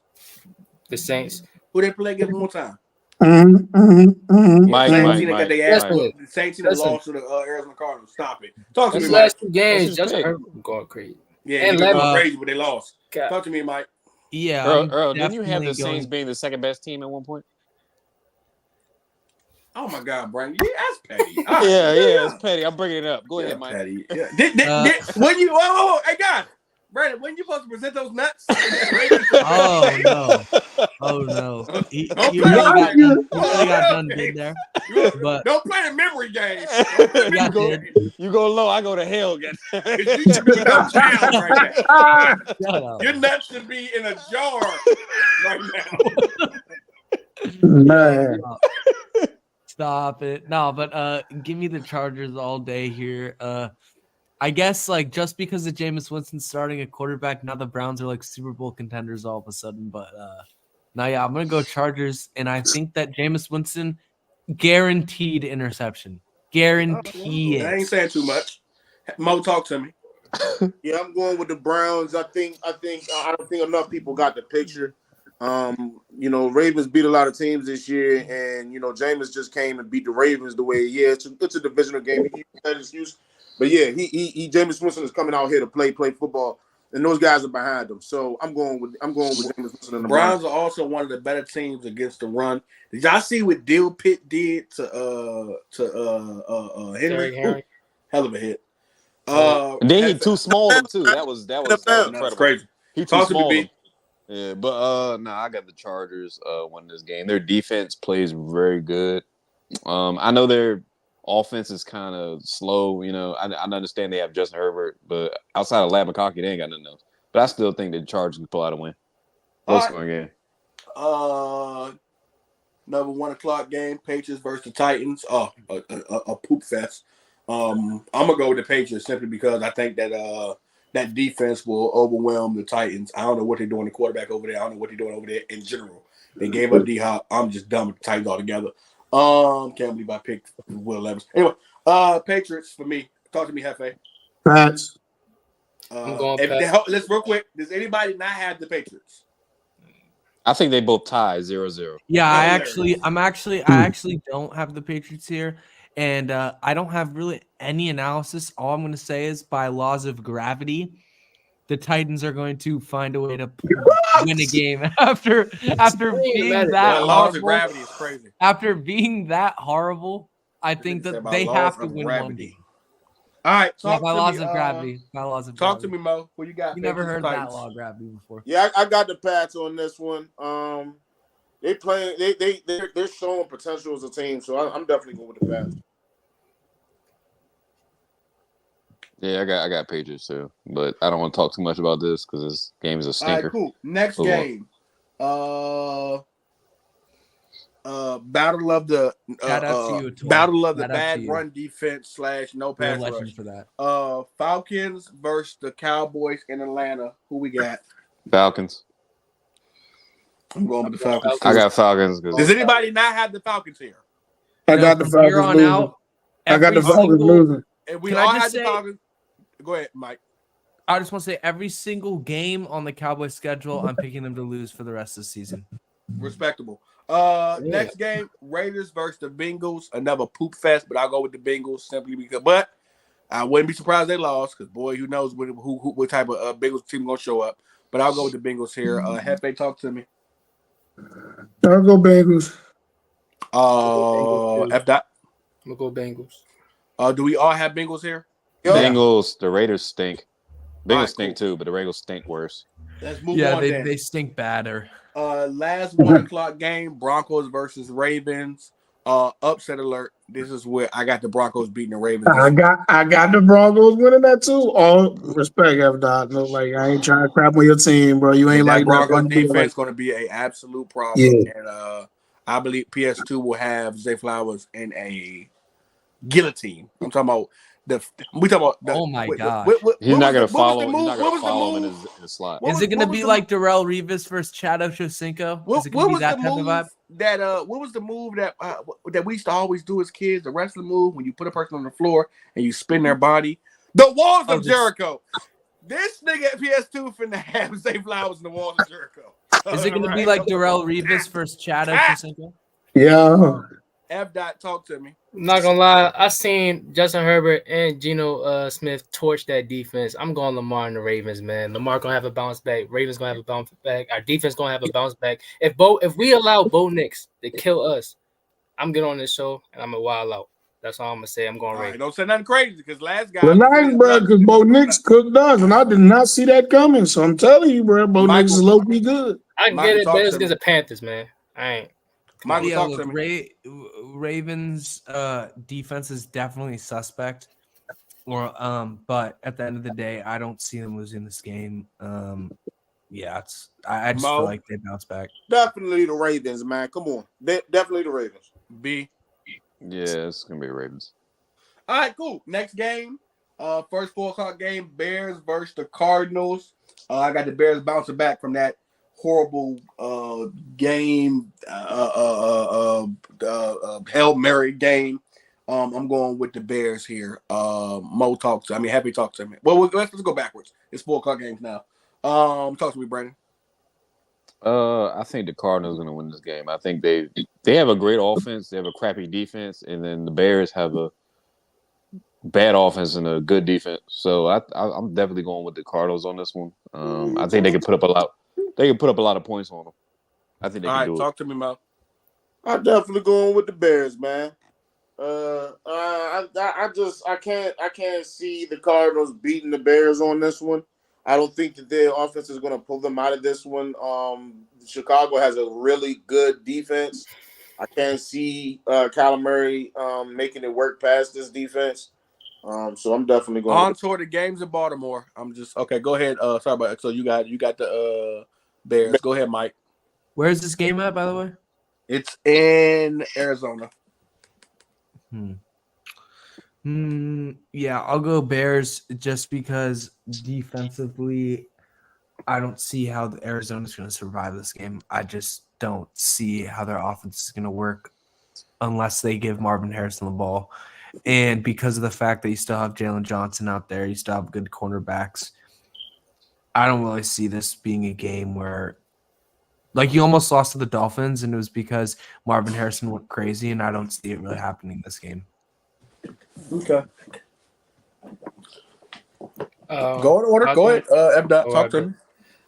The Saints. Who they play against one more time? Mike, Yeah, same Mike, team that got Mike, their ass Mike. whooped. The same team that Listen. lost to the Arizona Cardinals. Stop it. Talk to That's me, the Mike. last two games. his Justin pick? Herbert going crazy. Yeah, And you been going Levy. crazy, but they lost. God. Talk to me, Mike. Yeah, Earl, didn't you have the definitely Saints going. being the second best team at one point? Oh my God, Brian. Yeah, that's petty. Yeah, it's petty. I'm bringing it up. Go ahead, Mike. Petty. Yeah. When you hey guys, Brandon, when you supposed to present those nuts? Oh no! Oh no! He Don't really play got that. done. He really got done big there. But Don't play the memory game. Don't play the yeah, memory dude. game. You go low, I go to hell. You should be without town right now. Shut up. Your nuts should be in a jar right now. Man. Stop it. No, but give me the Chargers all day here. I guess like just because of Jameis Winston starting at quarterback, now the Browns are like Super Bowl contenders all of a sudden. But now yeah, I'm gonna go Chargers, and I think that Jameis Winston guaranteed interception. Guaranteed. I ain't saying too much. Mo, talk to me. Yeah, I'm going with the Browns. I don't think enough people got the picture. Ravens beat a lot of teams this year, and Jameis just came and beat the Ravens the way. Yeah, it's a divisional game. He used that excuse, but yeah, he Jameis Winston is coming out here to play football, and those guys are behind him. So I'm going with Jameis Winston and the Browns are also one of the better teams against the run. Did y'all see what Dill Pitt did to Henry? Henry. Hell of a hit. And then he too small him too. That was incredible. That's crazy. He too Talk to me, small B. him. Yeah, but I got the Chargers winning this game. Their defense plays very good. I know their offense is kind of slow. I understand they have Justin Herbert, but outside of Lab McConkey, they ain't got nothing else. But I still think the Chargers can pull out a win. Low scoring game. Another 1:00 game, Patriots versus the Titans. Oh, a poop fest. I'm gonna go with the Patriots simply because I think that that defense will overwhelm the Titans. I don't know what they're doing. The quarterback over there. I don't know what they're doing over there in general. They gave up D-Hop. I'm just done with the Titans altogether. Can't believe I picked Will Levis. Anyway, Patriots for me. Talk to me, Hefe. Pats. I'm going Pats. Let's real quick. Does anybody not have the Patriots? I think they both tie 0-0. Yeah, I actually don't have the Patriots here, and I don't have really any analysis. All I'm going to say is by laws of gravity, the Titans are going to find a way to win a game after being that laws of horrible. gravity is crazy. After being that horrible, I think that they have to win one game. All right, by laws of gravity. By laws of talk gravity. to me, Mo. What you got? You never heard that law of gravity before. Yeah, I got the Pats on this one. They're showing potential as a team, so I'm definitely going with the Pats. Yeah, I got Patriots too, but I don't want to talk too much about this because this game is a stinker. All right, cool. Next game. Battle of the bad run defense / no pass rush for that. Falcons versus the Cowboys in Atlanta. Who we got? Falcons. I'm going with the Falcons. I got Falcons. Does anybody not have the Falcons here? I got the Falcons losing. I got the Falcons losing. And we all had the Falcons. Go ahead, Mike. I just want to say every single game on the Cowboys schedule, I'm picking them to lose for the rest of the season. Respectable. Next game, Raiders versus the Bengals. Another poop fest, but I'll go with the Bengals simply because. But I wouldn't be surprised they lost because boy, who knows what type of Bengals team gonna show up. But I'll go with the Bengals here. Hefe, talk to me. I'll go Bengals. F dot. I'm gonna go Bengals. Do we all have Bengals here? Bengals. The Raiders stink. Bengals Right, stink too, but the Raiders stink worse. Let's move on. They stink badder. Last 1:00 game, Broncos versus Ravens. Upset alert. This is where I got the Broncos beating the Ravens. I got the Broncos winning that too. All respect, F dot. No, like I ain't trying to crap on your team, bro. You ain't like Broncos that. defense going to be an absolute problem. Yeah. And I believe PS2 will have Zay Flowers in a guillotine. I'm talking about we talking about the. Oh my gosh. He's not gonna follow. What was the move? He's not What gonna was the follow him move? in his slot. Is it going to be like Darrelle Revis versus Chad Ochocinco? Is it going to be that type of vibe? What was the move that we used to always do as kids? The wrestling move when you put a person on the floor and you spin their body. The walls of Jericho. This nigga at PS2 finna have Zay Flowers in the walls of Jericho. Is it going to be like Darrelle Revis versus Chad Ochocinco? Yeah. F. Dot, talk to me. I'm not gonna lie, I seen Justin Herbert and Geno Smith torch that defense. I'm going Lamar and the Ravens, man. Lamar gonna have a bounce back. Ravens gonna have a bounce back. Our defense gonna have a bounce back. If we allow Bo Nix to kill us, I'm getting on this show and I'm gonna wild out. That's all I'm gonna say. I'm going Ravens. Right, don't say nothing crazy because last guy. Well, nice, bro, because Bo Nix cooked us, and I did not see that coming. So I'm telling you, bro, Bo Nix is low key good. I can get it, but it's against the Panthers, man. I ain't. Ravens defense is definitely suspect. But at the end of the day, I don't see them losing this game. I just feel like they bounce back. Definitely the Ravens, man. Come on. Definitely the Ravens. B. Yeah, it's gonna be Ravens. All right, cool. Next game. First 4:00 game, Bears versus the Cardinals. I got the Bears bouncing back from that horrible game, Hail Mary game. I'm going with the Bears here. Happy talk to me. Well, let's go backwards. It's 4:00 games now. Talk to me, Brandon. I think the Cardinals are going to win this game. I think they have a great offense. They have a crappy defense, and then the Bears have a bad offense and a good defense. So I'm definitely going with the Cardinals on this one. I think they can put up a lot. They can put up a lot of points on them. I think they can do it. Talk to me, Mo. I'm definitely going with the Bears, man. I can't see the Cardinals beating the Bears on this one. I don't think that their offense is going to pull them out of this one. Chicago has a really good defense. I can't see Kyler Murray making it work past this defense. So I'm definitely going on toward the games in Baltimore. I'm just okay. Go ahead. Sorry about it. So you got the Bears. Go ahead, Mike. Where's this game at, by the way? It's in Arizona. Yeah, I'll go Bears just because defensively, I don't see how Arizona's going to survive this game. I just don't see how their offense is going to work unless they give Marvin Harrison the ball. And because of the fact that you still have Jalen Johnson out there, you still have good cornerbacks, I don't really see this being a game where, like, you almost lost to the Dolphins, and it was because Marvin Harrison went crazy, and I don't see it really happening this game. Okay. Go in order. Go ahead. Talk to me.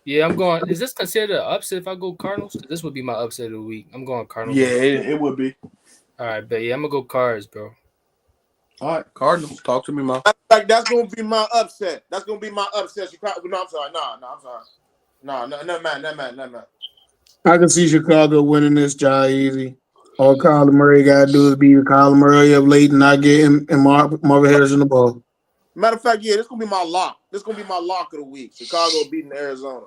Yeah, I'm going. Is this considered an upset if I go Cardinals? This would be my upset of the week. I'm going Cardinals. Yeah, it would be. All right, but yeah, I'm gonna go Cards, bro. All right, Cardinals. Talk to me, Mo. That's gonna be my upset. That's gonna be my upset. Chicago. No, I'm sorry. I'm sorry. No, man. I can see Chicago winning this job easy. All Kyler Murray got to do is beat Kyler Murray up late and not get him and Marvin Harrison the ball. Matter of fact, yeah, this gonna be my lock. This gonna be my lock of the week. Chicago beating Arizona.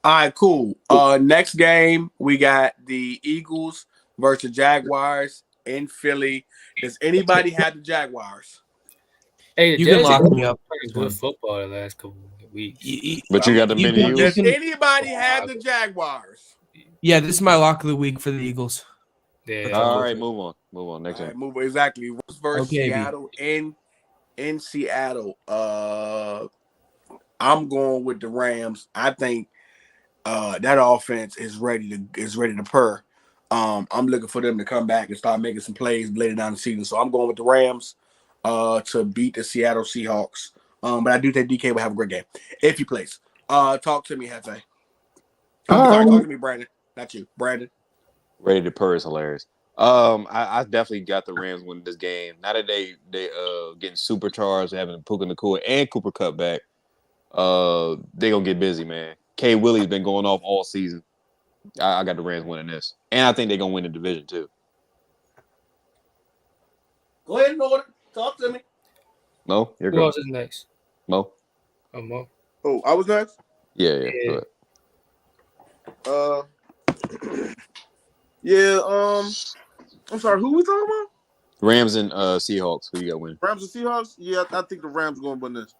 All right, cool. Next game we got the Eagles versus Jaguars in Philly. Does anybody have the Jaguars? Hey, you can lock me up. Good football the last couple of weeks. But you got the mini. Does anybody have the Jaguars? Yeah, this is my lock of the week for the Eagles. Yeah. All right, move on. Next game. Move on. Exactly. Versus Seattle in Seattle. I'm going with the Rams. I think that offense is ready to purr. I'm looking for them to come back and start making some plays later down the season. So I'm going with the Rams to beat the Seattle Seahawks. But I do think DK will have a great game if he plays. Talk to me, Hefe. Talk to me, Brandon. Not you, Brandon. Ready to purr is hilarious. I definitely got the Rams winning this game. Now that they getting supercharged, having Puka Nacua and Cooper Kupp back, they gonna get busy, man. K. Willie's been going off all season. I got the Rams winning this, and I think they're gonna win the division too. Go ahead and order. Talk to me. Mo, you're Who else is next? Mo. Oh, Mo. Oh, I was next. Yeah. Yeah. I'm sorry. Who we talking about? Rams and Seahawks. Who you got winning? Rams and Seahawks? Yeah, I think the Rams going to win this.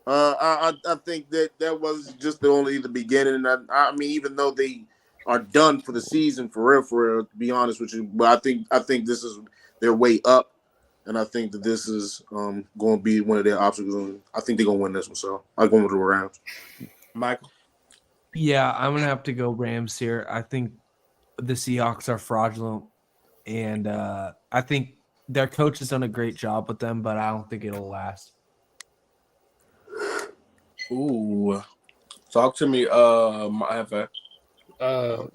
I think that was just only the beginning. I mean, even though they are done for the season, for real, to be honest with you, but I think this is their way up, and I think that this is going to be one of their obstacles. I think they're going to win this one, so I'm going with the Rams. Michael? Yeah, I'm going to have to go Rams here. I think the Seahawks are fraudulent, and I think their coach has done a great job with them, but I don't think it'll last. Ooh. Talk to me, my FA. I've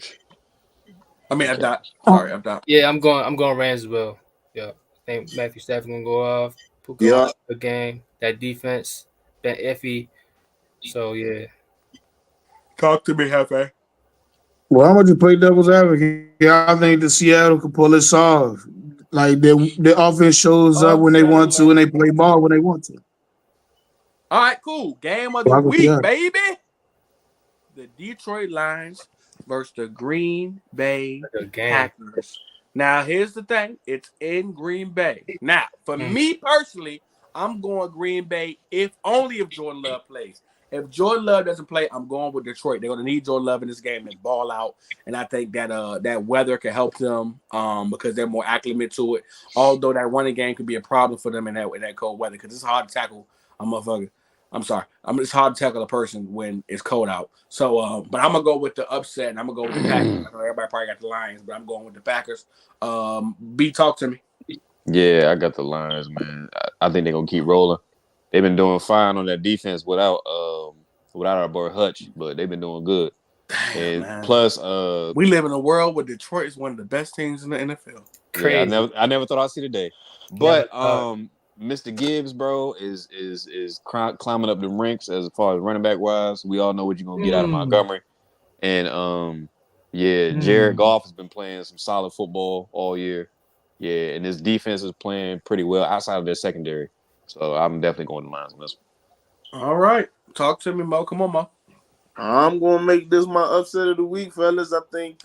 done. Sorry, I've done. Yeah, I'm going Rams as well. Yeah, I think Matthew Stafford gonna go off. Yeah. The game, that defense, been iffy. So yeah. Talk to me, FA. Well, I'm gonna just play devil's advocate. Yeah, I think the Seattle can pull this off. Like their offense shows up when they want to, and they play ball when they want to. All right, cool. Game of the week, baby. The Detroit Lions versus the Green Bay Packers. Now, here's the thing. It's in Green Bay. Now, for me personally, I'm going Green Bay only if Jordan Love plays. If Jordan Love doesn't play, I'm going with Detroit. They're going to need Jordan Love in this game and ball out. And I think that that weather can help them because they're more acclimated to it. Although that running game could be a problem for them in that cold weather because it's hard to tackle a motherfucker. I'm sorry. It's hard to tackle a person when it's cold out. So, but I'm going to go with the upset, and I'm going to go with the Packers. I know everybody probably got the Lions, but I'm going with the Packers. B, talk to me. Yeah, I got the Lions, man. I think they're going to keep rolling. They've been doing fine on that defense without our boy Hutch, but they've been doing good. Damn, and plus, we live in a world where Detroit is one of the best teams in the NFL. Crazy. Yeah, I never thought I'd see the day. But Mr. Gibbs, bro, is climbing up the ranks as far as running back wise. We all know what you're gonna get out of Montgomery, and Jared Goff has been playing some solid football all year. Yeah, and his defense is playing pretty well outside of their secondary. So I'm definitely going to Lions on this one. All right, talk to me, Mo. Come on, Mo. I'm gonna make this my upset of the week, fellas. I think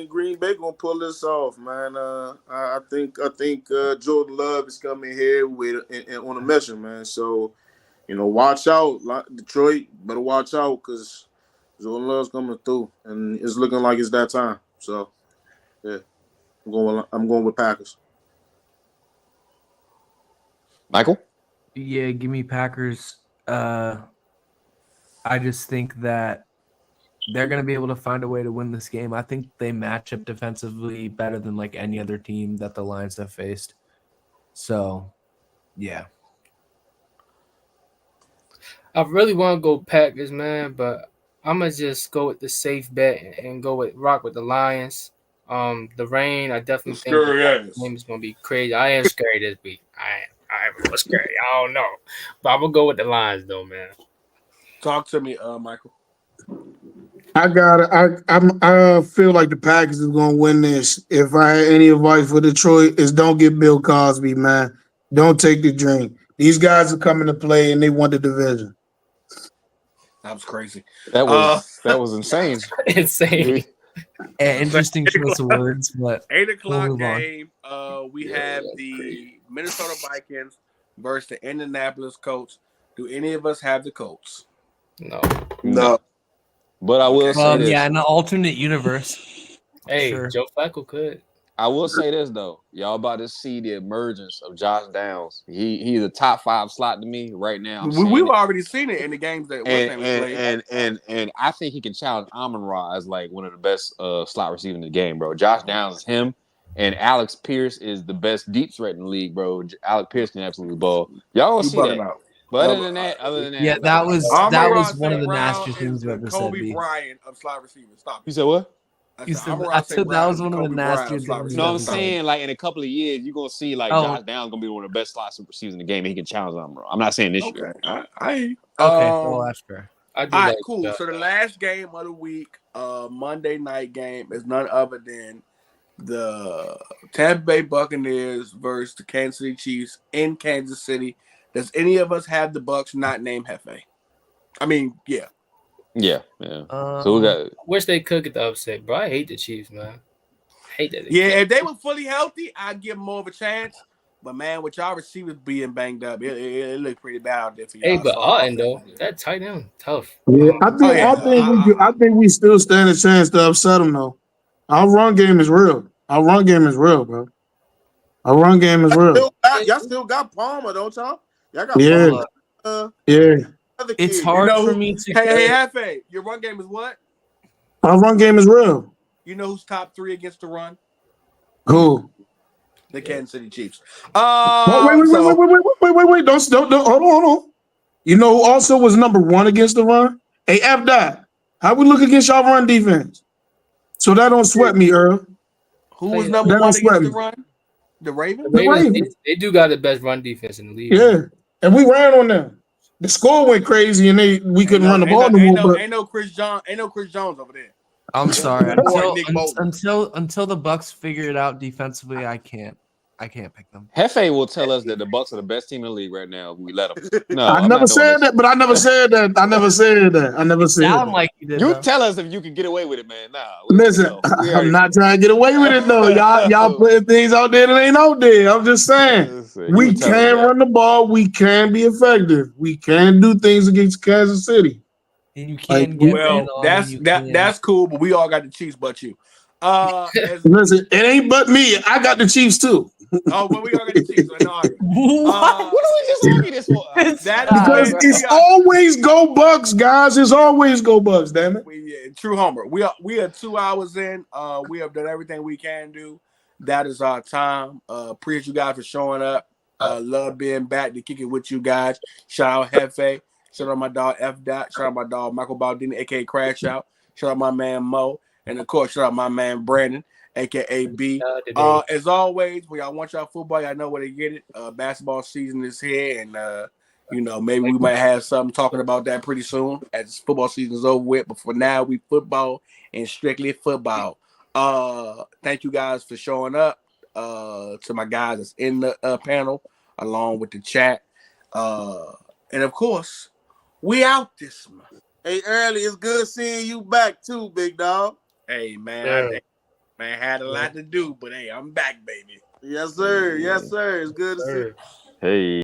Green Bay gonna pull this off, man. I think Jordan Love is coming here on a mission, man. So, watch out, Detroit. Better watch out because Jordan Love's coming through, and it's looking like it's that time. So, yeah, I'm going with Packers. Michael? Yeah, give me Packers. I just think that they're going to be able to find a way to win this game. I think they match up defensively better than like any other team that the Lions have faced. So, yeah. I really want to go Packers, man, but I'm going to just go with the safe bet and rock with the Lions. The rain, I definitely think the game is going to be crazy. I am scary this week. I am scary. I don't know. But I'm going to go with the Lions, though, man. Talk to me, Michael. I feel like the Packers is gonna win this. If I had any advice for Detroit, is don't get Bill Cosby, man. Don't take the drink. These guys are coming to play, and they won the division. That was crazy. That was insane. Insane. Interesting choice of words, but 8:00 game. We have the Minnesota Vikings versus the Indianapolis Colts. Do any of us have the Colts? No. But I will say this. Yeah, in an alternate universe. Hey, sure. Joe Flacco could. I will say this though. Y'all about to see the emergence of Josh Downs. He's a top 5 slot to me right now. We've already seen it in the games that played. And I think he can challenge Amon-Ra as like one of the best slot receivers in the game, bro. Josh Downs is him, and Alex Pierce is the best deep threat in the league, bro. Alex Pierce can absolutely ball. Y'all will see that. But other than that, yeah, that was one of the nastiest things we've ever said. Kobe Bryant of slot receivers. Stop. You said what? I said that was one of the nastiest things. No, I'm saying like in a couple of years, you're gonna see like Josh Downs gonna be one of the best slot receivers in the game, and he can challenge them, bro. I'm not saying this year. Okay, well, that's fair. All right, cool. So the last game of the week, Monday night game, is none other than the Tampa Bay Buccaneers versus the Kansas City Chiefs in Kansas City. Does any of us have the Bucs not named Hefe? I mean, yeah. Yeah. So we got. Wish they could get the upset, bro. I hate the Chiefs, man. I hate that. Yeah, if they were fully healthy, I'd give them more of a chance. But man, with y'all receivers being banged up, it looked pretty bad out there for y'all. Hey, but Otten though, that tight end tough. Yeah, I think we still stand a chance to upset them though. Our run game is real. Our run game is real, bro. Our run game is real. Y'all still got Palmer, don't y'all? Y'all got Palmer. Yeah. It's hard for me to. Hey, Hefe, your run game is what? Our run game is real. You know who's top 3 against the run? Who? The Kansas City Chiefs. Wait. Don't. Hold on. You know who also was number 1 against the run? Hey, F. Dot. How we look against y'all run defense? So that don't sweat me, Earl. Who was number 1 against the run? The Ravens? The Ravens. They do got the best run defense in the league. Yeah. And we ran on them. The score went crazy and we couldn't run the ball no more. Ain't no Chris Jones over there. I'm sorry. Until the Bucks figure it out defensively, I can't pick them. Hefe will tell us that the Bucks are the best team in the league right now if we let them. No, I never said that, but I never said that. I never said Sound like you did. You tell us if you can get away with it, man. Nah. Listen, I'm not trying to get away with it though. Y'all putting things out there that ain't out there. I'm just saying we can run the ball. We can be effective. We can do things against Kansas City. And you can get that's cool, but we all got the Chiefs, but you. Listen, it ain't but me. I got the Chiefs too. Oh, well, we all got the Chiefs. I know. What are we just arguing this for? Because it's always go Bucks, guys. It's always go Bucks. Damn it. True homer. We are 2 hours in. We have done everything we can do. That is our time. Appreciate you guys for showing up. Love being back to kick it with you guys. Shout out Hefe. Shout out my dog F. Dot. Shout out my dog Michael Baldini, aka Crash Out. Shout out my man Mo. And of course, shout out my man Brandon, aka B. As always, when y'all want y'all football, y'all know where to get it. Basketball season is here, and maybe we might have something talking about that pretty soon as football season is over with. But for now, we football and strictly football. Thank you guys for showing up. To my guys that's in the panel, along with the chat, and of course, we out this month. Hey, Early, it's good seeing you back too, big dog. Hey, man, I had a lot to do, but hey, I'm back, baby. Yes, sir. Yes, sir. It's good to see you. Hey.